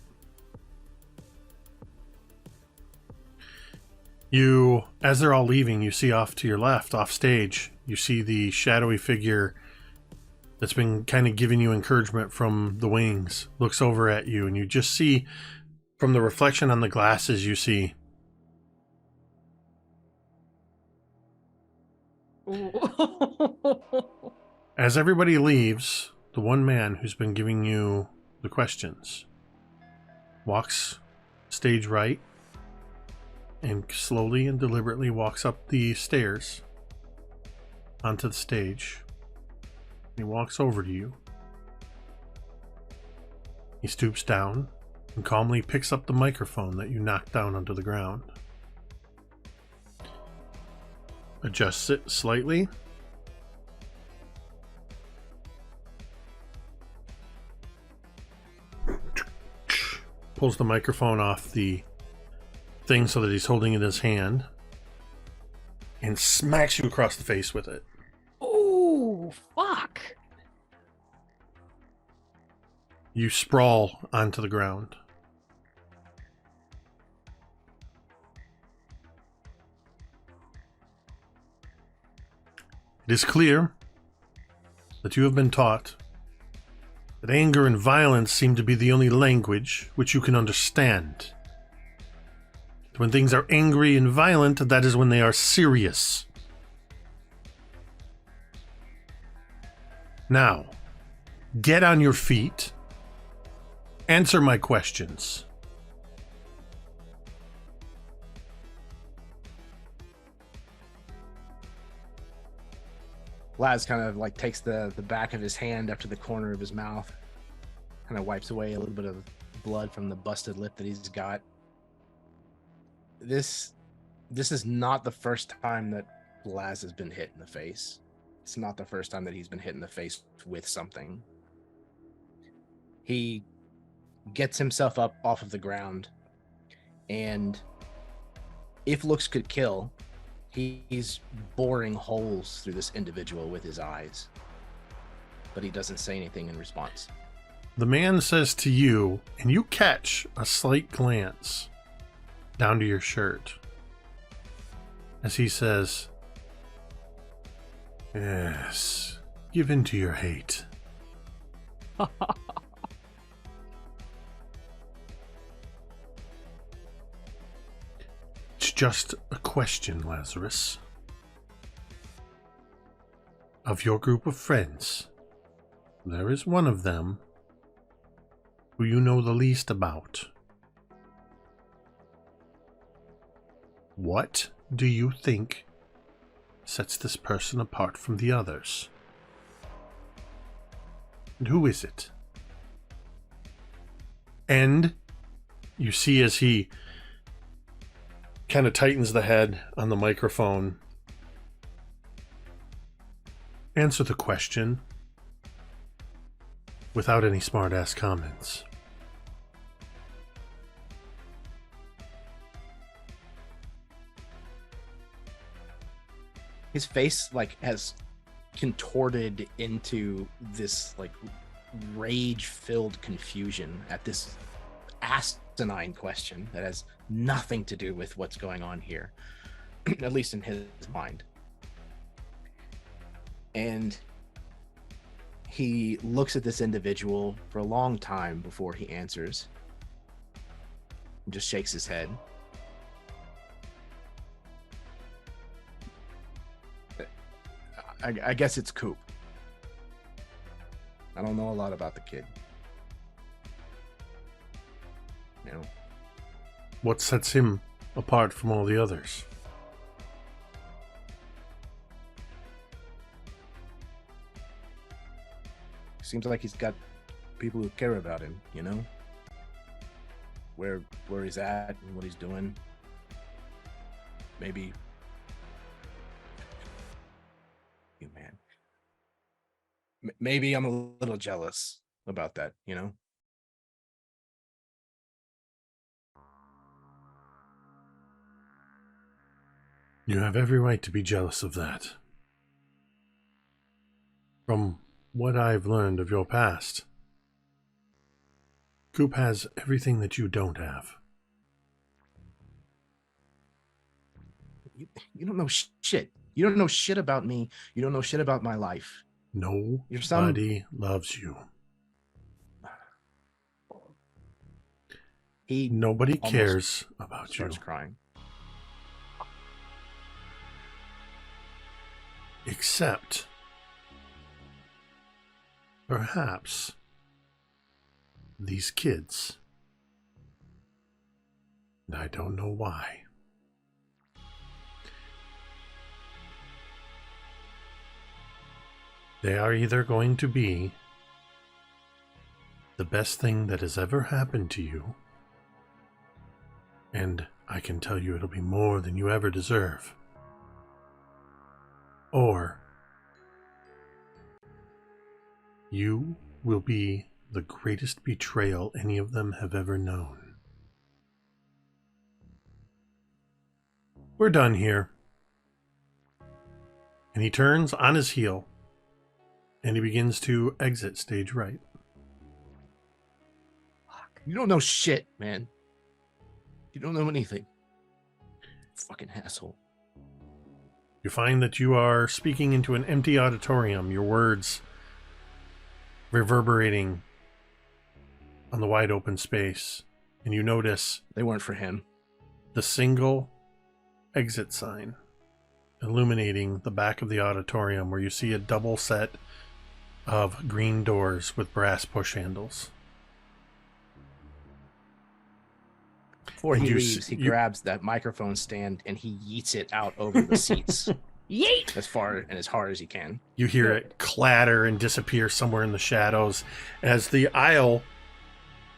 [SPEAKER 1] You, as they're all leaving, you see off to your left, off stage, you see the shadowy figure that's been kind of giving you encouragement from the wings, looks over at you, and you just see, from the reflection on the glasses, you see... As everybody leaves, the one man who's been giving you the questions walks stage right, and slowly and deliberately walks up the stairs onto the stage. He walks over to you. He stoops down and calmly picks up the microphone that you knocked down onto the ground. Adjusts it slightly. Pulls the microphone off the thing so that he's holding it in his hand and smacks you across the face with it.
[SPEAKER 5] Oh, fuck.
[SPEAKER 1] You sprawl onto the ground. It is clear that you have been taught that anger and violence seem to be the only language which you can understand. When things are angry and violent, that is when they are serious. Now, get on your feet. Answer my questions.
[SPEAKER 2] Laz kind of like takes the back of his hand up to the corner of his mouth, kind of wipes away a little bit of blood from the busted lip that he's got. This is not the first time that Laz has been hit in the face. It's not the first time that he's been hit in the face with something. He gets himself up off of the ground, and if looks could kill, he's boring holes through this individual with his eyes, but he doesn't say anything in response.
[SPEAKER 1] The man says to you, and you catch a slight glance down to your shirt as he says, "Yes, give in to your hate." It's just a question, Lazarus. Of your group of friends, there is one of them who you know the least about. What do you think sets this person apart from the others? And who is it? And you see as he kind of tightens the head on the microphone. Answer the question without any smart-ass comments.
[SPEAKER 2] His face like has contorted into this like rage-filled confusion at this asinine question that has nothing to do with what's going on here, at least in his mind. And he looks at this individual for a long time before he answers, and just shakes his head. I guess it's Coop. I don't know a lot about the kid. You know.
[SPEAKER 1] What sets him apart from all the others?
[SPEAKER 2] Seems like he's got people who care about him, you know? Where he's at and what he's doing. Maybe you man. Maybe I'm a little jealous about that, you know?
[SPEAKER 1] You have every right to be jealous of that. From what I've learned of your past, Coop has everything that you don't have.
[SPEAKER 2] You don't know shit. You don't know shit about me. You don't know shit about my life.
[SPEAKER 1] Nobody loves you. Nobody cares about you.
[SPEAKER 2] Starts crying.
[SPEAKER 1] Except, perhaps, these kids. And I don't know why. They are either going to be the best thing that has ever happened to you, and I can tell you it'll be more than you ever deserve, or you will be the greatest betrayal any of them have ever known. We're done here. And he turns on his heel, and he begins to exit stage right.
[SPEAKER 2] You don't know shit, man. You don't know anything. Fucking asshole.
[SPEAKER 1] You find that you are speaking into an empty auditorium, your words reverberating on the wide open space, and you notice
[SPEAKER 2] they weren't for him.
[SPEAKER 1] The single exit sign illuminating the back of the auditorium, where you see a double set of green doors with brass push handles.
[SPEAKER 2] Before he leaves, he grabs that microphone stand and he yeets it out over the seats
[SPEAKER 5] Yeet!
[SPEAKER 2] as far and as hard as you can.
[SPEAKER 1] You hear it clatter and disappear somewhere in the shadows as the aisle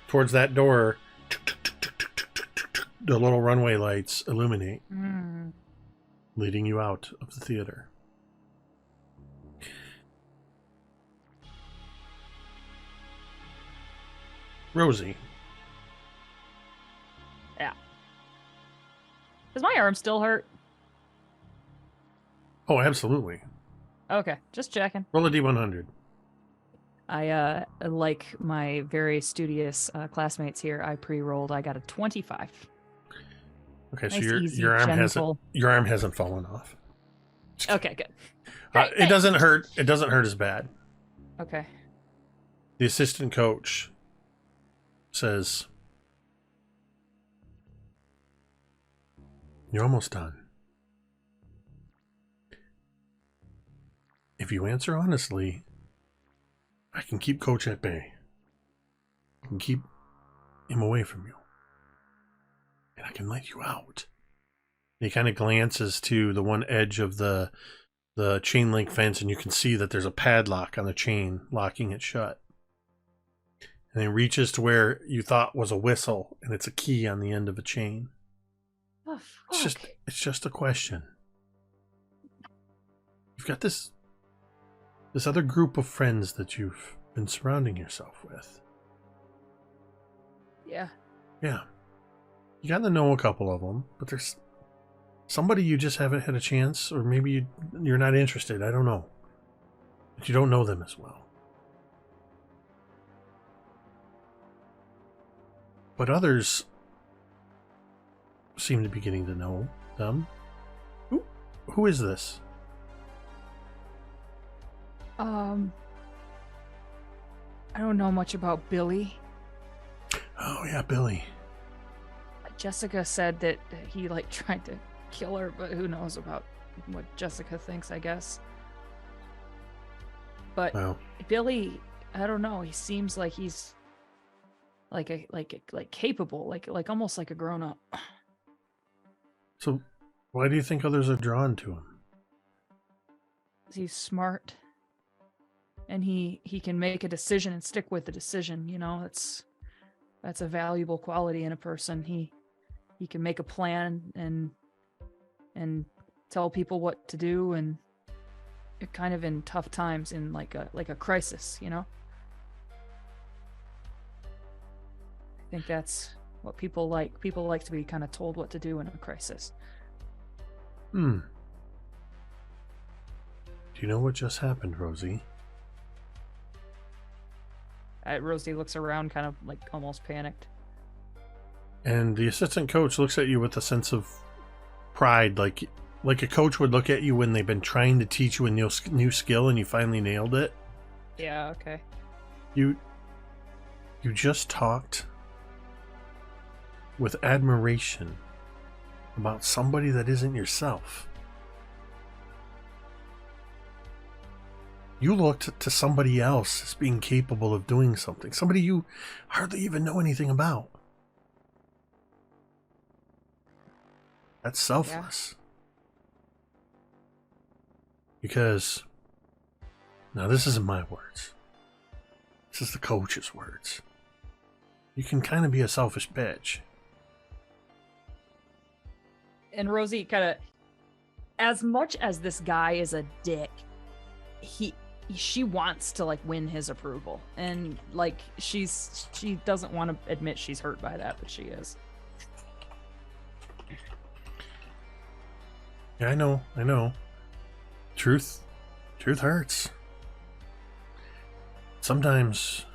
[SPEAKER 1] towards that door, the little runway lights illuminate, leading you out of the theater. Rosie.
[SPEAKER 5] Yeah. Does my arm still hurt?
[SPEAKER 1] Oh, absolutely.
[SPEAKER 5] Okay, just checking.
[SPEAKER 1] Roll a D100.
[SPEAKER 5] I, like my very studious classmates here, I pre-rolled. I got a 25.
[SPEAKER 1] Okay, so
[SPEAKER 5] Nice, easy,
[SPEAKER 1] your arm
[SPEAKER 5] gentle.
[SPEAKER 1] hasn't fallen off.
[SPEAKER 5] Okay, good.
[SPEAKER 1] It doesn't hurt. It doesn't hurt as bad.
[SPEAKER 5] Okay.
[SPEAKER 1] The assistant coach says, "You're almost done. If you answer honestly, I can keep Coach at bay. I can keep him away from you. And I can let you out." And he kind of glances to the one edge of the chain link fence, and you can see that there's a padlock on the chain locking it shut. And he reaches to where you thought was a whistle, and it's a key on the end of a chain.
[SPEAKER 5] Oh,
[SPEAKER 1] It's
[SPEAKER 5] fuck.
[SPEAKER 1] just a question. You've got this other group of friends that you've been surrounding yourself with.
[SPEAKER 5] Yeah.
[SPEAKER 1] Yeah. You got to know a couple of them, but there's somebody you just haven't had a chance, or maybe you're not interested. I don't know. But you don't know them as well. But others seem to be getting to know them. Who is this?
[SPEAKER 5] I don't know much about Billy.
[SPEAKER 1] Oh, yeah, Billy.
[SPEAKER 5] Jessica said that he tried to kill her, but who knows about what Jessica thinks, I guess. But
[SPEAKER 1] Wow.
[SPEAKER 5] Billy, I don't know, he seems like he's capable, almost like a grown up.
[SPEAKER 1] So, why do you think others are drawn to him?
[SPEAKER 5] He's smart. And he can make a decision and stick with the decision, that's a valuable quality in a person. He can make a plan and tell people what to do, and kind of in tough times, in like a crisis, I think that's what people like. People like to be kind of told what to do in a crisis.
[SPEAKER 1] Do you know what just happened, Rosie?
[SPEAKER 5] Rosie looks around, kind of almost panicked.
[SPEAKER 1] And the assistant coach looks at you with a sense of pride, like a coach would look at you when they've been trying to teach you a new skill and you finally nailed it.
[SPEAKER 5] Yeah, okay.
[SPEAKER 1] You just talked with admiration about somebody that isn't yourself. You looked to somebody else as being capable of doing something, somebody you hardly even know anything about. That's selfless. Because, now this isn't my words. This is the coach's words. You can kind of be a selfish bitch.
[SPEAKER 5] And Rosie kind of, as much as this guy is a dick, she wants to win his approval, and she doesn't want to admit she's hurt by that, but she is.
[SPEAKER 1] Yeah, I know. Truth hurts. Sometimes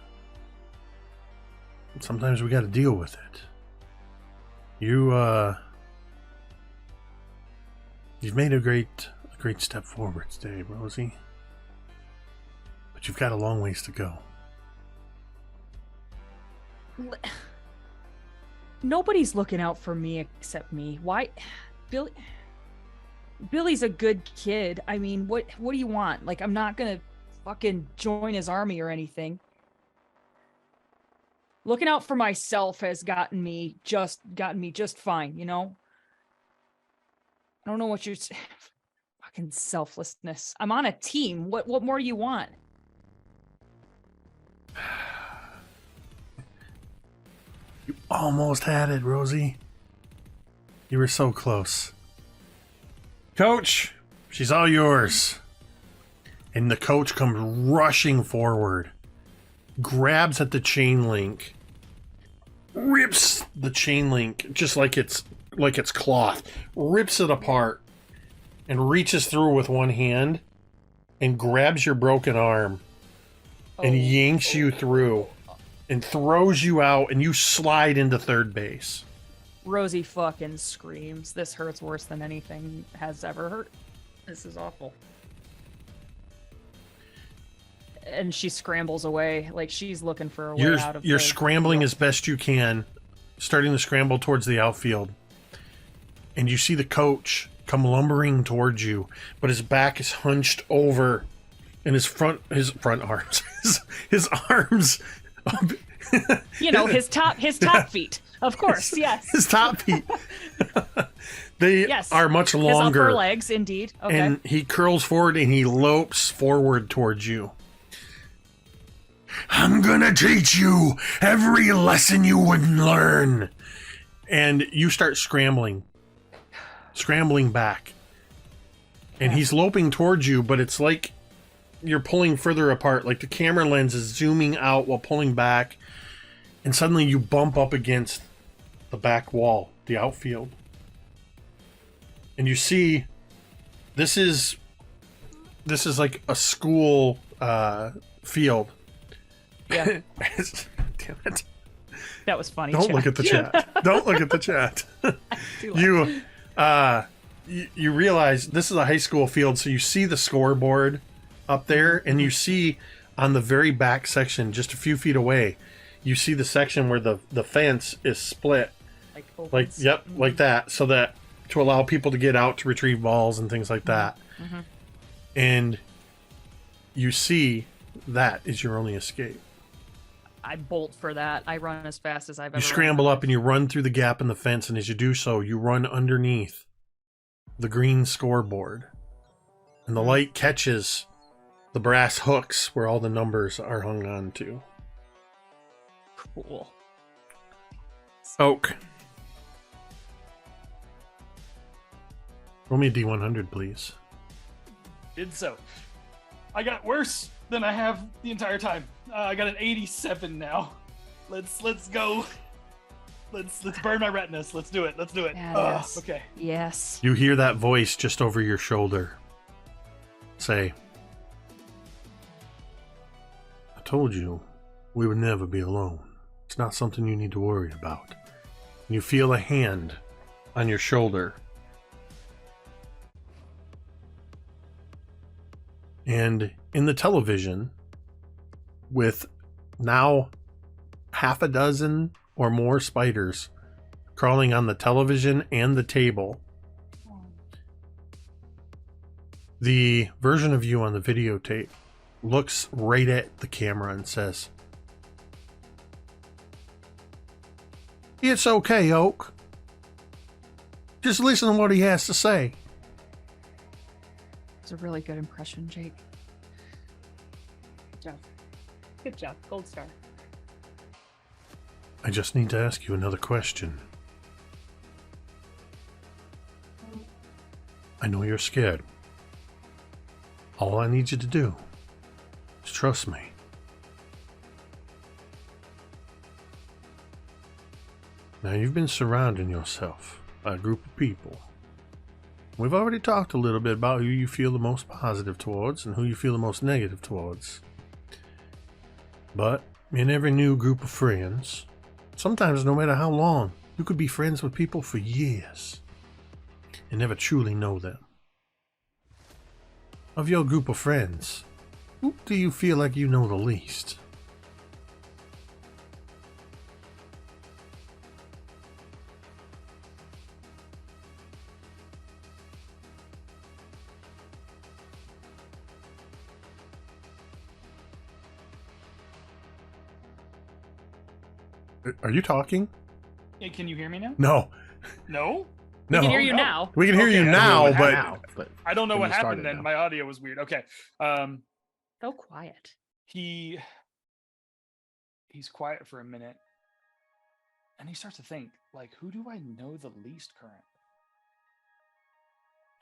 [SPEAKER 1] we got to deal with it. You've made a great step forward today, Rosie. But you've got a long ways to go.
[SPEAKER 5] Nobody's looking out for me except me. Why? Billy's a good kid. I mean, what do you want? I'm not gonna fucking join his army or anything. Looking out for myself has gotten me just fine, I don't know what you're Fucking selflessness. I'm on a team. What more do you want?
[SPEAKER 1] You almost had it, Rosie. You were so close. Coach, she's all yours. And the coach comes rushing forward, grabs at the chain link, rips the chain link just like it's cloth, rips it apart, and reaches through with one hand and grabs your broken arm and yanks you through and throws you out, and you slide into third base.
[SPEAKER 5] Rosie fucking screams. This hurts worse than anything has ever hurt. This is awful. And she scrambles away, like she's looking for a way out of
[SPEAKER 1] You're
[SPEAKER 5] the
[SPEAKER 1] scrambling
[SPEAKER 5] field.
[SPEAKER 1] as best you can, starting to scramble towards the outfield. And you see the coach come lumbering towards you, but his back is hunched over, and his front arms, his arms,
[SPEAKER 5] you know, his top feet. Of course, yes.
[SPEAKER 1] his top feet. They are much longer.
[SPEAKER 5] His upper legs, indeed. Okay.
[SPEAKER 1] And he curls forward and he lopes forward towards you. I'm gonna teach you every lesson you wouldn't learn. And you start scrambling back. And he's loping towards you, but it's like you're pulling further apart. Like the camera lens is zooming out while pulling back. And suddenly you bump up against the back wall, the outfield. And you see, this is like a school field.
[SPEAKER 5] Yeah.
[SPEAKER 1] Damn it.
[SPEAKER 5] That was funny.
[SPEAKER 1] Don't look at the chat. Don't look at the chat. You realize this is a high school field, so you see the scoreboard up there, and you see on the very back section, just a few feet away, you see the section where the fence is split. Like that, so that to allow people to get out to retrieve balls and things like that.
[SPEAKER 5] Mm-hmm.
[SPEAKER 1] And you see that is your only escape.
[SPEAKER 5] I bolt for that. I run as fast as I've ever
[SPEAKER 1] You scramble
[SPEAKER 5] run.
[SPEAKER 1] up and you run through the gap in the fence, and as you do so, you run underneath the green scoreboard. And the light catches the brass hooks where all the numbers are hung on to.
[SPEAKER 5] Cool.
[SPEAKER 1] Oak. Roll me a D100, please.
[SPEAKER 7] Did so. I got worse than I have the entire time. I got an 87 now. Let's go. Let's burn my retinas. Let's do it.
[SPEAKER 5] Yes.
[SPEAKER 7] Okay.
[SPEAKER 5] Yes.
[SPEAKER 1] You hear that voice just over your shoulder say, I told you we would never be alone. It's not something you need to worry about. You feel a hand on your shoulder. And in the television, with now half a dozen or more spiders crawling on the television and the table, the version of you on the videotape looks right at the camera and says, "It's okay, Oak. Just listen to what he has to say."
[SPEAKER 5] It's a really good impression, Jake. Good job. Good job. Gold star.
[SPEAKER 1] I just need to ask you another question. I know you're scared. All I need you to do is trust me. Now, you've been surrounding yourself by a group of people. We've already talked a little bit about who you feel the most positive towards and who you feel the most negative towards. But in every new group of friends, sometimes no matter how long, you could be friends with people for years and never truly know them. Of your group of friends, who do you feel like you know the least? Are you talking?
[SPEAKER 7] Hey, can you hear me now?
[SPEAKER 1] No.
[SPEAKER 7] No?
[SPEAKER 1] No,
[SPEAKER 5] We can hear you
[SPEAKER 9] no.
[SPEAKER 5] now.
[SPEAKER 1] we can hear
[SPEAKER 9] Okay,
[SPEAKER 1] you
[SPEAKER 9] I don't
[SPEAKER 1] now,
[SPEAKER 2] What
[SPEAKER 1] but
[SPEAKER 2] now, but
[SPEAKER 9] I don't know
[SPEAKER 2] when
[SPEAKER 9] what
[SPEAKER 2] you
[SPEAKER 9] happened
[SPEAKER 2] started
[SPEAKER 9] then.
[SPEAKER 2] now.
[SPEAKER 9] My audio was weird. Okay.
[SPEAKER 5] So quiet.
[SPEAKER 9] He's quiet for a minute, and he starts to think, like, who do I know the least current?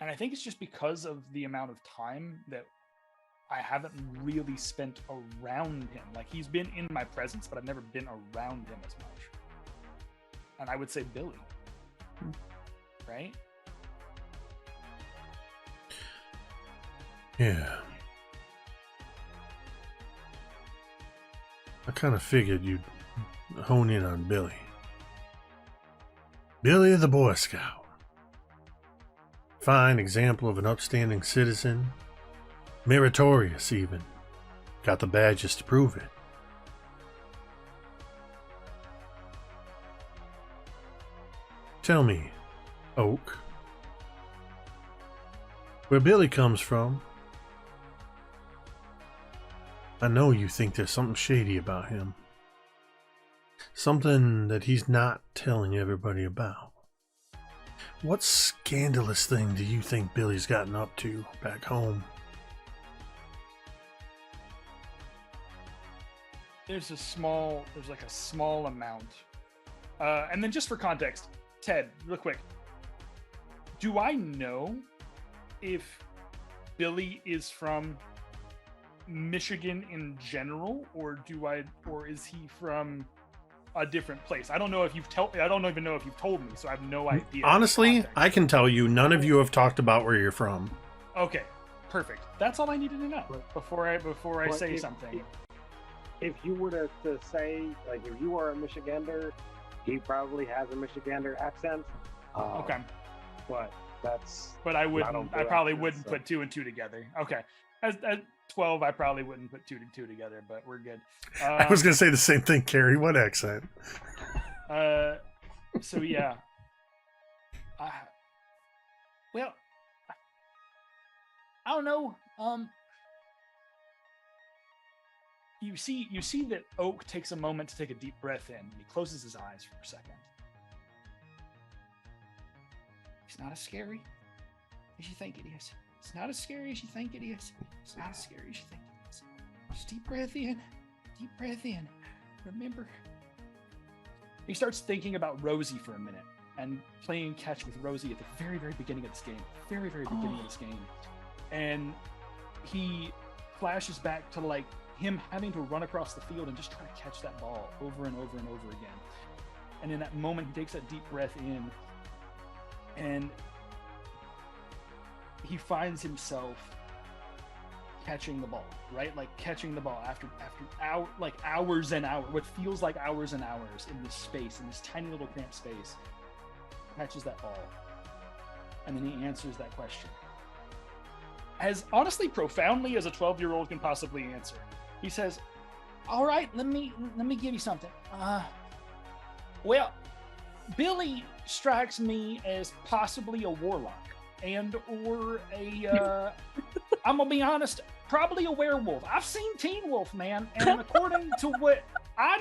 [SPEAKER 9] And I think it's just because of the amount of time that I haven't really spent around him. Like, he's been in my presence, but I've never been around him as much. And I would say Billy. Right?
[SPEAKER 1] yeah. I kind of figured you'd hone in on Billy. Billy the Boy Scout. Fine example of an upstanding citizen. Meritorious, even. Got the badges to prove it. Tell me, Oak, where Billy comes from. I know you think there's something shady about him. Something that he's not telling everybody about. What scandalous thing do you think Billy's gotten up to back home?
[SPEAKER 9] There's like a small amount. And then just for context, Ted, real quick. Do I know if Billy is from Michigan in general, or is he from a different place? I don't know if I don't even know if you've told me, so I have no idea.
[SPEAKER 1] Honestly,
[SPEAKER 9] Context.
[SPEAKER 1] I can tell you none of you have talked about where you're from.
[SPEAKER 9] Okay, perfect. That's all I needed to know before I
[SPEAKER 3] But
[SPEAKER 9] say
[SPEAKER 3] if-
[SPEAKER 9] something.
[SPEAKER 3] If you were to say, like, if you are a Michigander, he probably has a Michigander accent.
[SPEAKER 9] Okay,
[SPEAKER 3] But that's.
[SPEAKER 9] but I
[SPEAKER 3] don't
[SPEAKER 9] wouldn't.
[SPEAKER 3] do
[SPEAKER 9] I probably
[SPEAKER 3] accents,
[SPEAKER 9] wouldn't
[SPEAKER 3] so.
[SPEAKER 9] put 2 and 2 together. Okay, at 12, I probably wouldn't put 2 and 2 together, but we're good.
[SPEAKER 1] I was going to say the same thing, Carrie. What accent?
[SPEAKER 9] So yeah. Well, I don't know. You see that Oak takes a moment to take a deep breath in, and he closes his eyes for a second. It's not as scary as you think it is. It's not as scary as you think it is. It's not as scary as you think it is. Just deep breath in. Deep breath in. Remember. He starts thinking about Rosie for a minute and playing catch with Rosie at the very, very beginning of this game. Very, very beginning of this game. And he flashes back to, like, him having to run across the field and just try to catch that ball over and over and over again. And in that moment, he takes that deep breath in, and he finds himself catching the ball, right? Like catching the ball after hours and hours, what feels like hours and hours in this space, in this tiny little cramped space, catches that ball. And then he answers that question. As honestly profoundly as a 12-year-old can possibly answer. He says, "All right, let me give you something. Well, Billy strikes me as possibly a warlock, and or a I'm gonna be honest, probably a werewolf. I've seen Teen Wolf, man, and according to what I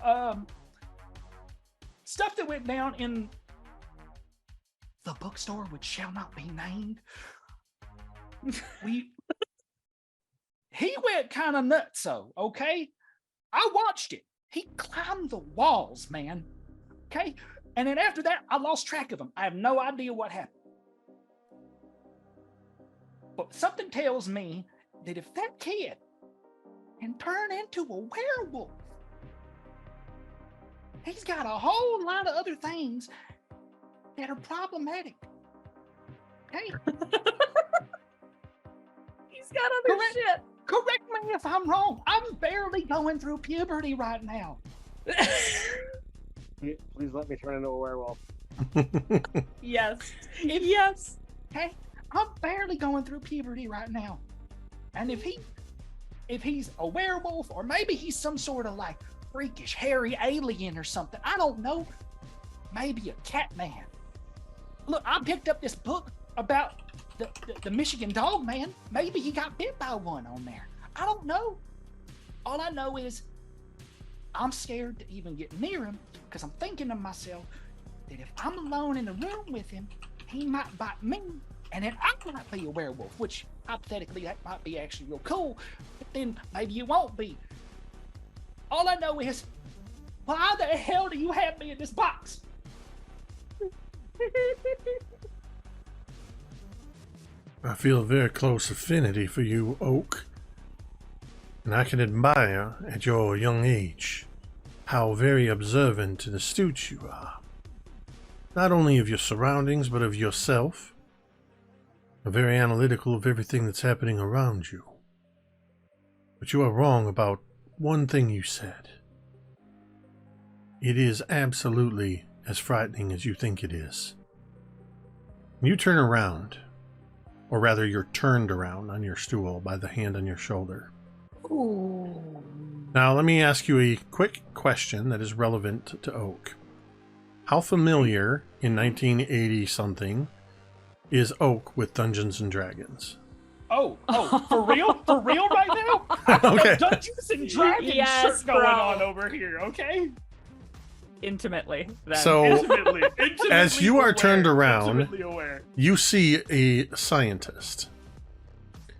[SPEAKER 9] know, stuff that went down in the bookstore, which shall not be named, he went kind of nutso, okay? I watched it. He climbed the walls, man. Okay? And then after that, I lost track of him. I have no idea what happened. But something tells me that if that kid can turn into a werewolf, he's got a whole lot of other things that are problematic. Okay?
[SPEAKER 6] He's got other shit.
[SPEAKER 9] Correct me if I'm wrong. I'm barely going through puberty right now.
[SPEAKER 3] Please let me turn into a werewolf.
[SPEAKER 6] Yes. Yes.
[SPEAKER 9] Okay? I'm barely going through puberty right now. And if he's a werewolf, or maybe he's some sort of like freakish hairy alien or something, I don't know. Maybe a cat man. Look, I picked up this book about the Michigan dog man. Maybe he got bit by one on there. I don't know. All I know is I'm scared to even get near him because I'm thinking to myself,
[SPEAKER 7] that if I'm alone in the room with him, he might bite me, and then I might be a werewolf, which hypothetically that might be actually real cool, but then maybe you won't be. All I know is, why the hell do you have me in this box?
[SPEAKER 1] I feel a very close affinity for you, Oak. And I can admire, at your young age, how very observant and astute you are. Not only of your surroundings, but of yourself. You're very analytical of everything that's happening around you. But you are wrong about one thing you said. It is absolutely as frightening as you think it is. When you turn around, or rather you're turned around on your stool by the hand on your shoulder.
[SPEAKER 5] Ooh.
[SPEAKER 1] Now let me ask you a quick question that is relevant to Oak. How familiar in 1980 something is Oak with Dungeons and Dragons?
[SPEAKER 7] Oh, for real? For real right now?
[SPEAKER 1] Okay.
[SPEAKER 7] Dungeons and Dragons
[SPEAKER 5] Yes,
[SPEAKER 7] shit going
[SPEAKER 5] bro.
[SPEAKER 7] on over here, okay?
[SPEAKER 5] Intimately. Then.
[SPEAKER 1] So,
[SPEAKER 7] Intimately
[SPEAKER 1] as you are
[SPEAKER 7] aware,
[SPEAKER 1] turned around,
[SPEAKER 7] intimately aware.
[SPEAKER 1] you see a scientist.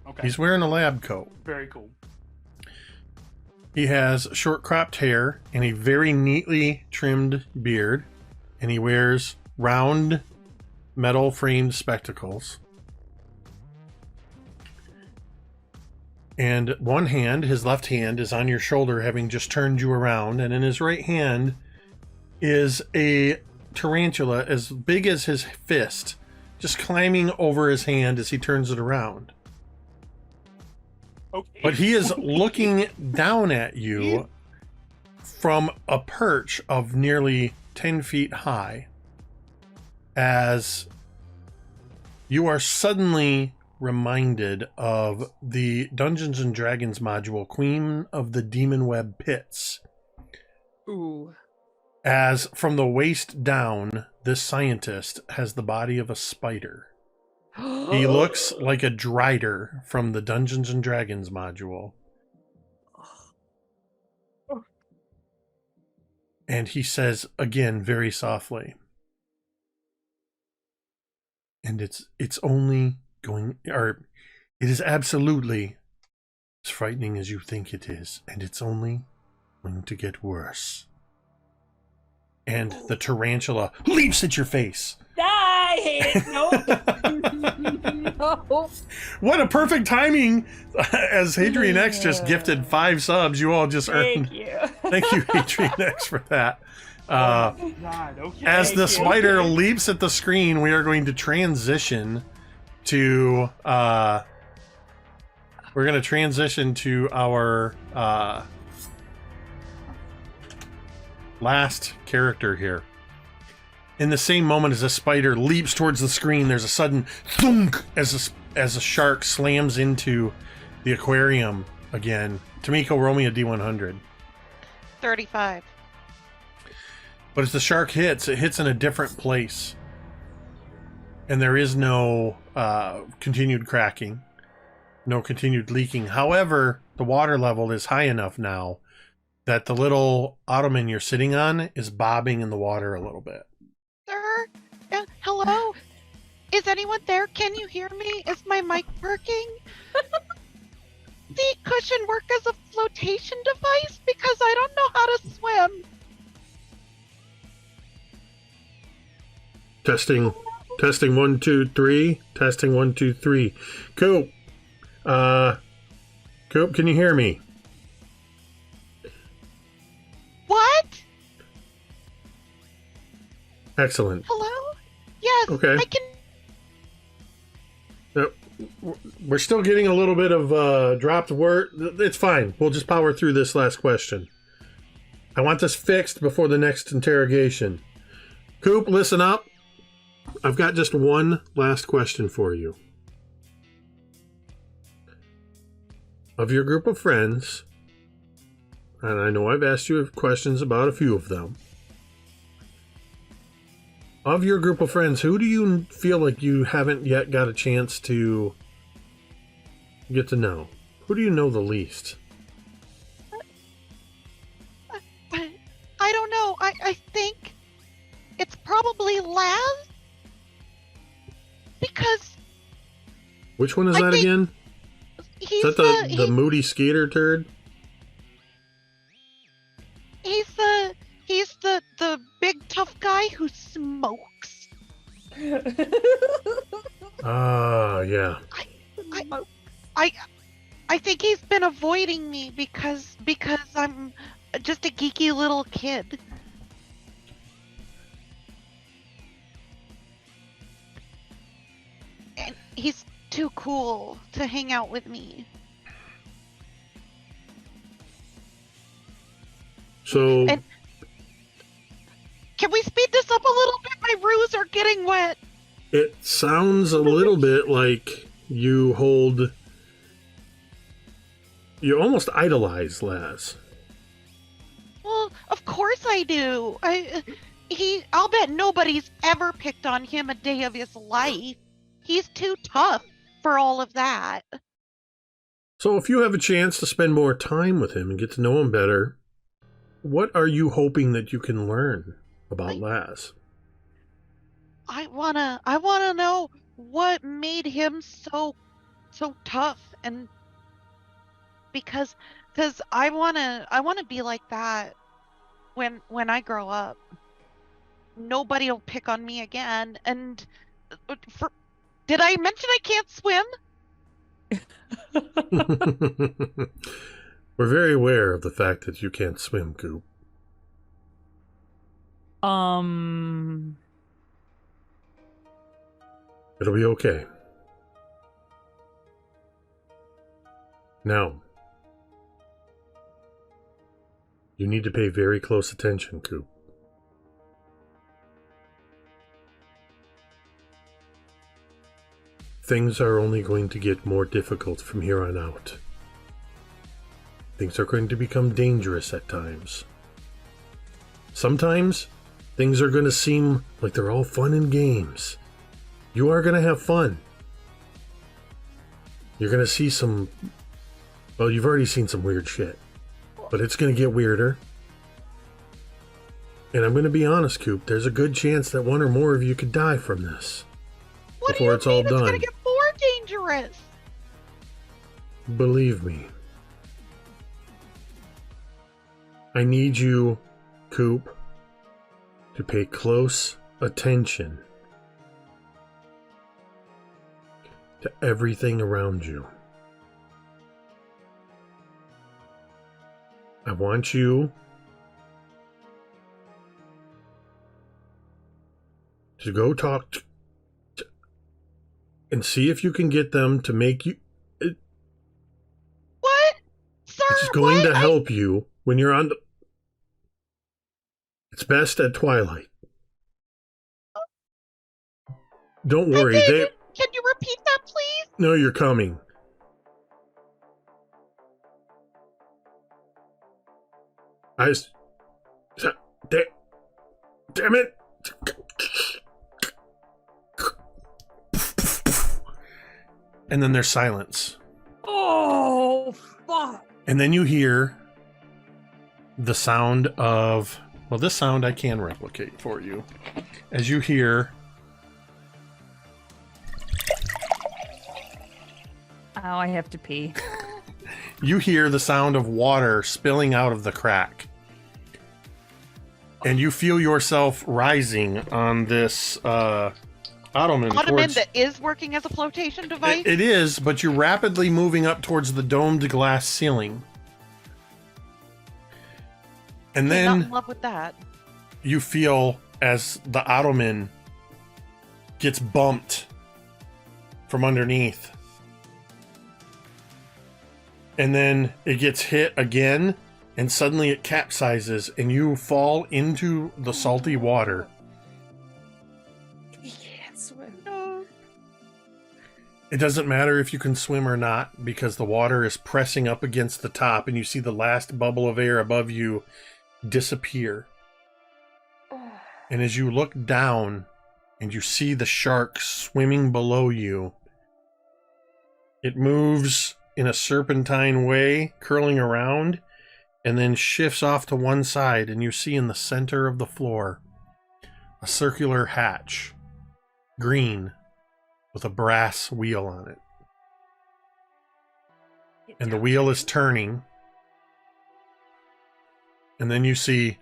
[SPEAKER 7] Okay,
[SPEAKER 1] He's wearing a lab coat.
[SPEAKER 7] very cool.
[SPEAKER 1] He has short cropped hair and a very neatly trimmed beard, and he wears round metal framed spectacles. And one hand, his left hand, is on your shoulder, having just turned you around, and in his right hand is a tarantula as big as his fist, just climbing over his hand as he turns it around.
[SPEAKER 7] Okay.
[SPEAKER 1] But he is looking down at you from a perch of nearly 10 feet high as you are suddenly reminded of the Dungeons and Dragons module Queen of the Demon Web Pits.
[SPEAKER 5] Ooh.
[SPEAKER 1] As from the waist down, this scientist has the body of a spider. He looks like a Drider from the Dungeons and Dragons module. And he says again very softly, and it's only going, or it is absolutely as frightening as you think it is, and it's only going to get worse. And the tarantula leaps at your face.
[SPEAKER 5] I hate it. Nope. No.
[SPEAKER 1] What a perfect timing! As Hadrian X just gifted 5 subs, you all just earned.
[SPEAKER 5] Thank you.
[SPEAKER 1] Thank you, Hadrian X, for that.
[SPEAKER 7] God, okay.
[SPEAKER 1] As the
[SPEAKER 5] Thank you.
[SPEAKER 1] spider leaps at the screen, we are going to transition to our last character here. In the same moment as the spider leaps towards the screen, there's a sudden thunk as a shark slams into the aquarium again. Tamiko, roll me a D100.
[SPEAKER 4] 35.
[SPEAKER 1] But as the shark hits, it hits in a different place. And there is no continued cracking, no continued leaking. However, the water level is high enough now that the little ottoman you're sitting on is bobbing in the water a little bit.
[SPEAKER 4] Sir? Hello? Is anyone there? Can you hear me? Is my mic working? Seat cushion work as a flotation device? Because I don't know how to swim.
[SPEAKER 8] Testing 1 2 3. Testing 1 2 3. Coop. Coop, can you hear me?
[SPEAKER 4] What?
[SPEAKER 8] Excellent.
[SPEAKER 4] Hello? Yes,
[SPEAKER 8] Okay.
[SPEAKER 4] I can.
[SPEAKER 8] We're still getting a little bit of dropped word. It's fine. We'll just power through this last question. I want this fixed before the next interrogation. Coop, listen up. I've got just one last question for you. Of your group of friends, and I know I've asked you questions about a few of them. Of your group of friends, who do you feel like you haven't yet got a chance to get to know? Who do you know the least?
[SPEAKER 4] I don't know. I think it's probably Laz. Because
[SPEAKER 8] Which one is
[SPEAKER 4] I
[SPEAKER 8] that
[SPEAKER 4] think
[SPEAKER 8] again?
[SPEAKER 4] he's
[SPEAKER 8] Is that the moody skater turd?
[SPEAKER 4] he's the big tough guy who smokes.
[SPEAKER 8] Ah, yeah.
[SPEAKER 4] I think he's been avoiding me because I'm just a geeky little kid. And he's too cool to hang out with me.
[SPEAKER 8] So,
[SPEAKER 4] And can we speed this up a little bit? My roos are getting wet.
[SPEAKER 8] it sounds a little bit like you almost idolize Laz.
[SPEAKER 4] Well, of course I do. I'll bet nobody's ever picked on him a day of his life. He's too tough for all of that.
[SPEAKER 8] So if you have a chance to spend more time with him and get to know him better, what are you hoping that you can learn about Laz?
[SPEAKER 4] I wanna know what made him so tough, and because I wanna be like that when I grow up. Nobody will pick on me again. And did I mention I can't swim?
[SPEAKER 8] We're very aware of the fact that you can't swim, Coop. It'll be okay. Now, you need to pay very close attention, Coop. Things are only going to get more difficult from here on out. Things are going to become dangerous at times. Sometimes, things are going to seem like they're all fun and games. You are going to have fun. You're going to see some... Well, you've already seen some weird shit. But it's going to get weirder. And I'm going to be honest, Coop, there's a good chance that one or more of you could die from this.
[SPEAKER 4] What
[SPEAKER 8] Before
[SPEAKER 4] do you
[SPEAKER 8] it's all
[SPEAKER 4] mean it's
[SPEAKER 8] done.
[SPEAKER 4] gonna get more dangerous?
[SPEAKER 8] Believe me. I need you, Coop, to pay close attention to everything around you. I want you to go talk to and see if you can get them to make you...
[SPEAKER 4] What? Sir,
[SPEAKER 8] It's going
[SPEAKER 4] what?
[SPEAKER 8] to help you when you're on the... It's best at twilight. Don't worry,
[SPEAKER 4] Can you repeat that, please?
[SPEAKER 8] No, you're coming. Damn it!
[SPEAKER 1] And then there's silence.
[SPEAKER 5] Oh, fuck.
[SPEAKER 1] And then you hear the sound of... Well, this sound I can replicate for you. As you hear...
[SPEAKER 5] Oh, I have to pee.
[SPEAKER 1] You hear the sound of water spilling out of the crack. And you feel yourself rising on this ottoman.
[SPEAKER 4] That is working as a flotation device?
[SPEAKER 1] It is, but you're rapidly moving up towards the domed glass ceiling. And
[SPEAKER 4] I'm
[SPEAKER 1] then
[SPEAKER 4] not in love with that.
[SPEAKER 1] you feel as the ottoman gets bumped from underneath. And then it gets hit again, and suddenly it capsizes, and you fall into the salty water.
[SPEAKER 5] He can't swim.
[SPEAKER 4] No.
[SPEAKER 1] It doesn't matter if you can swim or not, because the water is pressing up against the top, and you see the last bubble of air above you disappear. And as you look down, and you see the shark swimming below you, it moves in a serpentine way, curling around, and then shifts off to one side, and you see in the center of the floor a circular hatch, green, with a brass wheel on it. And the wheel is turning. And then you see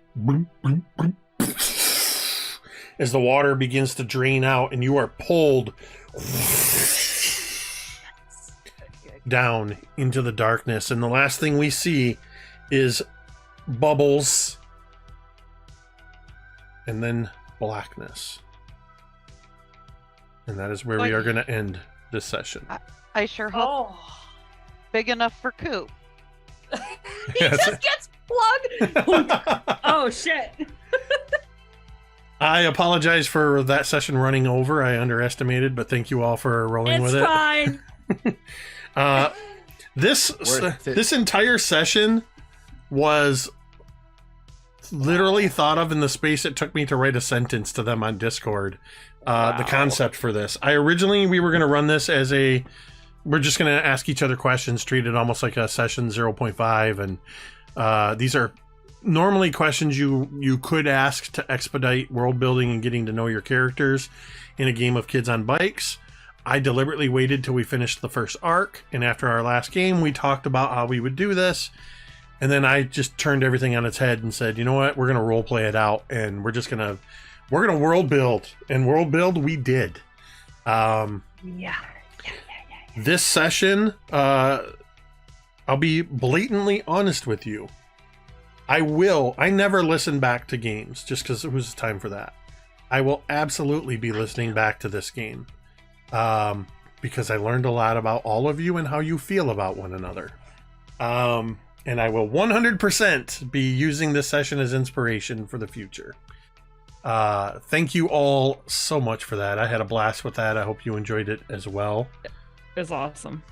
[SPEAKER 1] as the water begins to drain out and you are pulled down into the darkness. And the last thing we see is bubbles and then blackness. And that is where we are going to end this session.
[SPEAKER 4] I sure hope big enough for Coop.
[SPEAKER 6] He just gets plugged.
[SPEAKER 5] Oh shit.
[SPEAKER 1] I apologize for that session running over. I underestimated, but thank you all for rolling with it.
[SPEAKER 5] It's fine.
[SPEAKER 1] This entire session was literally thought of in the space it took me to write a sentence to them on Discord. The concept for this. We were going to run this as we're just going to ask each other questions, treat it almost like a session 0.5. And these are normally questions you could ask to expedite world building and getting to know your characters in a game of Kids on Bikes. I deliberately waited till we finished the first arc, and after our last game, we talked about how we would do this. And then I just turned everything on its head and said, you know what, we're going to role play it out, and we're going to world build. And world build we did. This session, I'll be blatantly honest with you. I never listen back to games just because it was time for that. I will absolutely be listening back to this game. Because I learned a lot about all of you and how you feel about one another. And I will 100% be using this session as inspiration for the future. Thank you all so much for that. I had a blast with that. I hope you enjoyed it as well.
[SPEAKER 5] It was awesome.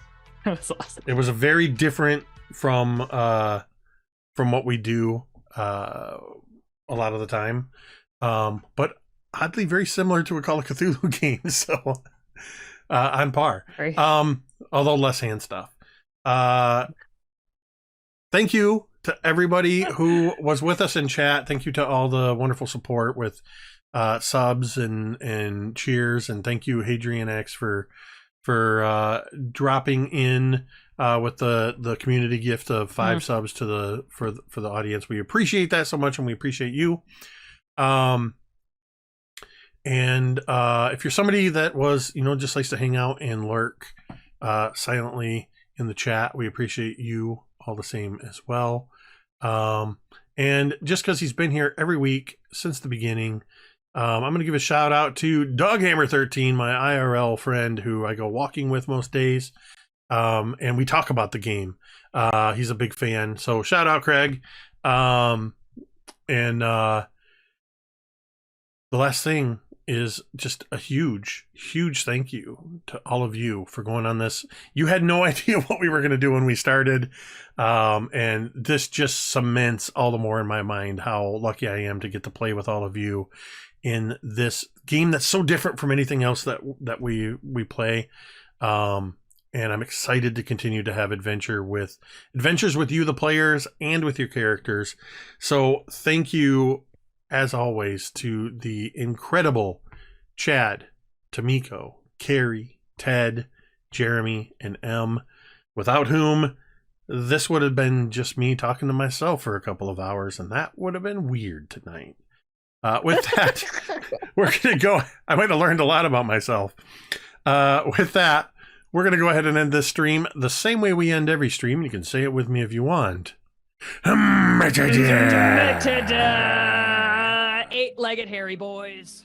[SPEAKER 5] It was awesome.
[SPEAKER 1] It was a very different from what we do a lot of the time. But oddly very similar to a Call of Cthulhu game. So on par.
[SPEAKER 5] Right.
[SPEAKER 1] Although less hand stuff. Thank you to everybody who was with us in chat. Thank you to all the wonderful support with subs and cheers. And thank you, Hadrian X, for dropping in with the community gift of 5 subs to for the audience. We appreciate that so much, and we appreciate you. And if you're somebody that was, just likes to hang out and lurk silently in the chat, we appreciate you all the same as well. And just because he's been here every week since the beginning, I'm going to give a shout out to Doghammer13, my IRL friend who I go walking with most days. And we talk about the game. He's a big fan. So shout out, Craig. And the last thing is just a huge, huge thank you to all of you for going on this. You had no idea what we were going to do when we started. And this just cements all the more in my mind how lucky I am to get to play with all of you in this game that's so different from anything else that we play. And I'm excited to continue to have adventures with you, the players, and with your characters. So thank you, as always, to the incredible Chad, Tamiko, Carrie, Ted, Jeremy, and M, without whom this would have been just me talking to myself for a couple of hours, and that would have been weird tonight. With that, we're going to go. I might have learned a lot about myself. With that, we're going to go ahead and end this stream the same way we end every stream. You can say it with me if you want.
[SPEAKER 5] Eight-legged hairy boys.